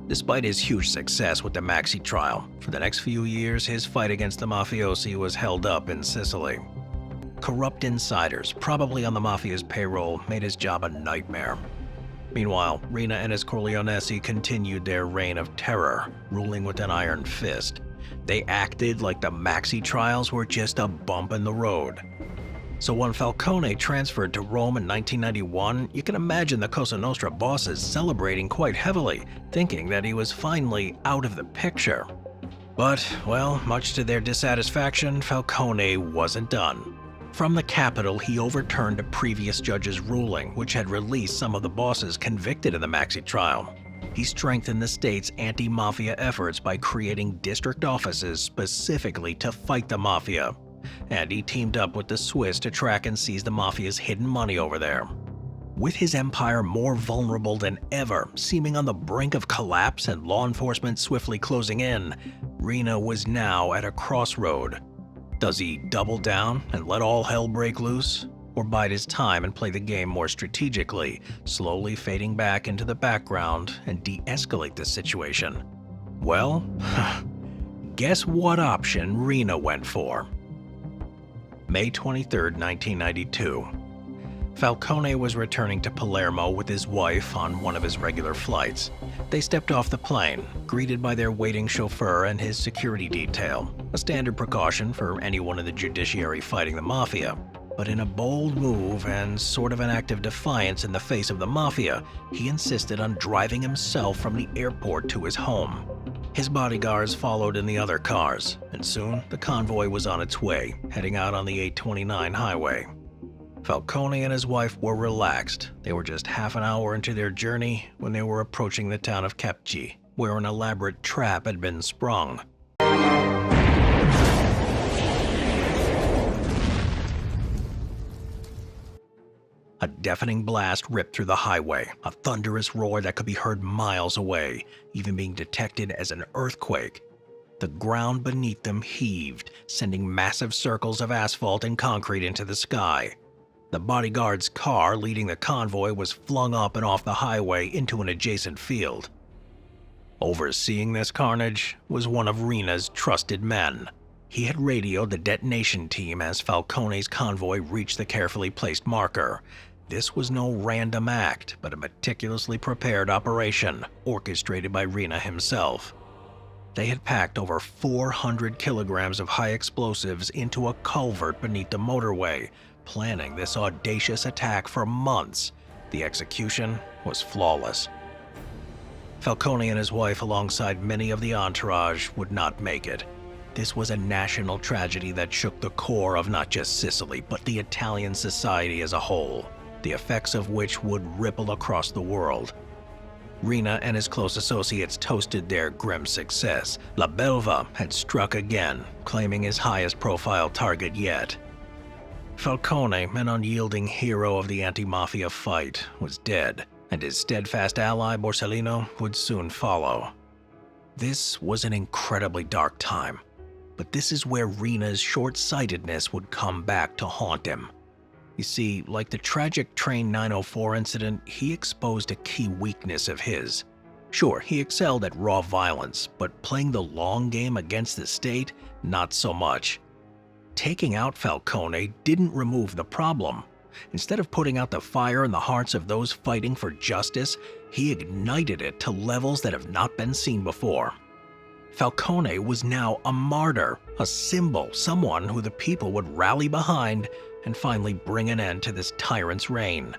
Despite his huge success with the Maxi trial, for the next few years his fight against the mafiosi was held up in Sicily. Corrupt insiders, probably on the Mafia's payroll, made his job a nightmare. Meanwhile, Rena and his Corleonesi continued their reign of terror, ruling with an iron fist. They acted like the Maxi trials were just a bump in the road. So when Falcone transferred to Rome in 1991, you can imagine the Cosa Nostra bosses celebrating quite heavily, thinking that he was finally out of the picture. But, well, much to their dissatisfaction, Falcone wasn't done. From the capital, he overturned a previous judge's ruling, which had released some of the bosses convicted in the Maxi trial. He strengthened the state's anti-mafia efforts by creating district offices specifically to fight the mafia. And he teamed up with the Swiss to track and seize the mafia's hidden money over there. With his empire more vulnerable than ever, seeming on the brink of collapse and law enforcement swiftly closing in, Rena was now at a crossroad. Does he double down and let all hell break loose? Or bide his time and play the game more strategically, slowly fading back into the background and de-escalate the situation? Well, guess what option Rena went for? May 23, 1992. Falcone was returning to Palermo with his wife on one of his regular flights. They stepped off the plane, greeted by their waiting chauffeur and his security detail, a standard precaution for anyone in the judiciary fighting the mafia. But in a bold move and sort of an act of defiance in the face of the mafia, he insisted on driving himself from the airport to his home. His bodyguards followed in the other cars, and soon the convoy was on its way, heading out on the 829 highway. Falcone and his wife were relaxed. They were just half an hour into their journey when they were approaching the town of Capci, where an elaborate trap had been sprung. A deafening blast ripped through the highway, a thunderous roar that could be heard miles away, even being detected as an earthquake. The ground beneath them heaved, sending massive circles of asphalt and concrete into the sky. The bodyguard's car leading the convoy was flung up and off the highway into an adjacent field. Overseeing this carnage was one of Rina's trusted men. He had radioed the detonation team as Falcone's convoy reached the carefully placed marker. This was no random act, but a meticulously prepared operation, orchestrated by Rina himself. They had packed over 400 kilograms of high explosives into a culvert beneath the motorway, planning this audacious attack for months. The execution was flawless. Falcone and his wife, alongside many of the entourage, would not make it. This was a national tragedy that shook the core of not just Sicily, but the Italian society as a whole, the effects of which would ripple across the world. Rina and his close associates toasted their grim success. La Belva had struck again, claiming his highest profile target yet. Falcone, an unyielding hero of the anti-mafia fight, was dead, and his steadfast ally Borsellino would soon follow. This was an incredibly dark time, but this is where Rina's short-sightedness would come back to haunt him. You see, like the tragic Train 904 incident, he exposed a key weakness of his. Sure, he excelled at raw violence, but playing the long game against the state, not so much. Taking out Falcone didn't remove the problem. Instead of putting out the fire in the hearts of those fighting for justice, he ignited it to levels that have not been seen before. Falcone was now a martyr, a symbol, someone who the people would rally behind and finally bring an end to this tyrant's reign.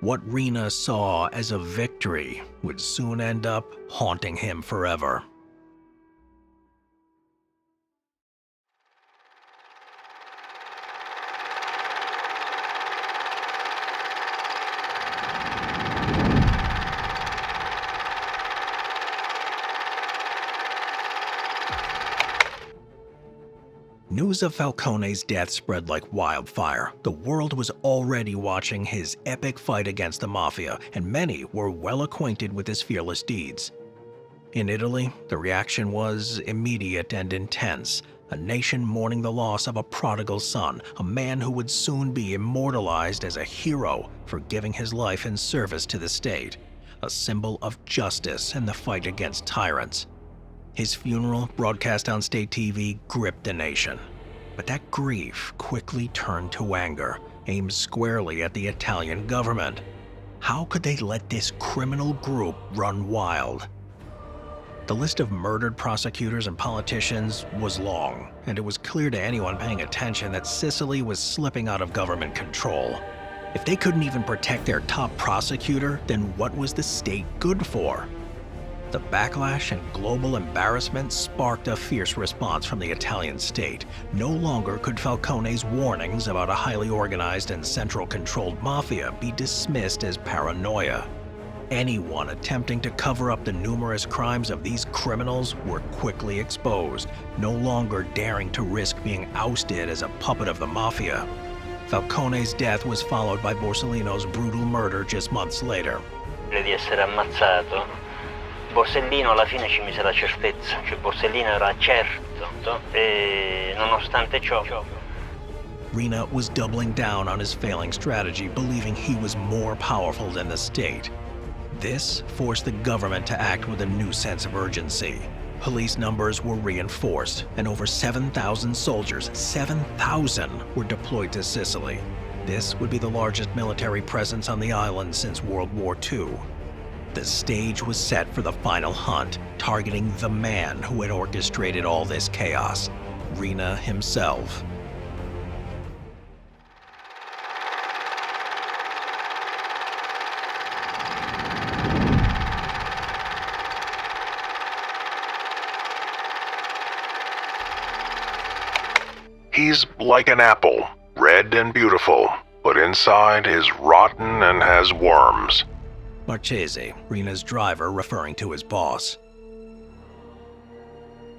What Rina saw as a victory would soon end up haunting him forever. News of Falcone's death spread like wildfire. The world was already watching his epic fight against the Mafia, and many were well acquainted with his fearless deeds. In Italy, the reaction was immediate and intense, a nation mourning the loss of a prodigal son, a man who would soon be immortalized as a hero for giving his life in service to the state, a symbol of justice in the fight against tyrants. His funeral, broadcast on state TV, gripped the nation. But that grief quickly turned to anger, aimed squarely at the Italian government. How could they let this criminal group run wild? The list of murdered prosecutors and politicians was long, and it was clear to anyone paying attention that Sicily was slipping out of government control. If they couldn't even protect their top prosecutor, then what was the state good for? The backlash and global embarrassment sparked a fierce response from the Italian state. No longer could Falcone's warnings about a highly organized and central-controlled mafia be dismissed as paranoia. Anyone attempting to cover up the numerous crimes of these criminals were quickly exposed, no longer daring to risk being ousted as a puppet of the mafia. Falcone's death was followed by Borsellino's brutal murder just months later. Di essere ammazzato, Borsellino alla fine ci mise la certezza, cioè Borsellino era certo, e nonostante ciò. Rina was doubling down on his failing strategy, believing he was more powerful than the state. This forced the government to act with a new sense of urgency. Police numbers were reinforced, and over 7,000 soldiers, 7,000, were deployed to Sicily. This would be the largest military presence on the island since World War II. The stage was set for the final hunt, targeting the man who had orchestrated all this chaos, Rina himself. He's like an apple, red and beautiful, but inside is rotten and has worms. Marchese, Rina's driver, referring to his boss.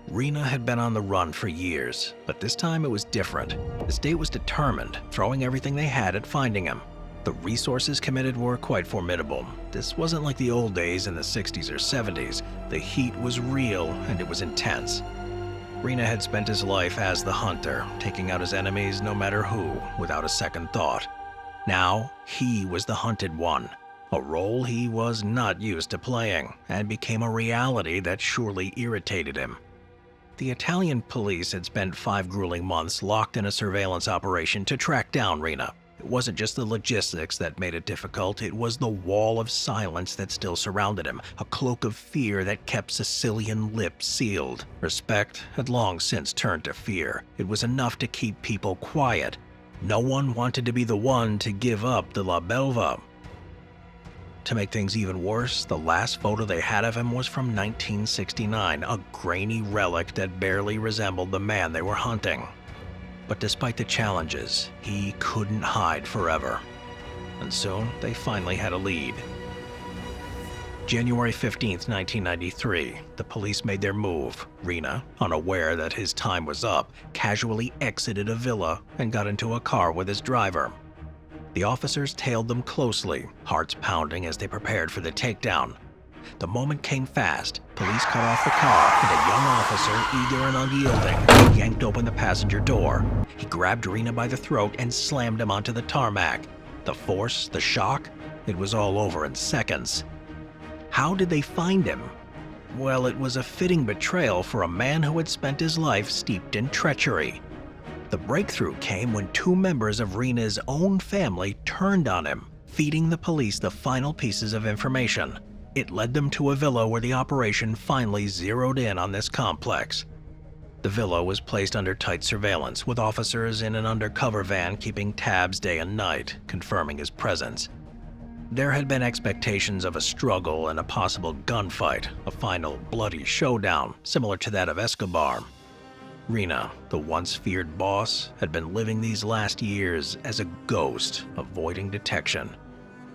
Rina had been on the run for years, but this time it was different. The state was determined, throwing everything they had at finding him. The resources committed were quite formidable. This wasn't like the old days in the 60s or 70s. The heat was real and it was intense. Rena had spent his life as the hunter, taking out his enemies no matter who, without a second thought. Now, he was the hunted one, a role he was not used to playing, and became a reality that surely irritated him. The Italian police had spent 5 grueling months locked in a surveillance operation to track down Rena. It wasn't just the logistics that made it difficult, it was the wall of silence that still surrounded him, a cloak of fear that kept Sicilian lips sealed. Respect had long since turned to fear. It was enough to keep people quiet. No one wanted to be the one to give up the La Belva. To make things even worse, the last photo they had of him was from 1969, a grainy relic that barely resembled the man they were hunting. But despite the challenges, he couldn't hide forever. And soon, they finally had a lead. January 15th, 1993, the police made their move. Rena, unaware that his time was up, casually exited a villa and got into a car with his driver. The officers tailed them closely, hearts pounding as they prepared for the takedown. The moment came fast. Police cut off the car, and a young officer, eager and unyielding, yanked open the passenger door. He grabbed Rena by the throat and slammed him onto the tarmac. The force, the shock, it was all over in seconds. How did they find him? Well, it was a fitting betrayal for a man who had spent his life steeped in treachery. The breakthrough came when 2 members of Rena's own family turned on him, feeding the police the final pieces of information. It led them to a villa where the operation finally zeroed in on this complex. The villa was placed under tight surveillance, with officers in an undercover van keeping tabs day and night, confirming his presence. There had been expectations of a struggle and a possible gunfight, a final bloody showdown, similar to that of Escobar. Rena, the once feared boss, had been living these last years as a ghost, avoiding detection.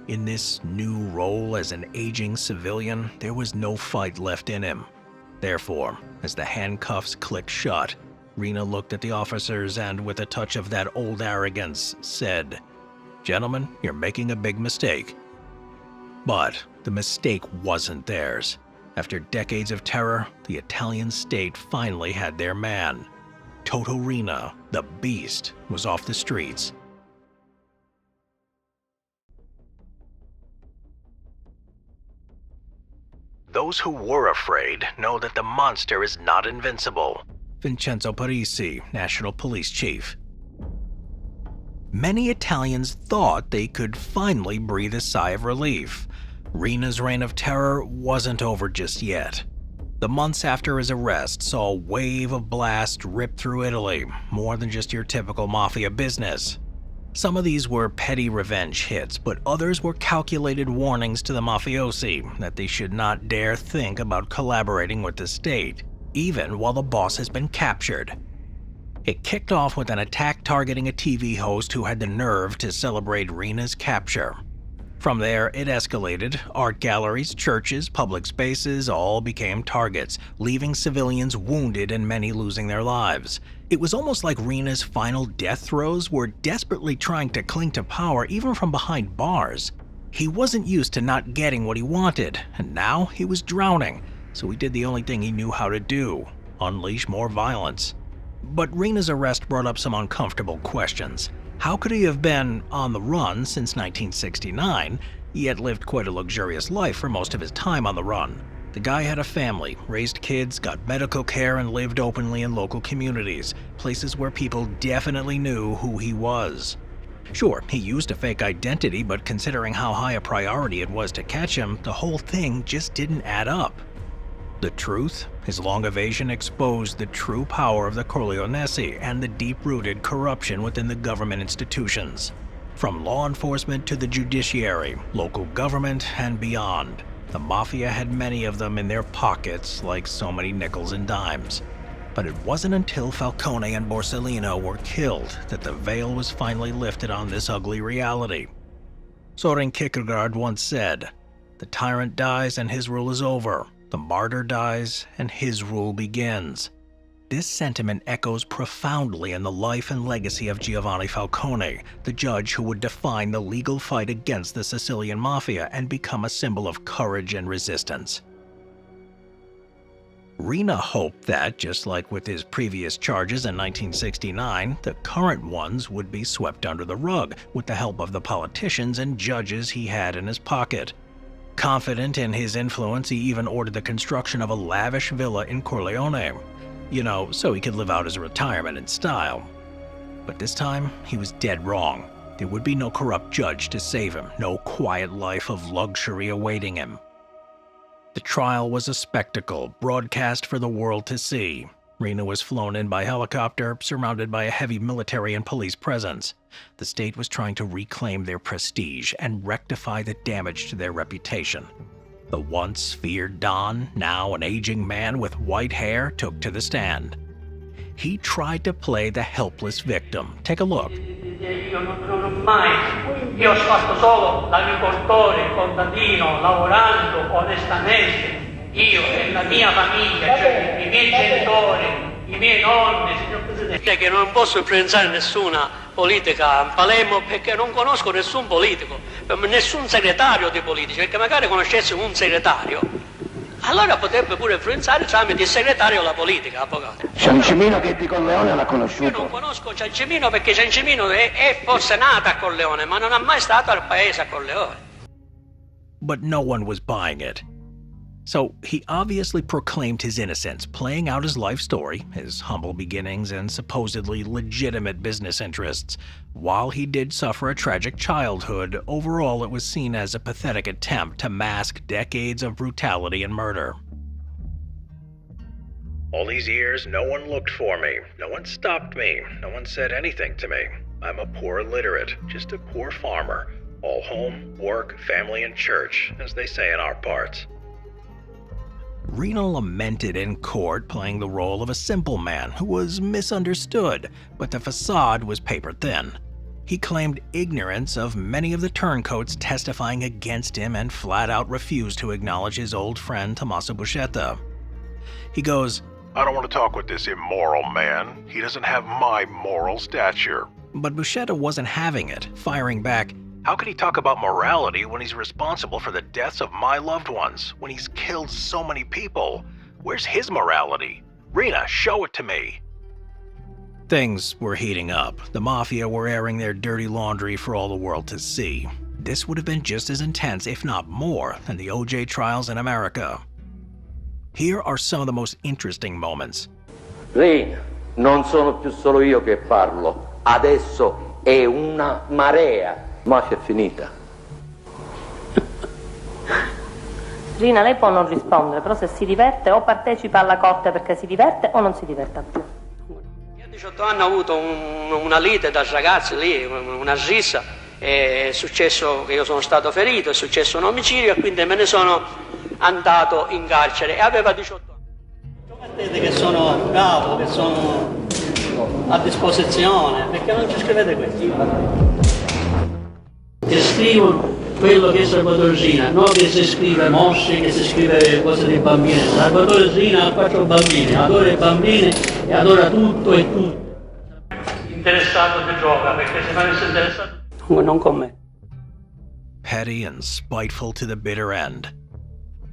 In this new role as an aging civilian, there was no fight left in him. Therefore, as the handcuffs clicked shut, Rena looked at the officers and, with a touch of that old arrogance, said, "Gentlemen, you're making a big mistake." But the mistake wasn't theirs. After decades of terror, the Italian state finally had their man. Toto Rena, the beast, was off the streets. Those who were afraid know that the monster is not invincible. Vincenzo Parisi, National Police Chief. Many Italians thought they could finally breathe a sigh of relief. Rena's reign of terror wasn't over just yet. The months after his arrest saw a wave of blasts rip through Italy, more than just your typical mafia business. Some of these were petty revenge hits, but others were calculated warnings to the mafiosi that they should not dare think about collaborating with the state, even while the boss has been captured. It kicked off with an attack targeting a TV host who had the nerve to celebrate Rena's capture. From there, it escalated. Art galleries, churches, public spaces all became targets, leaving civilians wounded and many losing their lives. It was almost like Rena's final death throes were desperately trying to cling to power even from behind bars. He wasn't used to not getting what he wanted, and now he was drowning, so he did the only thing he knew how to do: unleash more violence. But Rena's arrest brought up some uncomfortable questions. How could he have been on the run since 1969, yet lived quite a luxurious life for most of his time on the run? The guy had a family, raised kids, got medical care, and lived openly in local communities, places where people definitely knew who he was. Sure, he used a fake identity, but considering how high a priority it was to catch him, the whole thing just didn't add up. The truth? His long evasion exposed the true power of the Corleonesi and the deep-rooted corruption within the government institutions. From law enforcement to the judiciary, local government, and beyond, the Mafia had many of them in their pockets like so many nickels and dimes. But it wasn't until Falcone and Borsellino were killed that the veil was finally lifted on this ugly reality. Soren Kierkegaard once said, "The tyrant dies and his rule is over. The martyr dies and his rule begins." This sentiment echoes profoundly in the life and legacy of Giovanni Falcone, the judge who would define the legal fight against the Sicilian Mafia and become a symbol of courage and resistance. Rina hoped that, just like with his previous charges in 1969, the current ones would be swept under the rug with the help of the politicians and judges he had in his pocket. Confident in his influence, he even ordered the construction of a lavish villa in Corleone. So he could live out his retirement in style. But this time, he was dead wrong. There would be no corrupt judge to save him, no quiet life of luxury awaiting him. The trial was a spectacle, broadcast for the world to see. Rina was flown in by helicopter, surrounded by a heavy military and police presence. The state was trying to reclaim their prestige and rectify the damage to their reputation. The once feared Don, now an aging man with white hair, took to the stand. He tried to play the helpless victim. Take a look. Io non ho mai, io ho fatto solo l'agricoltore, contadino, lavorando onestamente, io e la mia famiglia, cioè i miei genitori, i miei nonni, signor Presidente. Che non posso influenzare nessuna politica a Palermo perché non conosco nessun politico, nessun segretario di politici, perché magari conoscessi un segretario, allora potrebbe pure influenzare tramite il segretario la politica, avvocato. Ciancimino che di Corleone l'ha conosciuto? Io non conosco Ciancimino perché Ciancimino è forse nata a Corleone, ma non ha mai stato al paese a Corleone. But no one was buying it. So he obviously proclaimed his innocence, playing out his life story, his humble beginnings and supposedly legitimate business interests. While he did suffer a tragic childhood, overall it was seen as a pathetic attempt to mask decades of brutality and murder. All these years, no one looked for me. No one stopped me. No one said anything to me. I'm a poor illiterate, just a poor farmer. All home, work, family, and church, as they say in our parts. Rina lamented in court, playing the role of a simple man who was misunderstood, but the facade was paper thin. He claimed ignorance of many of the turncoats testifying against him and flat out refused to acknowledge his old friend Tommaso Buscetta. He goes, I don't want to talk with this immoral man. He doesn't have my moral stature. But Buscetta wasn't having it, firing back, how could he talk about morality when he's responsible for the deaths of my loved ones, when he's killed so many people? Where's his morality? Rina, show it to me. Things were heating up. The Mafia were airing their dirty laundry for all the world to see. This would have been just as intense, if not more, than the OJ trials in America. Here are some of the most interesting moments. Rina, non sono più solo io che parlo. Adesso è una marea. Mafia è finita. Rina, lei può non rispondere, però se si diverte o partecipa alla corte perché si diverte o non si diverte più. Io a 18 anni ho avuto una lite da ragazzi lì, una rissa, è successo che io sono stato ferito, è successo un omicidio e quindi me ne sono andato in carcere e aveva 18 anni. Mettete che sono bravo, che sono a disposizione, perché non ci scrivete questo? Che scrivo quello che è Salvatore Rina, non che si scrive mosse, che si scrive cose di bambini. Salvatore Rina ha 4 bambini, adora i bambini e adora tutto e tutto. Interessato che gioca, perché se non è interessato... Non con me. Petty and spiteful to the bitter end.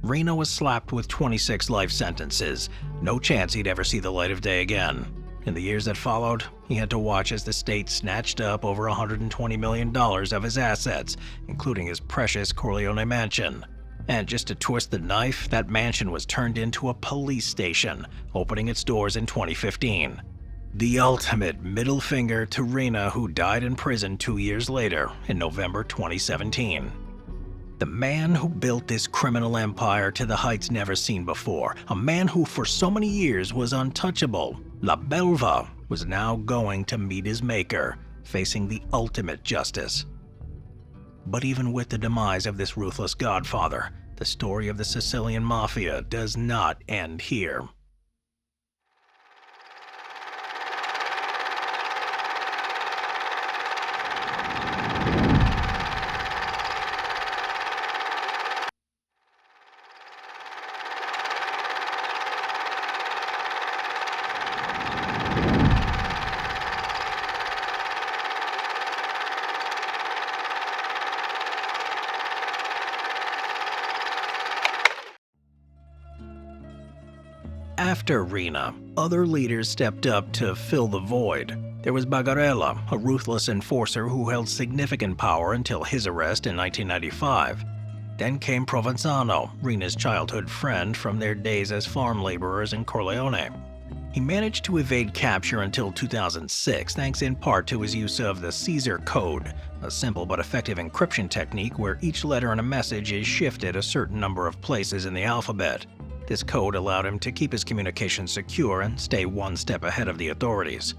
Rina was slapped with 26 life sentences. No chance he'd ever see the light of day again. In the years that followed, he had to watch as the state snatched up over $120 million of his assets, including his precious Corleone mansion. And just to twist the knife, that mansion was turned into a police station, opening its doors in 2015. The ultimate middle finger to Rina, who died in prison 2 years later, in November 2017. The man who built this criminal empire to the heights never seen before, a man who for so many years was untouchable, La Belva, was now going to meet his maker, facing the ultimate justice. But even with the demise of this ruthless Godfather, the story of the Sicilian Mafia does not end here. After Rina, other leaders stepped up to fill the void. There was Bagarella, a ruthless enforcer who held significant power until his arrest in 1995. Then came Provenzano, Rina's childhood friend from their days as farm laborers in Corleone. He managed to evade capture until 2006, thanks in part to his use of the Caesar code, a simple but effective encryption technique where each letter in a message is shifted a certain number of places in the alphabet. This code allowed him to keep his communications secure and stay one step ahead of the authorities.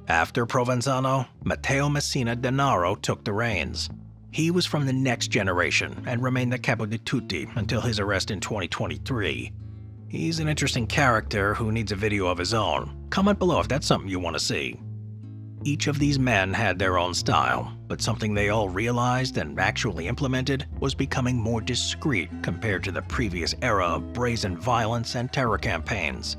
After Provenzano, Matteo Messina Denaro took the reins. He was from the next generation and remained the capo di tutti until his arrest in 2023. He's an interesting character who needs a video of his own. Comment below if that's something you want to see. Each of these men had their own style, but something they all realized and actually implemented was becoming more discreet compared to the previous era of brazen violence and terror campaigns.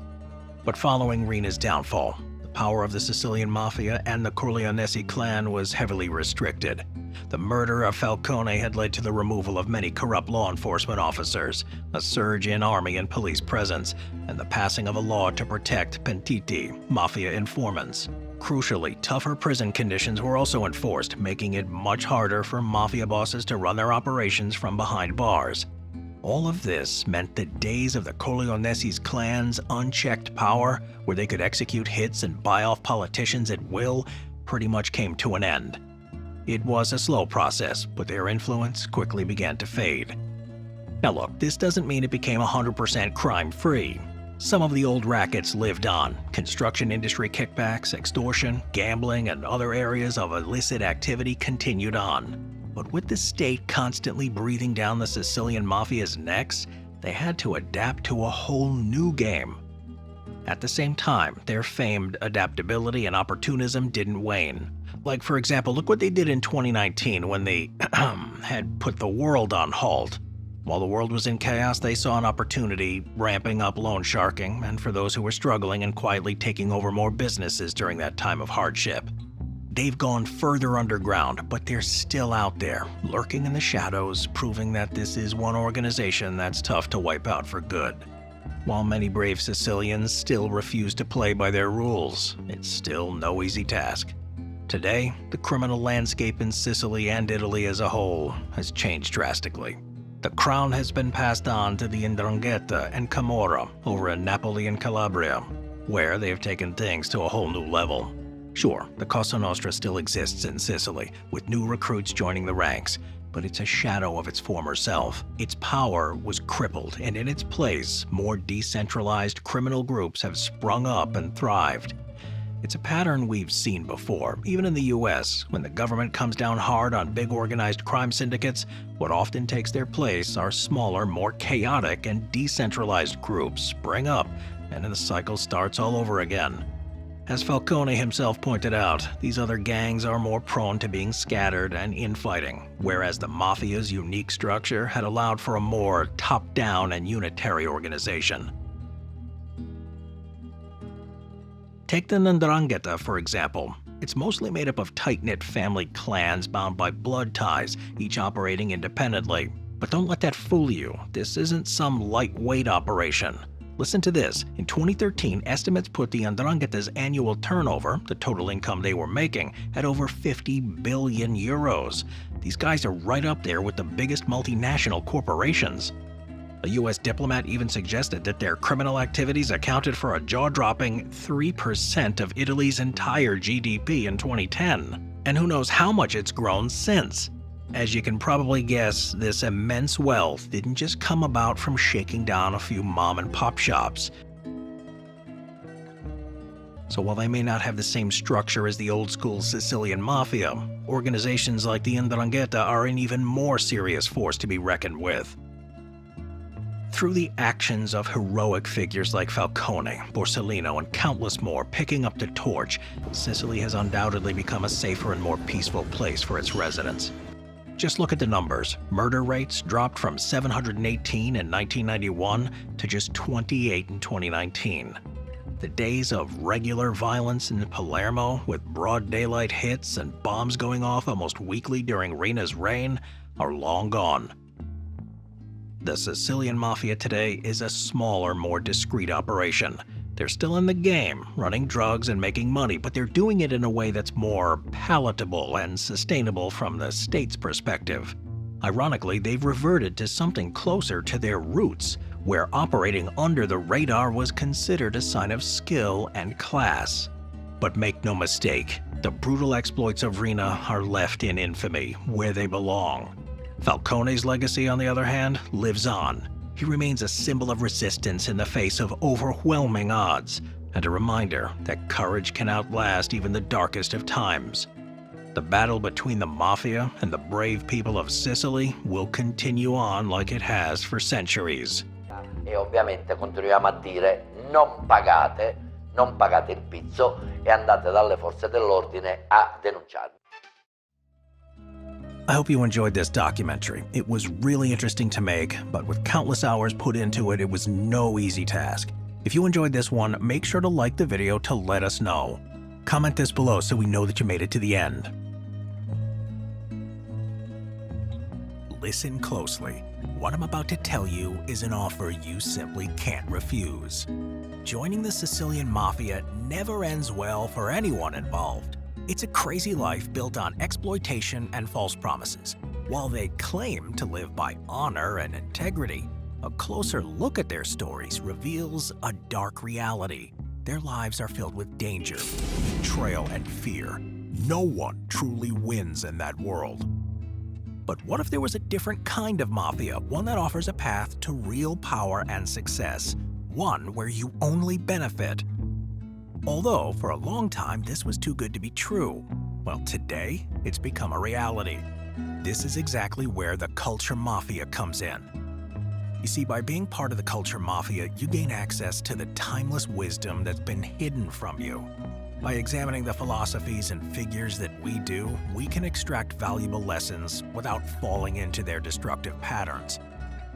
But following Rina's downfall, the power of the Sicilian Mafia and the Corleonesi clan was heavily restricted. The murder of Falcone had led to the removal of many corrupt law enforcement officers, a surge in army and police presence, and the passing of a law to protect pentiti, mafia informants. Crucially, tougher prison conditions were also enforced, making it much harder for mafia bosses to run their operations from behind bars. All of this meant the days of the Corleonesi's clan's unchecked power, where they could execute hits and buy off politicians at will, pretty much came to an end. It was a slow process, but their influence quickly began to fade. Now look, this doesn't mean it became 100% crime-free. Some of the old rackets lived on. Construction industry kickbacks, extortion, gambling, and other areas of illicit activity continued on. But with the state constantly breathing down the Sicilian Mafia's necks, they had to adapt to a whole new game. At the same time, their famed adaptability and opportunism didn't wane. Like, for example, look what they did in 2019 when they had put the world on halt. While the world was in chaos, they saw an opportunity, ramping up loan sharking, and for those who were struggling and quietly taking over more businesses during that time of hardship. They've gone further underground, but they're still out there, lurking in the shadows, proving that this is one organization that's tough to wipe out for good. While many brave Sicilians still refuse to play by their rules, it's still no easy task. Today, the criminal landscape in Sicily and Italy as a whole has changed drastically. The crown has been passed on to the 'Ndrangheta and Camorra over in Napoli and Calabria, where they have taken things to a whole new level. Sure, the Cosa Nostra still exists in Sicily, with new recruits joining the ranks, but it's a shadow of its former self. Its power was crippled, and in its place, more decentralized criminal groups have sprung up and thrived. It's a pattern we've seen before, even in the US. When the government comes down hard on big organized crime syndicates, what often takes their place are smaller, more chaotic and decentralized groups spring up, and then the cycle starts all over again. As Falcone himself pointed out, these other gangs are more prone to being scattered and infighting, whereas the Mafia's unique structure had allowed for a more top-down and unitary organization. Take the 'Ndrangheta, for example. It's mostly made up of tight-knit family clans bound by blood ties, each operating independently. But don't let that fool you. This isn't some lightweight operation. Listen to this. In 2013, estimates put the 'Ndrangheta's annual turnover, the total income they were making, at over 50 billion euros. These guys are right up there with the biggest multinational corporations. A US diplomat even suggested that their criminal activities accounted for a jaw-dropping 3% of Italy's entire GDP in 2010. And who knows how much it's grown since. As you can probably guess, this immense wealth didn't just come about from shaking down a few mom-and-pop shops. So while they may not have the same structure as the old-school Sicilian Mafia, organizations like the 'Ndrangheta are an even more serious force to be reckoned with. Through the actions of heroic figures like Falcone, Borsellino, and countless more picking up the torch, Sicily has undoubtedly become a safer and more peaceful place for its residents. Just look at the numbers. Murder rates dropped from 718 in 1991 to just 28 in 2019. The days of regular violence in Palermo, with broad daylight hits and bombs going off almost weekly during Rina's reign, are long gone. The Sicilian Mafia today is a smaller, more discreet operation. They're still in the game, running drugs and making money, but they're doing it in a way that's more palatable and sustainable from the state's perspective. Ironically, they've reverted to something closer to their roots, where operating under the radar was considered a sign of skill and class. But make no mistake, the brutal exploits of Rina are left in infamy, where they belong. Falcone's legacy, on the other hand, lives on. He remains a symbol of resistance in the face of overwhelming odds, and a reminder that courage can outlast even the darkest of times. The battle between the Mafia and the brave people of Sicily will continue on like it has for centuries. E ovviamente continuiamo a dire non pagate il pizzo e andate dalle forze dell'ordine a denunciarmi. I hope you enjoyed this documentary. It was really interesting to make, but with countless hours put into it, it was no easy task. If you enjoyed this one, make sure to like the video to let us know. Comment this below so we know that you made it to the end. Listen closely. What I'm about to tell you is an offer you simply can't refuse. Joining the Sicilian Mafia never ends well for anyone involved. It's a crazy life built on exploitation and false promises. While they claim to live by honor and integrity, a closer look at their stories reveals a dark reality. Their lives are filled with danger, betrayal, and fear. No one truly wins in that world. But what if there was a different kind of mafia, one that offers a path to real power and success, one where you only benefit? Although, for a long time, this was too good to be true. Well, today, it's become a reality. This is exactly where the Culture Mafia comes in. You see, by being part of the Culture Mafia, you gain access to the timeless wisdom that's been hidden from you. By examining the philosophies and figures that we do, we can extract valuable lessons without falling into their destructive patterns.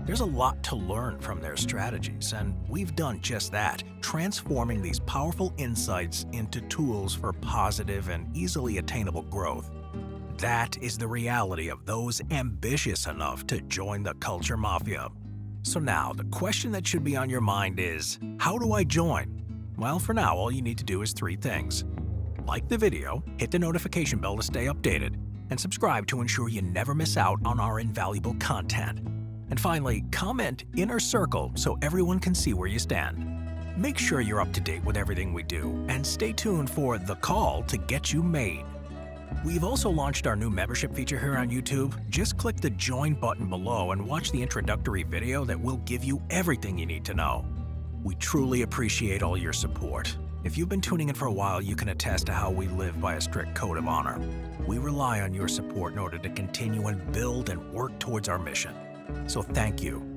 There's a lot to learn from their strategies, and we've done just that, transforming these powerful insights into tools for positive and easily attainable growth. That is the reality of those ambitious enough to join the Culture Mafia. So now, the question that should be on your mind is, how do I join? Well, for now, all you need to do is 3 things. Like the video, hit the notification bell to stay updated, and subscribe to ensure you never miss out on our invaluable content. And finally, comment Inner Circle so everyone can see where you stand. Make sure you're up to date with everything we do, and stay tuned for The Call to get you made. We've also launched our new membership feature here on YouTube. Just click the Join button below and watch the introductory video that will give you everything you need to know. We truly appreciate all your support. If you've been tuning in for a while, you can attest to how we live by a strict code of honor. We rely on your support in order to continue and build and work towards our mission. So thank you.